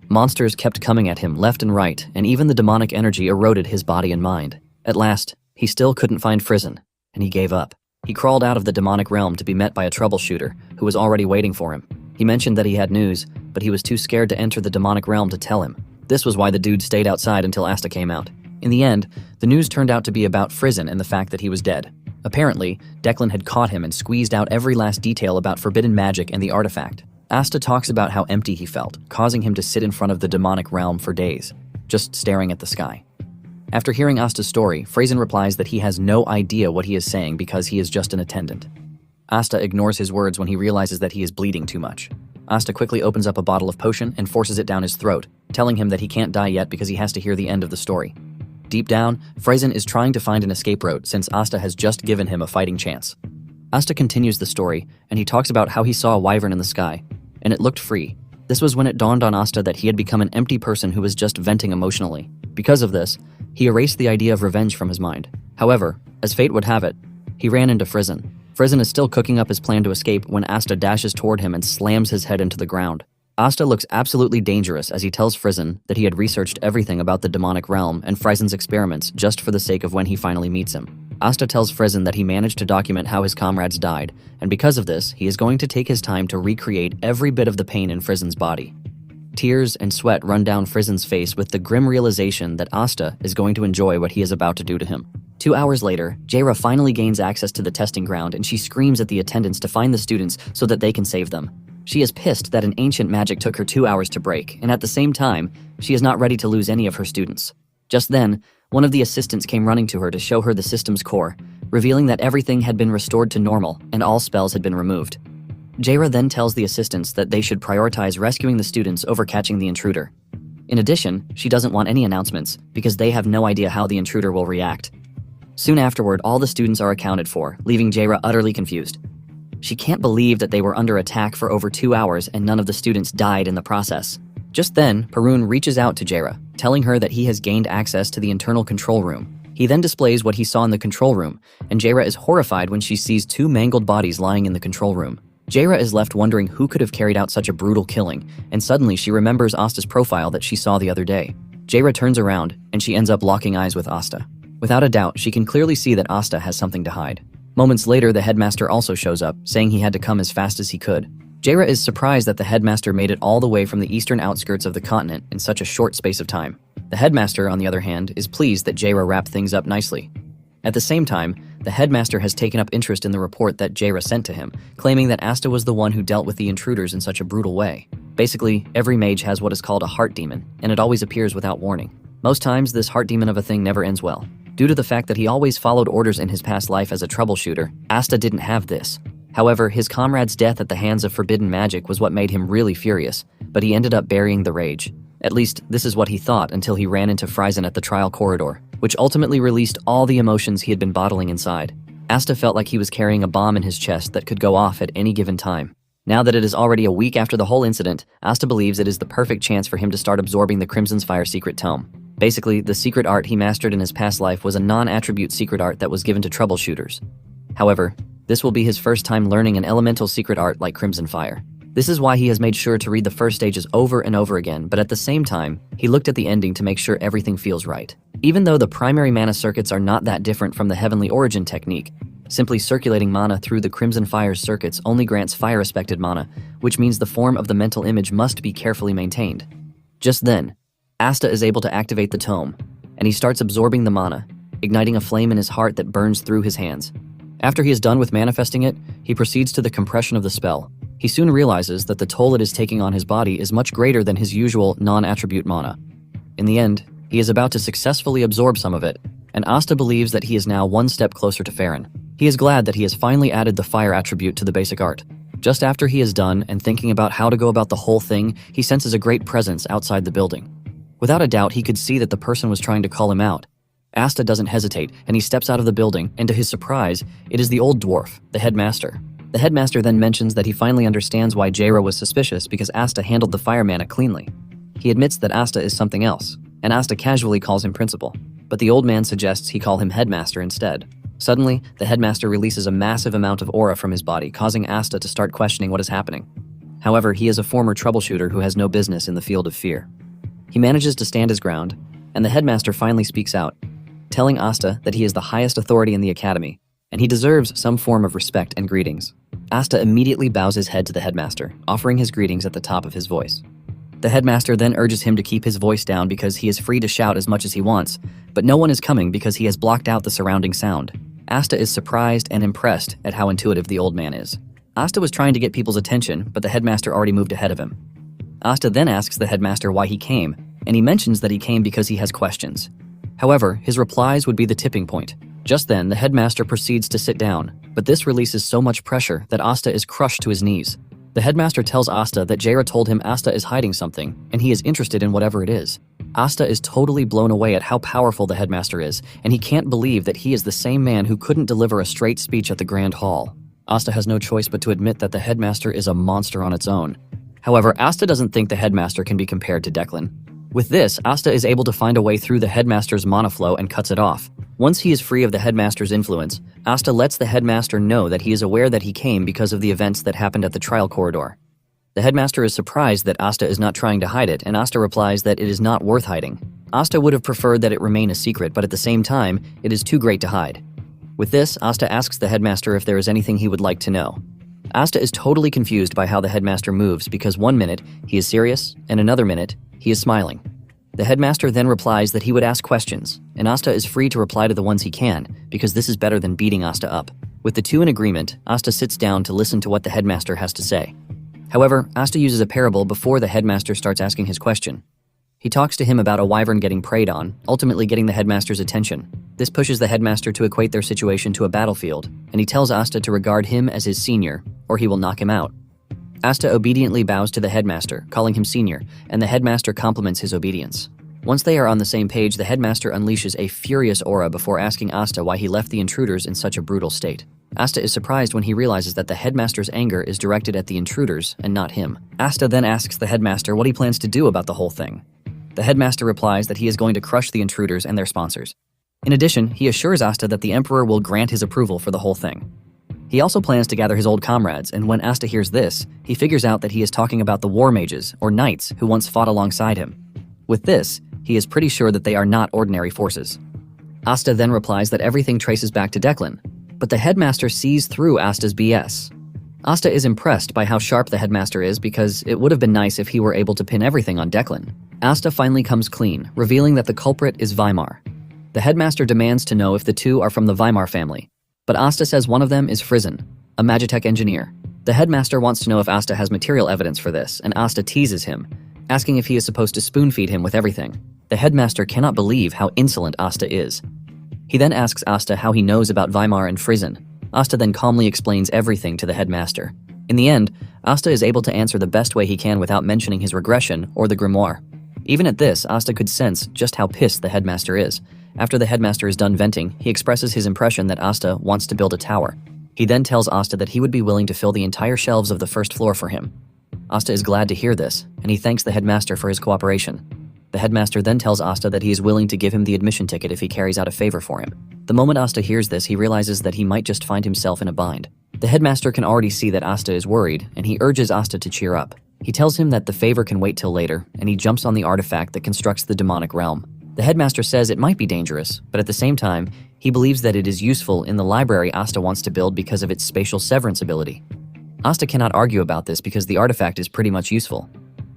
Monsters kept coming at him left and right, and even the demonic energy eroded his body and mind. At last, he still couldn't find Friesen, and he gave up. He crawled out of the demonic realm to be met by a troubleshooter who was already waiting for him. He mentioned that he had news, but he was too scared to enter the demonic realm to tell him. This was why the dude stayed outside until Asta came out. In the end, the news turned out to be about Friesen and the fact that he was dead. Apparently, Declan had caught him and squeezed out every last detail about forbidden magic and the artifact. Asta talks about how empty he felt, causing him to sit in front of the demonic realm for days, just staring at the sky. After hearing Asta's story, Friesen replies that he has no idea what he is saying because he is just an attendant. Asta ignores his words when he realizes that he is bleeding too much. Asta quickly opens up a bottle of potion and forces it down his throat, telling him that he can't die yet because he has to hear the end of the story. Deep down, Friesen is trying to find an escape route since Asta has just given him a fighting chance. Asta continues the story, and he talks about how he saw a wyvern in the sky, and it looked free. This was when it dawned on Asta that he had become an empty person who was just venting emotionally. Because of this, he erased the idea of revenge from his mind. However, as fate would have it, he ran into Friesen. Friesen is still cooking up his plan to escape when Asta dashes toward him and slams his head into the ground. Asta looks absolutely dangerous as he tells Friesen that he had researched everything about the demonic realm and Friesen's experiments just for the sake of when he finally meets him. Asta tells Friesen that he managed to document how his comrades died, and because of this, he is going to take his time to recreate every bit of the pain in Friesen's body. Tears and sweat run down Friesen's face with the grim realization that Asta is going to enjoy what he is about to do to him. 2 hours later, Jaira finally gains access to the testing ground and she screams at the attendants to find the students so that they can save them. She is pissed that an ancient magic took her 2 hours to break, and at the same time, she is not ready to lose any of her students. Just then, one of the assistants came running to her to show her the system's core, revealing that everything had been restored to normal and all spells had been removed. Jaira then tells the assistants that they should prioritize rescuing the students over catching the intruder. In addition, she doesn't want any announcements because they have no idea how the intruder will react. Soon afterward, all the students are accounted for, leaving Jaira utterly confused. She can't believe that they were under attack for over 2 hours and none of the students died in the process. Just then, Perun reaches out to Jaira, telling her that he has gained access to the internal control room. He then displays what he saw in the control room, and Jaira is horrified when she sees 2 mangled bodies lying in the control room. Jaira is left wondering who could have carried out such a brutal killing, and suddenly she remembers Asta's profile that she saw the other day. Jaira turns around, and she ends up locking eyes with Asta. Without a doubt, she can clearly see that Asta has something to hide. Moments later, the headmaster also shows up, saying he had to come as fast as he could. Jaira is surprised that the headmaster made it all the way from the eastern outskirts of the continent in such a short space of time. The headmaster, on the other hand, is pleased that Jaira wrapped things up nicely. At the same time, the headmaster has taken up interest in the report that Jaira sent to him, claiming that Asta was the one who dealt with the intruders in such a brutal way. Basically, every mage has what is called a heart demon, and it always appears without warning. Most times, this heart demon of a thing never ends well. Due to the fact that he always followed orders in his past life as a troubleshooter, Asta didn't have this. However, his comrade's death at the hands of forbidden magic was what made him really furious, but he ended up burying the rage. At least, this is what he thought until he ran into Friesen at the trial corridor, which ultimately released all the emotions he had been bottling inside. Asta felt like he was carrying a bomb in his chest that could go off at any given time. Now that it is already a week after the whole incident, Asta believes it is the perfect chance for him to start absorbing the Crimson's Fire secret tome. Basically, the secret art he mastered in his past life was a non-attribute secret art that was given to troubleshooters. However, this will be his first time learning an elemental secret art like Crimson Fire. This is why he has made sure to read the first stages over and over again, but at the same time, he looked at the ending to make sure everything feels right. Even though the primary mana circuits are not that different from the Heavenly Origin technique, simply circulating mana through the Crimson Fire's circuits only grants fire-aspected mana, which means the form of the mental image must be carefully maintained. Just then, Asta is able to activate the tome, and he starts absorbing the mana, igniting a flame in his heart that burns through his hands. After he is done with manifesting it, he proceeds to the compression of the spell. He soon realizes that the toll it is taking on his body is much greater than his usual non-attribute mana. In the end, he is about to successfully absorb some of it, and Asta believes that he is now one step closer to Farron. He is glad that he has finally added the fire attribute to the basic art. Just after he is done and thinking about how to go about the whole thing, he senses a great presence outside the building. Without a doubt, he could see that the person was trying to call him out. Asta doesn't hesitate, and he steps out of the building, and to his surprise, it is the old dwarf, the headmaster. The headmaster then mentions that he finally understands why Jaira was suspicious because Asta handled the fire mana cleanly. He admits that Asta is something else, and Asta casually calls him principal, but the old man suggests he call him headmaster instead. Suddenly, the headmaster releases a massive amount of aura from his body, causing Asta to start questioning what is happening. However, he is a former troubleshooter who has no business in the field of fear. He manages to stand his ground, and the headmaster finally speaks out, telling Asta that he is the highest authority in the academy, and he deserves some form of respect and greetings. Asta immediately bows his head to the headmaster, offering his greetings at the top of his voice. The headmaster then urges him to keep his voice down because he is free to shout as much as he wants, but no one is coming because he has blocked out the surrounding sound. Asta is surprised and impressed at how intuitive the old man is. Asta was trying to get people's attention, but the headmaster already moved ahead of him. Asta then asks the headmaster why he came, and he mentions that he came because he has questions. However, his replies would be the tipping point. Just then, the headmaster proceeds to sit down, but this releases so much pressure that Asta is crushed to his knees. The headmaster tells Asta that Jaira told him Asta is hiding something, and he is interested in whatever it is. Asta is totally blown away at how powerful the headmaster is, and he can't believe that he is the same man who couldn't deliver a straight speech at the Grand Hall. Asta has no choice but to admit that the headmaster is a monster on its own. However, Asta doesn't think the headmaster can be compared to Declan. With this, Asta is able to find a way through the headmaster's mana flow and cuts it off. Once he is free of the headmaster's influence, Asta lets the headmaster know that he is aware that he came because of the events that happened at the trial corridor. The headmaster is surprised that Asta is not trying to hide it, and Asta replies that it is not worth hiding. Asta would have preferred that it remain a secret, but at the same time, it is too great to hide. With this, Asta asks the headmaster if there is anything he would like to know. Asta is totally confused by how the headmaster moves because one minute he is serious, and another minute he is smiling. The headmaster then replies that he would ask questions, and Asta is free to reply to the ones he can, because this is better than beating Asta up. With the two in agreement, Asta sits down to listen to what the headmaster has to say. However, Asta uses a parable before the headmaster starts asking his question. He talks to him about a wyvern getting preyed on, ultimately getting the headmaster's attention. This pushes the headmaster to equate their situation to a battlefield, and he tells Asta to regard him as his senior, or he will knock him out. Asta obediently bows to the headmaster, calling him senior, and the headmaster compliments his obedience. Once they are on the same page, the headmaster unleashes a furious aura before asking Asta why he left the intruders in such a brutal state. Asta is surprised when he realizes that the headmaster's anger is directed at the intruders and not him. Asta then asks the headmaster what he plans to do about the whole thing. The headmaster replies that he is going to crush the intruders and their sponsors. In addition, he assures Asta that the emperor will grant his approval for the whole thing. He also plans to gather his old comrades, and when Asta hears this, he figures out that he is talking about the war mages, or knights, who once fought alongside him. With this, he is pretty sure that they are not ordinary forces. Asta then replies that everything traces back to Declan, but the headmaster sees through Asta's BS. Asta is impressed by how sharp the headmaster is because it would have been nice if he were able to pin everything on Declan. Asta finally comes clean, revealing that the culprit is Weimar. The headmaster demands to know if the two are from the Weimar family, but Asta says one of them is Friesen, a Magitech engineer. The headmaster wants to know if Asta has material evidence for this, and Asta teases him, asking if he is supposed to spoon-feed him with everything. The headmaster cannot believe how insolent Asta is. He then asks Asta how he knows about Weimar and Friesen. Asta then calmly explains everything to the headmaster. In the end, Asta is able to answer the best way he can without mentioning his regression or the grimoire. Even at this, Asta could sense just how pissed the headmaster is. After the headmaster is done venting, he expresses his impression that Asta wants to build a tower. He then tells Asta that he would be willing to fill the entire shelves of the first floor for him. Asta is glad to hear this, and he thanks the headmaster for his cooperation. The headmaster then tells Asta that he is willing to give him the admission ticket if he carries out a favor for him. The moment Asta hears this, he realizes that he might just find himself in a bind. The headmaster can already see that Asta is worried, and he urges Asta to cheer up. He tells him that the favor can wait till later, and he jumps on the artifact that constructs the demonic realm. The headmaster says it might be dangerous, but at the same time, he believes that it is useful in the library Asta wants to build because of its spatial severance ability. Asta cannot argue about this because the artifact is pretty much useful.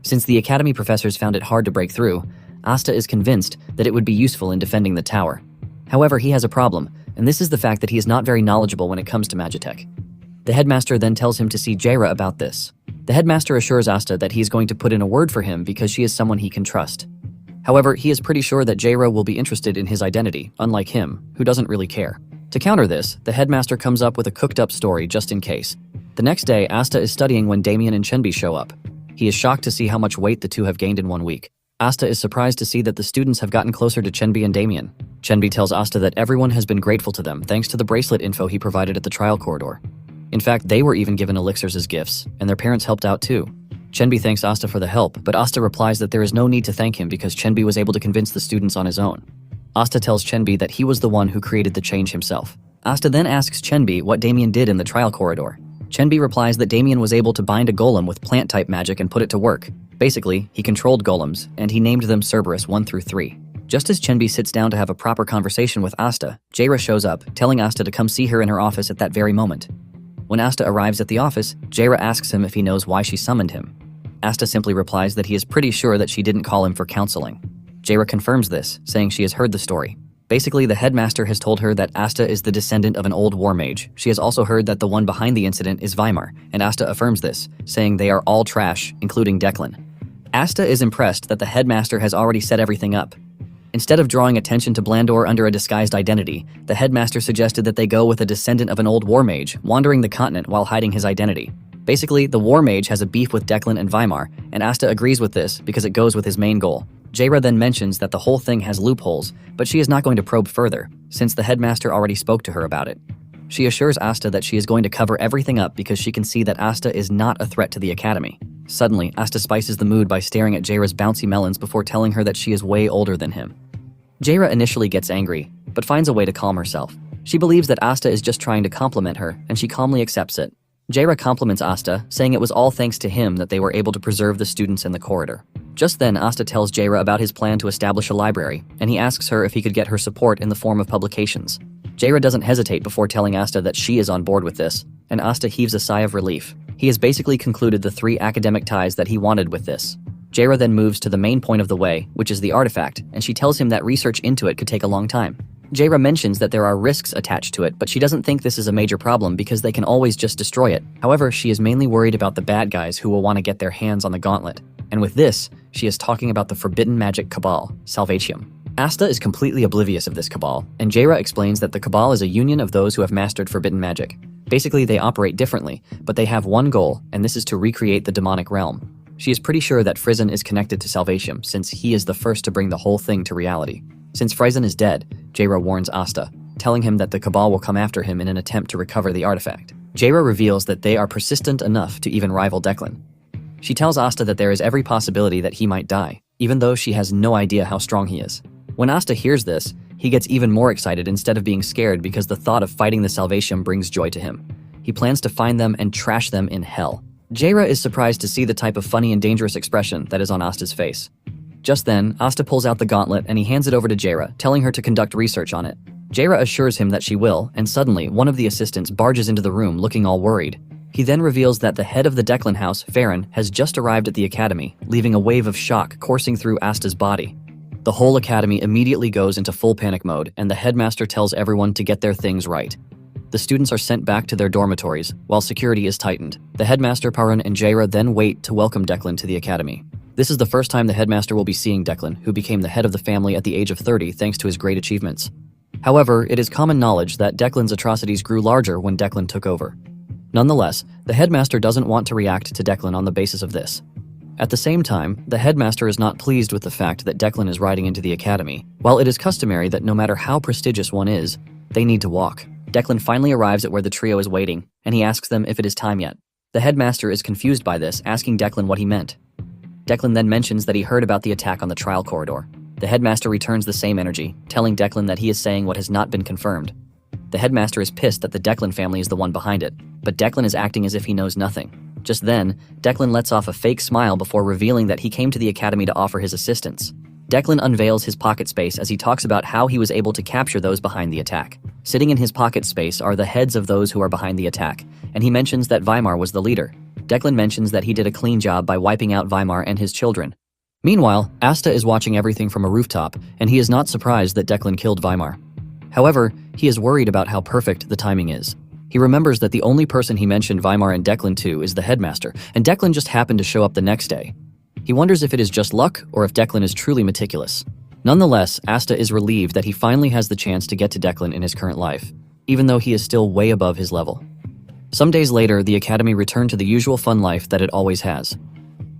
Since the academy professors found it hard to break through, Asta is convinced that it would be useful in defending the tower. However, he has a problem, and this is the fact that he is not very knowledgeable when it comes to Magitech. The headmaster then tells him to see Jaira about this. The headmaster assures Asta that he is going to put in a word for him because she is someone he can trust. However, he is pretty sure that Jaira will be interested in his identity, unlike him, who doesn't really care. To counter this, the headmaster comes up with a cooked-up story just in case. The next day, Asta is studying when Damien and Chenbi show up. He is shocked to see how much weight the two have gained in 1 week. Asta is surprised to see that the students have gotten closer to Chenbi and Damien. Chenbi tells Asta that everyone has been grateful to them thanks to the bracelet info he provided at the trial corridor. In fact, they were even given elixirs as gifts, and their parents helped out too. Chenbi thanks Asta for the help, but Asta replies that there is no need to thank him because Chenbi was able to convince the students on his own. Asta tells Chenbi that he was the one who created the change himself. Asta then asks Chenbi what Damien did in the trial corridor. Chenbi replies that Damien was able to bind a golem with plant-type magic and put it to work. Basically, he controlled golems, and he named them Cerberus 1 through 3. Just as Chenbi sits down to have a proper conversation with Asta, Jaira shows up, telling Asta to come see her in her office at that very moment. When Asta arrives at the office, Jaira asks him if he knows why she summoned him. Asta simply replies that he is pretty sure that she didn't call him for counseling. Jaira confirms this, saying she has heard the story. Basically, the headmaster has told her that Asta is the descendant of an old war mage. She has also heard that the one behind the incident is Weimar, and Asta affirms this, saying they are all trash, including Declan. Asta is impressed that the headmaster has already set everything up. Instead of drawing attention to Blandor under a disguised identity, the headmaster suggested that they go with a descendant of an old war mage, wandering the continent while hiding his identity. Basically, the war mage has a beef with Declan and Weimar, and Asta agrees with this because it goes with his main goal. Jaira then mentions that the whole thing has loopholes, but she is not going to probe further, since the headmaster already spoke to her about it. She assures Asta that she is going to cover everything up because she can see that Asta is not a threat to the academy. Suddenly, Asta spices the mood by staring at Jaira's bouncy melons before telling her that she is way older than him. Jaira initially gets angry, but finds a way to calm herself. She believes that Asta is just trying to compliment her, and she calmly accepts it. Jaira compliments Asta, saying it was all thanks to him that they were able to preserve the students in the corridor. Just then, Asta tells Jaira about his plan to establish a library, and he asks her if he could get her support in the form of publications. Jaira doesn't hesitate before telling Asta that she is on board with this, and Asta heaves a sigh of relief. He has basically concluded the 3 academic ties that he wanted with this. Jaira then moves to the main point of the way, which is the artifact, and she tells him that research into it could take a long time. Jaira mentions that there are risks attached to it, but she doesn't think this is a major problem because they can always just destroy it. However, she is mainly worried about the bad guys who will want to get their hands on the gauntlet. And with this, she is talking about the forbidden magic cabal, Salvatium. Asta is completely oblivious of this cabal, and Jaira explains that the cabal is a union of those who have mastered forbidden magic. Basically, they operate differently, but they have one goal, and this is to recreate the demonic realm. She is pretty sure that Friesen is connected to Salvatium, since he is the first to bring the whole thing to reality. Since Friesen is dead, Jaira warns Asta, telling him that the cabal will come after him in an attempt to recover the artifact. Jaira reveals that they are persistent enough to even rival Declan. She tells Asta that there is every possibility that he might die, even though she has no idea how strong he is. When Asta hears this, he gets even more excited instead of being scared because the thought of fighting the Salvatium brings joy to him. He plans to find them and trash them in hell. Jaira is surprised to see the type of funny and dangerous expression that is on Asta's face. Just then, Asta pulls out the gauntlet and he hands it over to Jaira, telling her to conduct research on it. Jaira assures him that she will, and suddenly, one of the assistants barges into the room looking all worried. He then reveals that the head of the Declan house, Farron, has just arrived at the academy, leaving a wave of shock coursing through Asta's body. The whole academy immediately goes into full panic mode, and the headmaster tells everyone to get their things right. The students are sent back to their dormitories, while security is tightened. The headmaster, Parun, and Jaira then wait to welcome Declan to the academy. This is the first time the headmaster will be seeing Declan, who became the head of the family at the age of 30 thanks to his great achievements. However, it is common knowledge that Declan's atrocities grew larger when Declan took over. Nonetheless, the headmaster doesn't want to react to Declan on the basis of this. At the same time, the headmaster is not pleased with the fact that Declan is riding into the academy. While it is customary that no matter how prestigious one is, they need to walk. Declan finally arrives at where the trio is waiting, and he asks them if it is time yet. The headmaster is confused by this, asking Declan what he meant. Declan then mentions that he heard about the attack on the trial corridor. The headmaster returns the same energy, telling Declan that he is saying what has not been confirmed. The headmaster is pissed that the Declan family is the one behind it, but Declan is acting as if he knows nothing. Just then, Declan lets off a fake smile before revealing that he came to the academy to offer his assistance. Declan unveils his pocket space as he talks about how he was able to capture those behind the attack. Sitting in his pocket space are the heads of those who are behind the attack, and he mentions that Weimar was the leader. Declan mentions that he did a clean job by wiping out Weimar and his children. Meanwhile, Asta is watching everything from a rooftop, and he is not surprised that Declan killed Weimar. However, he is worried about how perfect the timing is. He remembers that the only person he mentioned Weimar and Declan to is the headmaster, and Declan just happened to show up the next day. He wonders if it is just luck or if Declan is truly meticulous. Nonetheless, Asta is relieved that he finally has the chance to get to Declan in his current life, even though he is still way above his level. Some days later, the academy returned to the usual fun life that it always has.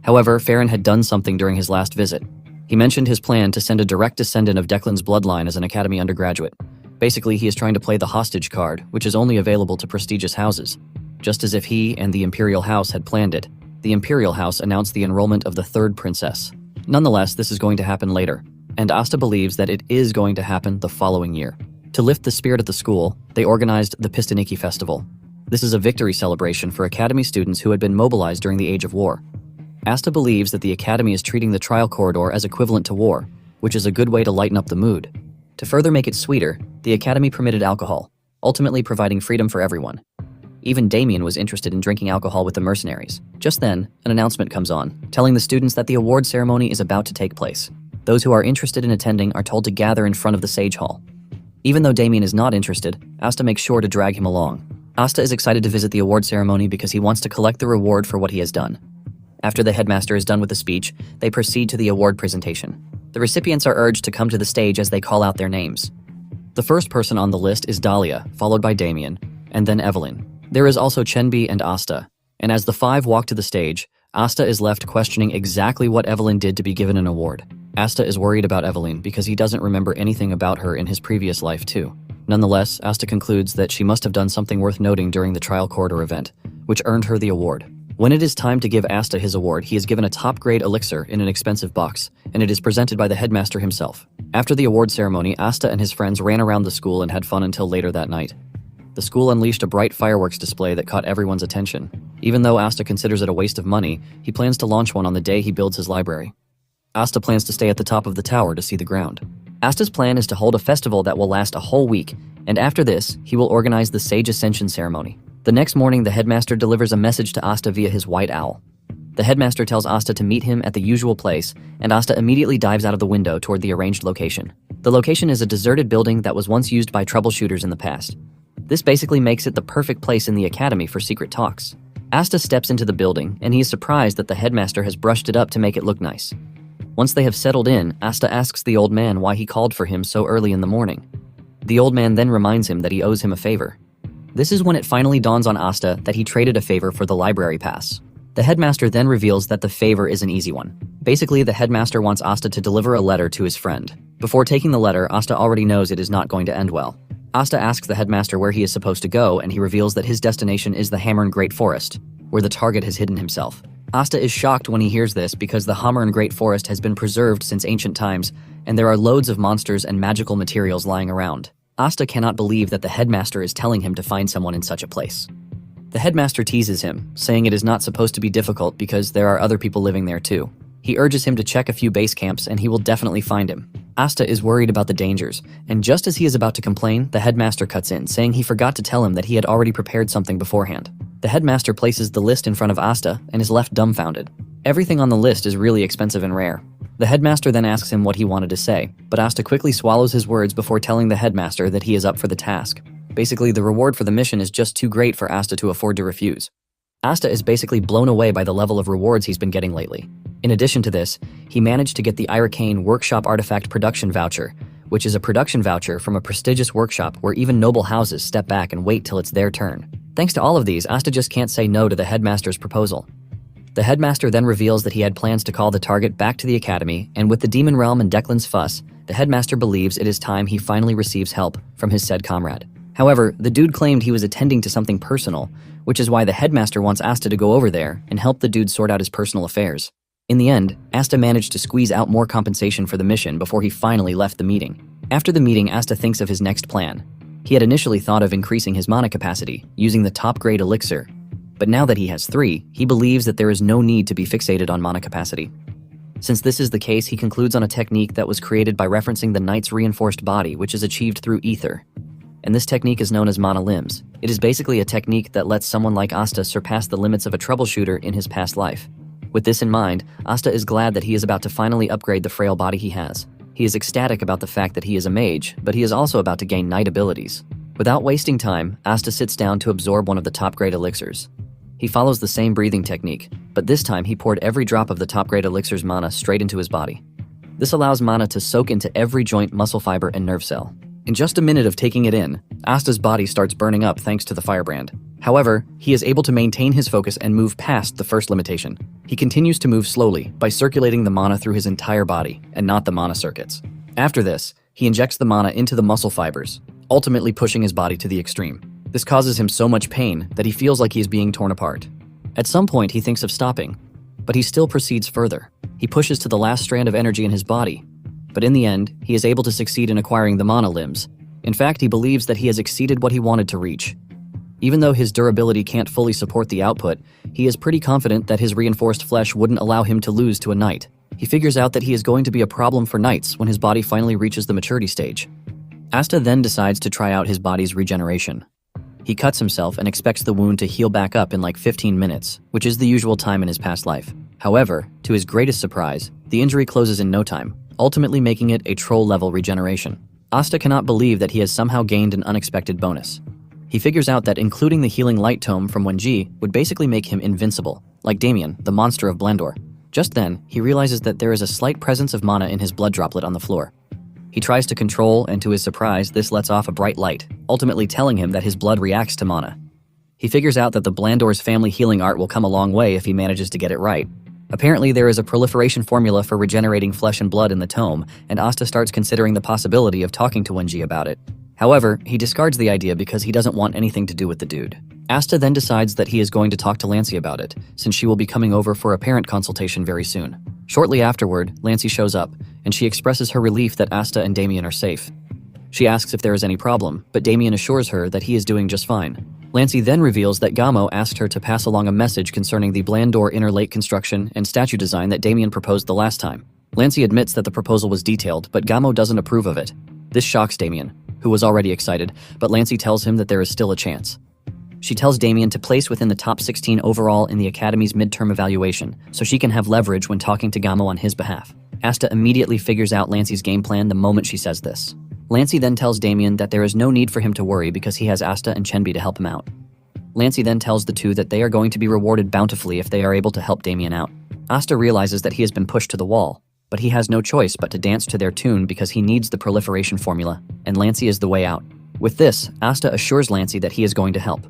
However, Farron had done something during his last visit. He mentioned his plan to send a direct descendant of Declan's bloodline as an academy undergraduate. Basically, he is trying to play the hostage card, which is only available to prestigious houses. Just as if he and the Imperial House had planned it, the Imperial House announced the enrollment of the third princess. Nonetheless, this is going to happen later, and Asta believes that it is going to happen the following year. To lift the spirit of the school, they organized the Pistoniki Festival. This is a victory celebration for academy students who had been mobilized during the Age of War. Asta believes that the academy is treating the trial corridor as equivalent to war, which is a good way to lighten up the mood. To further make it sweeter, the academy permitted alcohol, ultimately providing freedom for everyone. Even Damien was interested in drinking alcohol with the mercenaries. Just then, an announcement comes on, telling the students that the award ceremony is about to take place. Those who are interested in attending are told to gather in front of the Sage Hall. Even though Damien is not interested, Asta makes sure to drag him along. Asta is excited to visit the award ceremony because he wants to collect the reward for what he has done. After the headmaster is done with the speech, they proceed to the award presentation. The recipients are urged to come to the stage as they call out their names. The first person on the list is Dahlia, followed by Damien, and then Evelyn. There is also Chenbi and Asta, and as the five walk to the stage, Asta is left questioning exactly what Evelyn did to be given an award. Asta is worried about Evelyn because he doesn't remember anything about her in his previous life too. Nonetheless, Asta concludes that she must have done something worth noting during the trial corridor event, which earned her the award. When it is time to give Asta his award, he is given a top-grade elixir in an expensive box, and it is presented by the headmaster himself. After the award ceremony, Asta and his friends ran around the school and had fun until later that night. The school unleashed a bright fireworks display that caught everyone's attention. Even though Asta considers it a waste of money, he plans to launch one on the day he builds his library. Asta plans to stay at the top of the tower to see the ground. Asta's plan is to hold a festival that will last a whole week, and after this, he will organize the Sage Ascension ceremony. The next morning, the headmaster delivers a message to Asta via his white owl. The headmaster tells Asta to meet him at the usual place, and Asta immediately dives out of the window toward the arranged location. The location is a deserted building that was once used by troubleshooters in the past. This basically makes it the perfect place in the academy for secret talks. Asta steps into the building, and he is surprised that the headmaster has brushed it up to make it look nice. Once they have settled in, Asta asks the old man why he called for him so early in the morning. The old man then reminds him that he owes him a favor. This is when it finally dawns on Asta that he traded a favor for the library pass. The headmaster then reveals that the favor is an easy one. Basically, the headmaster wants Asta to deliver a letter to his friend. Before taking the letter, Asta already knows it is not going to end well. Asta asks the headmaster where he is supposed to go, and he reveals that his destination is the Hammern Great Forest, where the target has hidden himself. Asta is shocked when he hears this because the Hammern Great Forest has been preserved since ancient times, and there are loads of monsters and magical materials lying around. Asta cannot believe that the headmaster is telling him to find someone in such a place. The headmaster teases him, saying it is not supposed to be difficult because there are other people living there too. He urges him to check a few base camps and he will definitely find him. Asta is worried about the dangers, and just as he is about to complain, the headmaster cuts in, saying he forgot to tell him that he had already prepared something beforehand. The headmaster places the list in front of Asta and is left dumbfounded. Everything on the list is really expensive and rare. The headmaster then asks him what he wanted to say, but Asta quickly swallows his words before telling the headmaster that he is up for the task. Basically, the reward for the mission is just too great for Asta to afford to refuse. Asta is basically blown away by the level of rewards he's been getting lately. In addition to this, he managed to get the Iracane Workshop Artifact Production Voucher, which is a production voucher from a prestigious workshop where even noble houses step back and wait till it's their turn. Thanks to all of these, Asta just can't say no to the headmaster's proposal. The headmaster then reveals that he had plans to call the target back to the academy, and with the Demon Realm and Declan's fuss, the headmaster believes it is time he finally receives help from his said comrade. However, the dude claimed he was attending to something personal, which is why the headmaster wants Asta to go over there and help the dude sort out his personal affairs. In the end, Asta managed to squeeze out more compensation for the mission before he finally left the meeting. After the meeting, Asta thinks of his next plan. He had initially thought of increasing his mana capacity, using the top-grade elixir, but now that he has 3, he believes that there is no need to be fixated on mana capacity. Since this is the case, he concludes on a technique that was created by referencing the knight's reinforced body, which is achieved through ether. And this technique is known as mana limbs. It is basically a technique that lets someone like Asta surpass the limits of a troubleshooter in his past life. With this in mind, Asta is glad that he is about to finally upgrade the frail body he has. He is ecstatic about the fact that he is a mage, but he is also about to gain knight abilities. Without wasting time, Asta sits down to absorb one of the top-grade elixirs. He follows the same breathing technique, but this time he poured every drop of the top-grade elixir's mana straight into his body. This allows mana to soak into every joint, muscle fiber, and nerve cell. In just a minute of taking it in, Asta's body starts burning up thanks to the firebrand. However, he is able to maintain his focus and move past the first limitation. He continues to move slowly by circulating the mana through his entire body and not the mana circuits. After this, he injects the mana into the muscle fibers, ultimately pushing his body to the extreme. This causes him so much pain that he feels like he is being torn apart. At some point, he thinks of stopping, but he still proceeds further. He pushes to the last strand of energy in his body, but in the end, he is able to succeed in acquiring the mana limbs. In fact, he believes that he has exceeded what he wanted to reach. Even though his durability can't fully support the output, he is pretty confident that his reinforced flesh wouldn't allow him to lose to a knight. He figures out that he is going to be a problem for knights when his body finally reaches the maturity stage. Asta then decides to try out his body's regeneration. He cuts himself and expects the wound to heal back up in like 15 minutes, which is the usual time in his past life. However, to his greatest surprise, the injury closes in no time, ultimately making it a troll-level regeneration. Asta cannot believe that he has somehow gained an unexpected bonus. He figures out that including the healing light tome from Wenji would basically make him invincible, like Damien, the monster of Blandor. Just then, he realizes that there is a slight presence of mana in his blood droplet on the floor. He tries to control, and to his surprise, this lets off a bright light, ultimately telling him that his blood reacts to mana. He figures out that the Blandor's family healing art will come a long way if he manages to get it right. Apparently, there is a proliferation formula for regenerating flesh and blood in the tome, and Asta starts considering the possibility of talking to Wenji about it. However, he discards the idea because he doesn't want anything to do with the dude. Asta then decides that he is going to talk to Lancy about it, since she will be coming over for a parent consultation very soon. Shortly afterward, Lancy shows up, and she expresses her relief that Asta and Damien are safe. She asks if there is any problem, but Damien assures her that he is doing just fine. Lancy then reveals that Gamo asked her to pass along a message concerning the Blandor inner lake construction and statue design that Damien proposed the last time. Lancy admits that the proposal was detailed, but Gamo doesn't approve of it. This shocks Damien, who was already excited, but Lancy tells him that there is still a chance. She tells Damien to place within the top 16 overall in the Academy's midterm evaluation, so she can have leverage when talking to Gamo on his behalf. Asta immediately figures out Lancy's game plan the moment she says this. Lancy then tells Damien that there is no need for him to worry because he has Asta and Chenbi to help him out. Lancy then tells the two that they are going to be rewarded bountifully if they are able to help Damien out. Asta realizes that he has been pushed to the wall, but he has no choice but to dance to their tune because he needs the proliferation formula, and Lancy is the way out. With this, Asta assures Lancy that he is going to help.